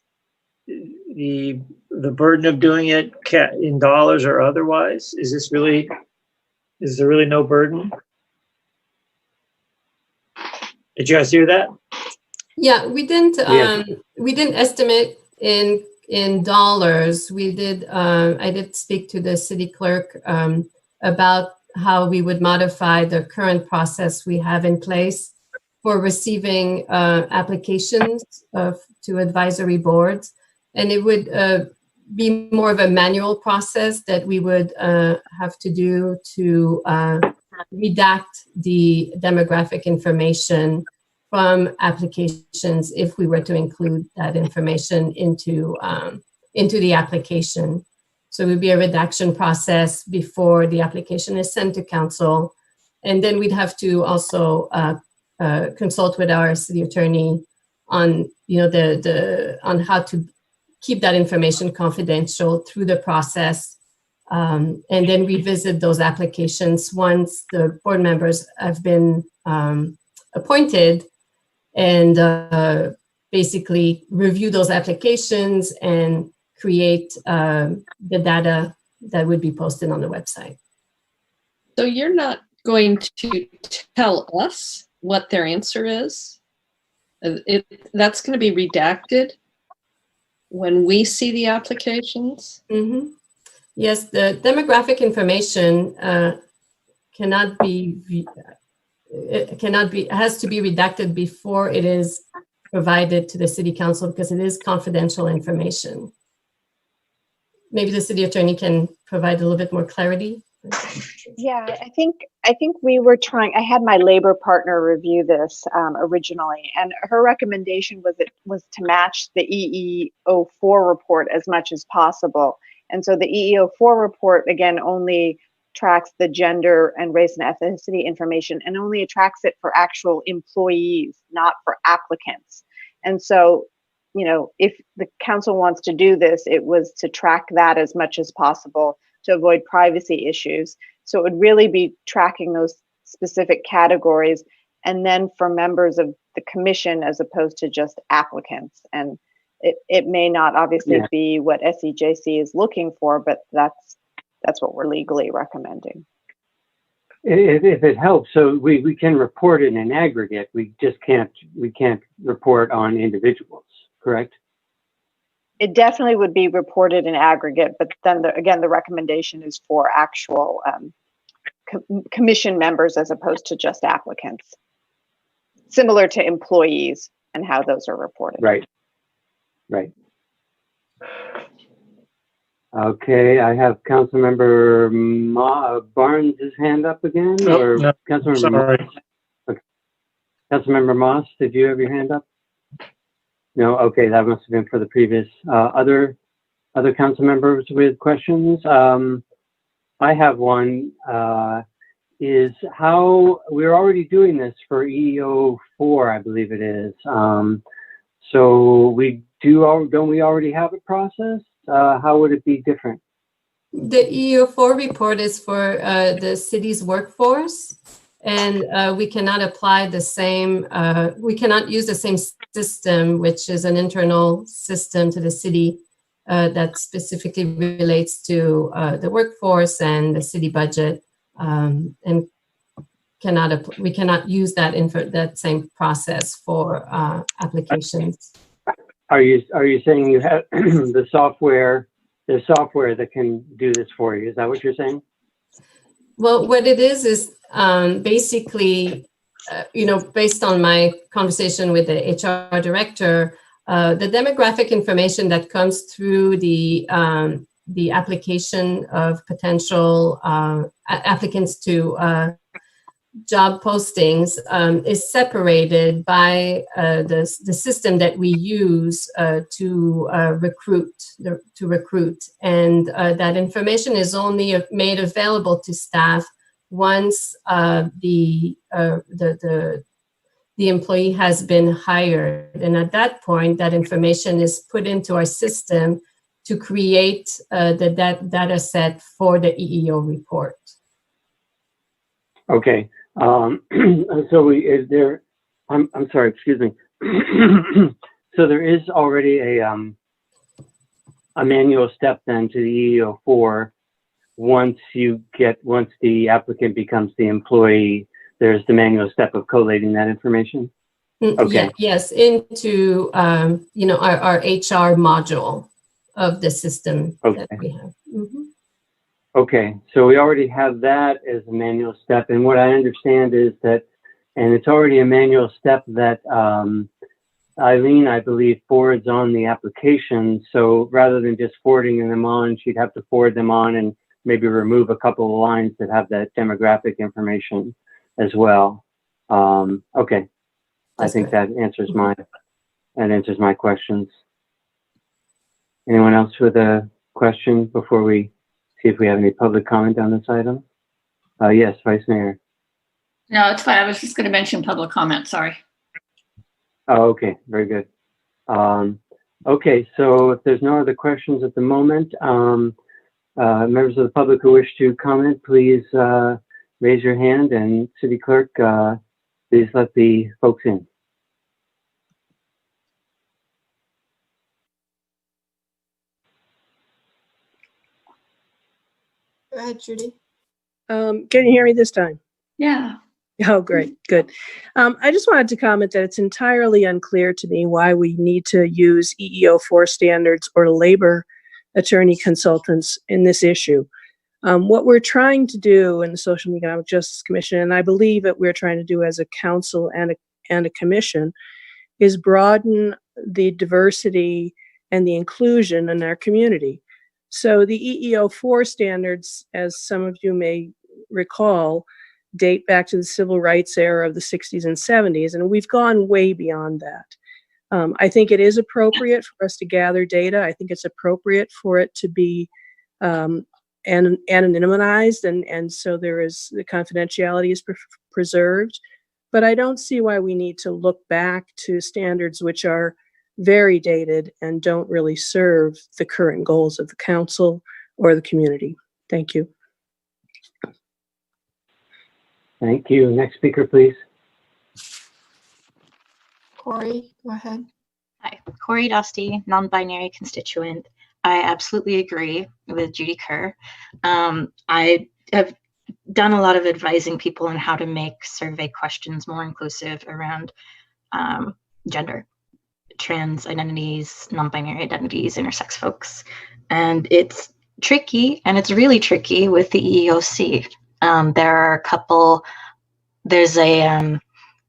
Speaker 7: the burden of doing it in dollars or otherwise? Is there really no burden? Did you guys hear that?
Speaker 11: Yeah, we didn't estimate in dollars. We did, I did speak to the city clerk about how we would modify the current process we have in place for receiving applications to advisory boards. And it would be more of a manual process that we would have to do to redact the demographic information from applications if we were to include that information into the application. So it would be a redaction process before the application is sent to council. And then we'd have to also consult with our city attorney on, on how to keep that information confidential through the process, and then revisit those applications once the board members have been appointed, and basically review those applications and create the data that would be posted on the website.
Speaker 5: So you're not going to tell us what their answer is? That's going to be redacted when we see the applications?
Speaker 11: Mm-hmm. Yes, the demographic information has to be redacted before it is provided to the city council because it is confidential information. Maybe the city attorney can provide a little bit more clarity.
Speaker 6: Yeah, I think we were trying. I had my labor partner review this originally, and her recommendation was to match the EE04 report as much as possible. And so the EE04 report again only tracks the gender and race and ethnicity information, and only tracks it for actual employees, not for applicants. And so, if the council wants to do this, it was to track that as much as possible to avoid privacy issues. So it would really be tracking those specific categories, and then for members of the commission as opposed to just applicants. And it may not obviously be what SEJC is looking for, but that's what we're legally recommending.
Speaker 2: If it helps, so we can report it in aggregate. We can't report on individuals, correct?
Speaker 6: It definitely would be reported in aggregate, but then the recommendation is for actual commission members as opposed to just applicants, similar to employees and how those are reported.
Speaker 2: Right. Okay, I have Councilmember Barnes' hand up again, or no, Councilmember Moss? Okay. Councilmember Moss, did you have your hand up? No, okay, that must have been for the previous. Other council members with questions? I have one. Is how we're already doing this for EO4, I believe it is. So don't we already have a process? How would it be different?
Speaker 11: The EO4 report is for the city's workforce. And we cannot apply the same, we cannot use the same system, which is an internal system to the city that specifically relates to the workforce and the city budget, and we cannot use that same process for applications.
Speaker 2: Are you saying you have the software that can do this for you? Is that what you're saying?
Speaker 11: Well, what it is basically, based on my conversation with the HR director, the demographic information that comes through the application of potential applicants to job postings is separated by the system that we use to recruit, and that information is only made available to staff once the employee has been hired, and at that point, that information is put into our system to create that data set for the EEO report.
Speaker 2: Okay. Is there? I'm sorry. Excuse me. So there is already a manual step then to the EEO4. Once the applicant becomes the employee, there's the manual step of collating that information. Okay.
Speaker 11: Yeah, yes, into our HR module of the system that we have. Mm-hmm.
Speaker 2: Okay, so we already have that as a manual step, and what I understand is that, and it's already a manual step that Eileen, I believe, forwards on the application. So rather than just forwarding them on, she'd have to forward them on and maybe remove a couple of lines that have that demographic information as well. Okay, I think that answers my questions. Anyone else with a question before we see if we have any public comment on this item? Yes, Vice Mayor.
Speaker 9: No, it's fine. I was just going to mention public comment. Sorry.
Speaker 2: Oh, okay, very good. Okay, so if there's no other questions at the moment, members of the public who wish to comment, please raise your hand, and City Clerk, please let the folks in.
Speaker 10: Go ahead, Judy.
Speaker 14: Can you hear me this time?
Speaker 9: Yeah.
Speaker 14: Oh, great. Good. I just wanted to comment that it's entirely unclear to me why we need to use EEO4 standards or labor attorney consultants in this issue. What we're trying to do in the Social and Economic Justice Commission, and I believe that we're trying to do as a council and a commission, is broaden the diversity and the inclusion in our community. So the EEO4 standards, as some of you may recall, date back to the civil rights era of the 60s and 70s, and we've gone way beyond that. I think it is appropriate for us to gather data. I think it's appropriate for it to be anonymized, and so the confidentiality is preserved. But I don't see why we need to look back to standards which are very dated and don't really serve the current goals of the council or the community. Thank you.
Speaker 2: Thank you. Next speaker, please.
Speaker 10: Corey, go ahead.
Speaker 1: Hi, Corey Dusty, non-binary constituent. I absolutely agree with Judy Kerr. I have done a lot of advising people on how to make survey questions more inclusive around gender, trans identities, non-binary identities, intersex folks. And it's tricky, and it's really tricky with the EEOC. There are a couple, there's an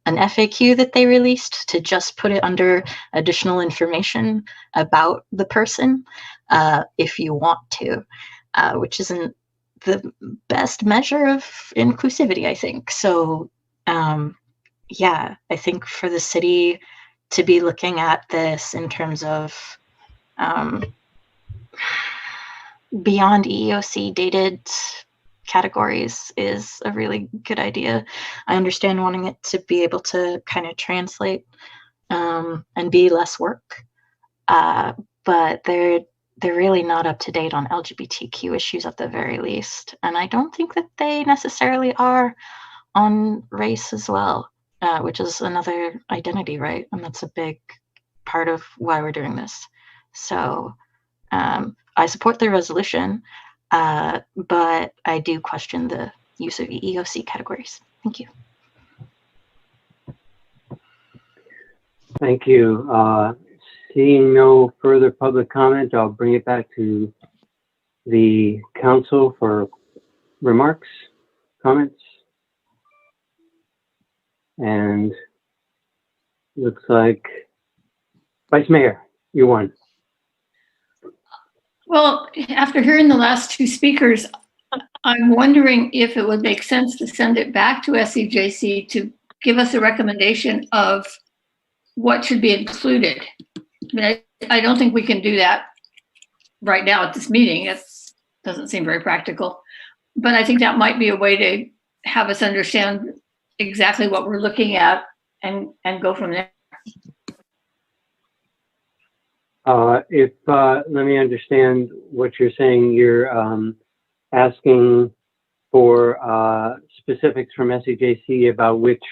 Speaker 1: FAQ that they released to just put it under additional information about the person if you want to, which isn't the best measure of inclusivity, I think. So yeah, I think for the city to be looking at this in terms of beyond EEOC dated categories is a really good idea. I understand wanting it to be able to kind of translate and be less work, but they're really not up to date on LGBTQ issues at the very least, and I don't think that they necessarily are on race as well, which is another identity, right? And that's a big part of why we're doing this. So I support the resolution, but I do question the use of EEOC categories. Thank you.
Speaker 2: Thank you. Seeing no further public comment, I'll bring it back to the council for remarks, comments. And looks like Vice Mayor, you won.
Speaker 9: Well, after hearing the last two speakers, I'm wondering if it would make sense to send it back to SEJC to give us a recommendation of what should be included. I mean, I don't think we can do that right now at this meeting. It doesn't seem very practical. But I think that might be a way to have us understand exactly what we're looking at and go from there.
Speaker 2: Let me understand what you're saying. You're asking for specifics from SEJC about which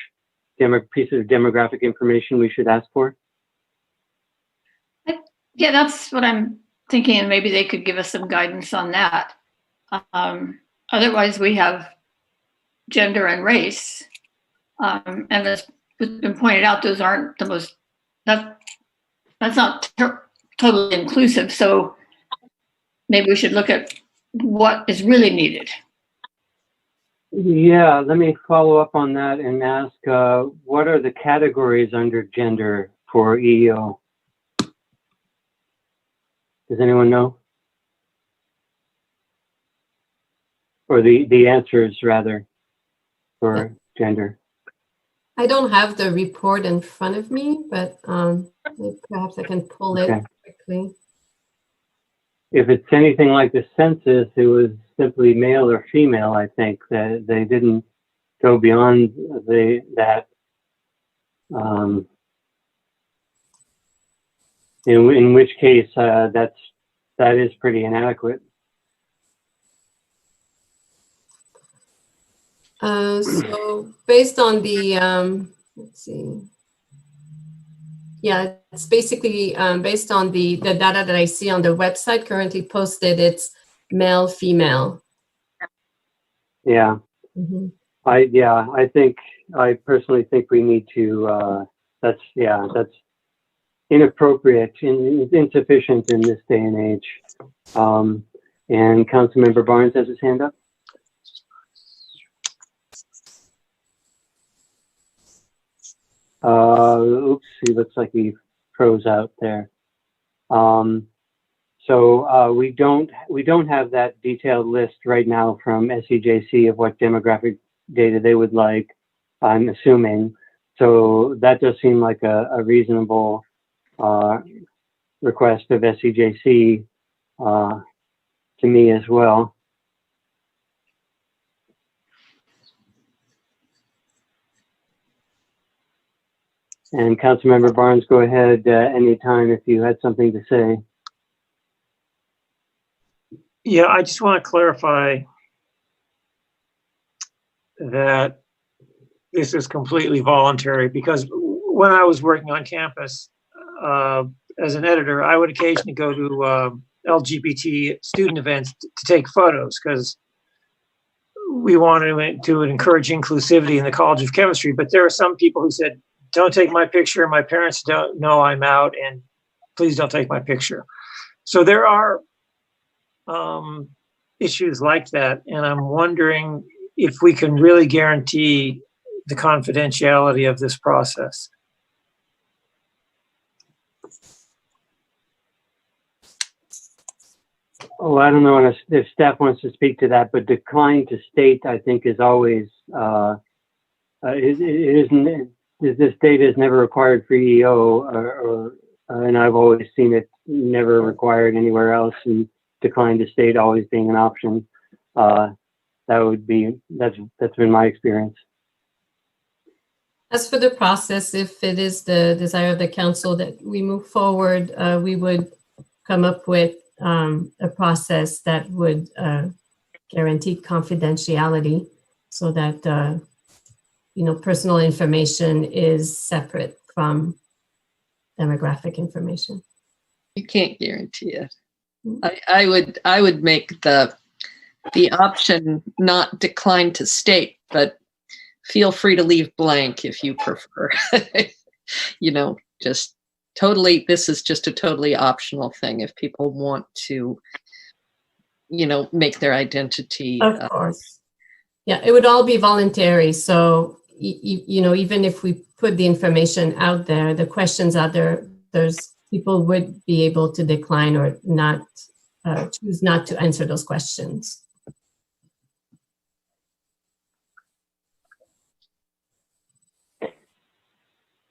Speaker 2: pieces of demographic information we should ask for?
Speaker 9: Yeah, that's what I'm thinking, and maybe they could give us some guidance on that. Otherwise, we have gender and race, and as has been pointed out, those aren't the most, that's not totally inclusive, so maybe we should look at what is really needed.
Speaker 2: Yeah, let me follow up on that and ask, what are the categories under gender for EEO? Does anyone know? Or the answers, rather, for gender?
Speaker 11: I don't have the report in front of me, but perhaps I can pull it quickly.
Speaker 2: If it's anything like the census, it was simply male or female, I think. That they didn't go beyond that. In which case, that is pretty inadequate.
Speaker 11: So based on the, let's see. Yeah, it's basically based on the data that I see on the website currently posted, it's male, female.
Speaker 2: Yeah.
Speaker 11: Mm-hmm.
Speaker 2: I personally think we need to, that's inappropriate and insufficient in this day and age. And Councilmember Barnes has his hand up. Oops, he looks like he froze out there. So we don't have that detailed list right now from SEJC of what demographic data they would like, I'm assuming. So that does seem like a reasonable request of SEJC to me as well. And Councilmember Barnes, go ahead anytime if you had something to say.
Speaker 7: Yeah, I just want to clarify that this is completely voluntary, because when I was working on campus as an editor, I would occasionally go to LGBT student events to take photos because we wanted to encourage inclusivity in the College of Chemistry. But there are some people who said, don't take my picture. My parents don't know I'm out, and please don't take my picture. So there are issues like that. And I'm wondering if we can really guarantee the confidentiality of this process.
Speaker 2: Oh, I don't know if staff wants to speak to that, but decline to state, I think, is always, this data is never required for EEO, and I've always seen it never required anywhere else, and decline to state always being an option. That's been my experience.
Speaker 11: As for the process, if it is the desire of the council that we move forward, we would come up with a process that would guarantee confidentiality so that personal information is separate from demographic information.
Speaker 5: You can't guarantee it. I would make the option not decline to state, but feel free to leave blank if you prefer. Just totally, this is just a totally optional thing if people want to, make their identity.
Speaker 11: Of course. Yeah, it would all be voluntary. So, even if we put the information out there, the questions out there, people would be able to decline or not choose not to answer those questions.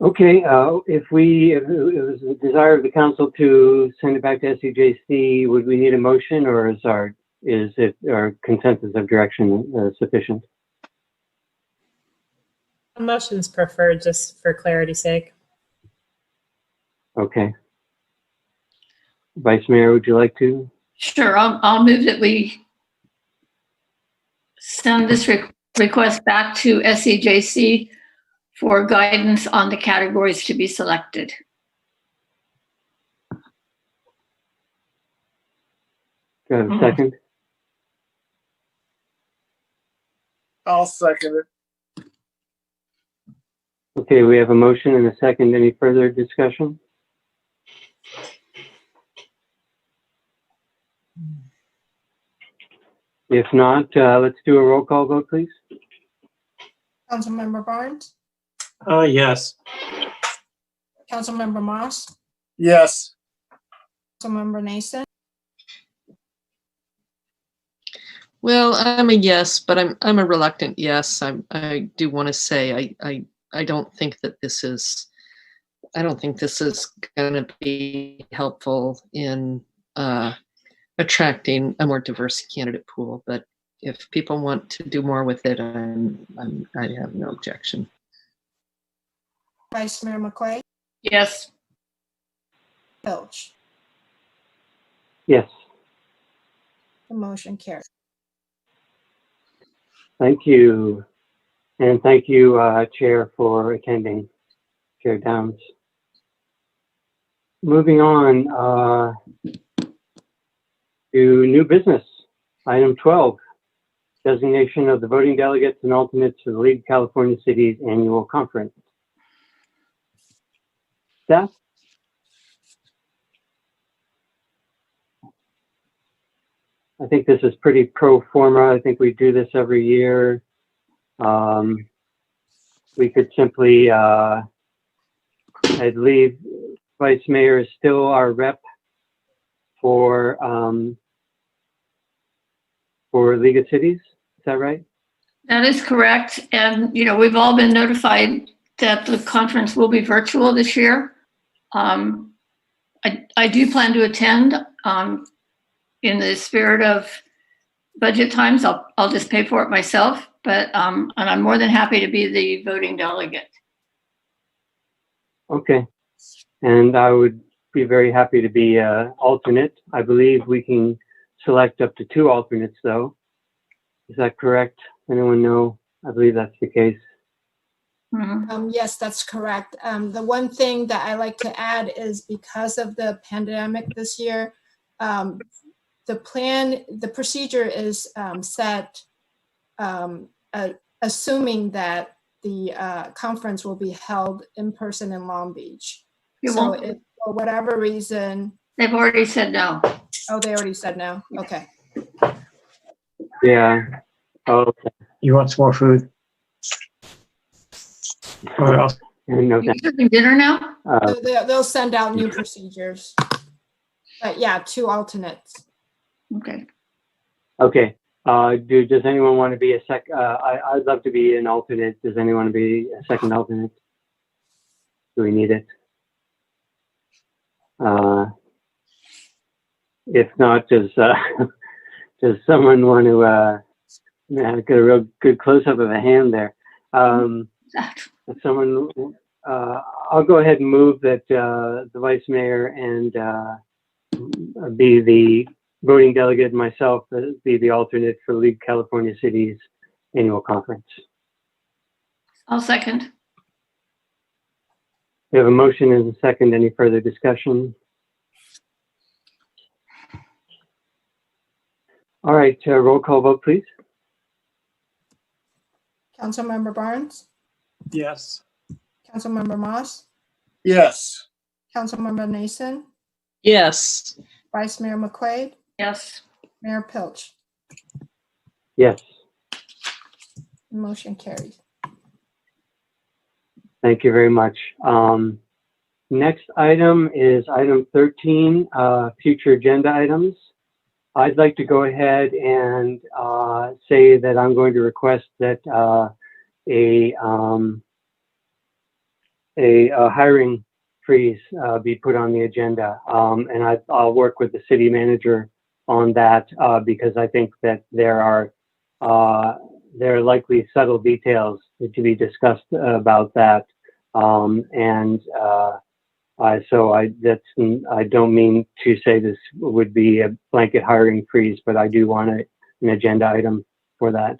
Speaker 2: Okay, if it was the desire of the council to send it back to SEJC, would we need a motion, or is our consensus of direction sufficient?
Speaker 8: A motion's preferred, just for clarity's sake.
Speaker 2: Okay. Vice Mayor, would you like to?
Speaker 9: Sure, I'll move that we send this request back to SEJC for guidance on the categories to be selected.
Speaker 2: Do I have a second?
Speaker 3: I'll second it.
Speaker 2: Okay, we have a motion and a second. Any further discussion? If not, let's do a roll call vote, please.
Speaker 10: Councilmember Barnes,
Speaker 7: Yes.
Speaker 10: Councilmember Moss,
Speaker 3: Yes.
Speaker 10: Councilmember Nason,
Speaker 5: Well, I'm a yes, but I'm a reluctant yes. I do want to say I don't think that this is going to be helpful in attracting a more diverse candidate pool. But if people want to do more with it, I have no objection.
Speaker 10: Vice Mayor McQuaid,
Speaker 9: Yes.
Speaker 10: Pilch.
Speaker 2: Yes.
Speaker 10: The motion carries.
Speaker 2: Thank you. And thank you, Chair, for attending, Chair Downs. Moving on to new business. Item 12, designation of the voting delegates and alternates for the League of California Cities Annual Conference. Staff? I think this is pretty pro forma. I think we do this every year. We could simply, I believe Vice Mayor is still our rep for League of Cities. Is that right?
Speaker 9: That is correct. And, we've all been notified that the conference will be virtual this year. I do plan to attend. In the spirit of budget times, I'll just pay for it myself, but and I'm more than happy to be the voting delegate.
Speaker 2: Okay. And I would be very happy to be alternate. I believe we can select up to 2 alternates, though. Is that correct? Anyone know? I believe that's the case.
Speaker 10: Yes, that's correct. The one thing that I like to add is because of the pandemic this year, the procedure is set assuming that the conference will be held in person in Long Beach. So if for whatever reason.
Speaker 9: They've already said no.
Speaker 10: Oh, they already said no? Okay.
Speaker 2: Yeah. Oh, okay.
Speaker 7: You want some more food? Or else?
Speaker 2: No,
Speaker 9: you serving dinner now?
Speaker 10: They'll send out new procedures. But yeah, 2 alternates.
Speaker 9: Okay.
Speaker 2: Okay. Does anyone want to be a I'd love to be an alternate. Does anyone want to be a second alternate? Do we need it? If not, does someone want to get a real good close-up of a hand there? If someone, I'll go ahead and move that the Vice Mayor and be the voting delegate, myself be the alternate for League of California Cities Annual Conference.
Speaker 9: I'll second.
Speaker 2: We have a motion and a second. Any further discussion? All right, roll call vote, please.
Speaker 10: Councilmember Barnes,
Speaker 7: Yes.
Speaker 10: Councilmember Moss,
Speaker 3: Yes.
Speaker 10: Councilmember Nason,
Speaker 5: Yes.
Speaker 10: Vice Mayor McQuaid,
Speaker 9: Yes.
Speaker 10: Mayor Pilch.
Speaker 2: Yes.
Speaker 10: Motion carries.
Speaker 2: Thank you very much. Next item is item 13, future agenda items. I'd like to go ahead and say that I'm going to request that a a hiring freeze be put on the agenda. And I'll work with the city manager on that because I think that there are likely subtle details to be discussed about that. So I don't mean to say this would be a blanket hiring freeze, but I do want an agenda item for that.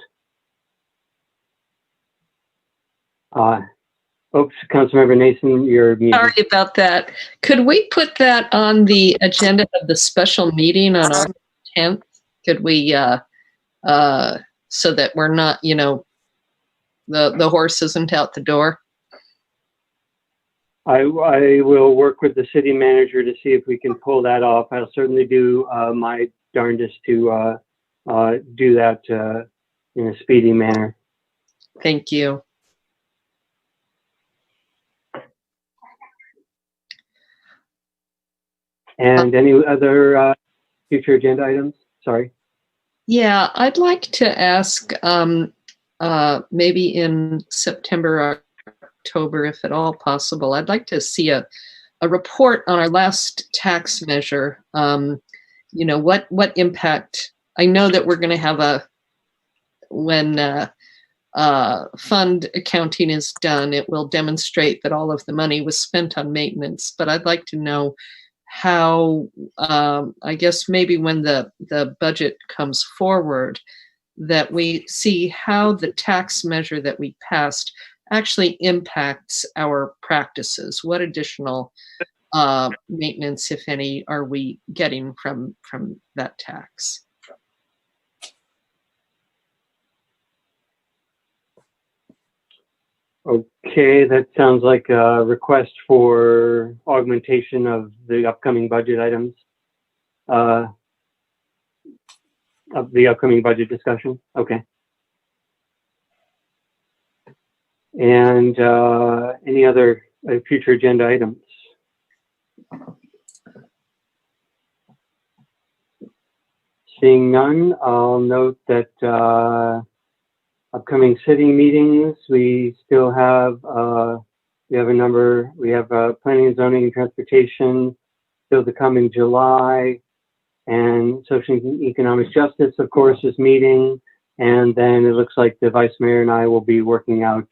Speaker 2: Oops, Councilmember Nason, you're muted.
Speaker 5: Sorry about that. Could we put that on the agenda of the special meeting on August 10th? Could we, so that we're not, you know, the horse isn't out the door?
Speaker 2: I will work with the city manager to see if we can pull that off. I'll certainly do my darndest to do that in a speedy manner.
Speaker 5: Thank you.
Speaker 2: And any other future agenda items? Sorry.
Speaker 5: Yeah, I'd like to ask maybe in September or October, if at all possible, I'd like to see a report on our last tax measure. You know, what impact, I know that we're going to have when fund accounting is done, it will demonstrate that all of the money was spent on maintenance, but I'd like to know how, I guess maybe when the budget comes forward, that we see how the tax measure that we passed actually impacts our practices. What additional maintenance, if any, are we getting from that tax?
Speaker 2: Okay, that sounds like a request for augmentation of the upcoming budget items, of the upcoming budget discussion. Okay. And any other future agenda items? Seeing none, I'll note that upcoming city meetings, we still have, we have planning and zoning and transportation still to come in July, and social and economic justice, of course, is meeting. And then it looks like the vice mayor and I will be working out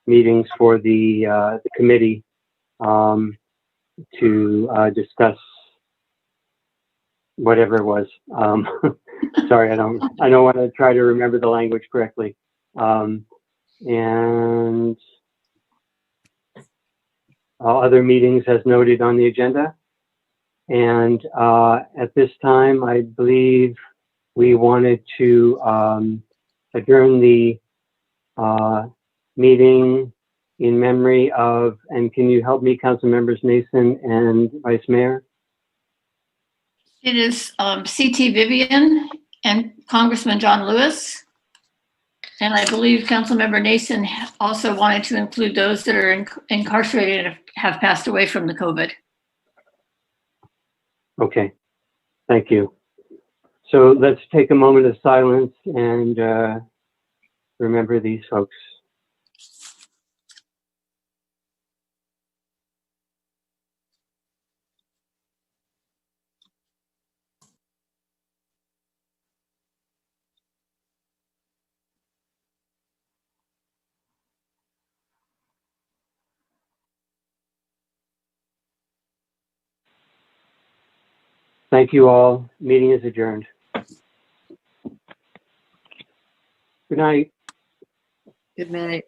Speaker 2: meetings for the committee to discuss whatever it was. Sorry, I don't want to try to remember the language correctly. And other meetings as noted on the agenda. And at this time, I believe we wanted to adjourn the meeting in memory of, and can you help me, Council Members Nason and Vice Mayor?
Speaker 9: It is C.T. Vivian and Congressman John Lewis. And I believe Councilmember Nason also wanted to include those that are incarcerated and have passed away from the COVID.
Speaker 2: Okay, thank you. So let's take a moment of silence and remember these folks. Thank you all. Meeting is adjourned. Good night.
Speaker 5: Good night.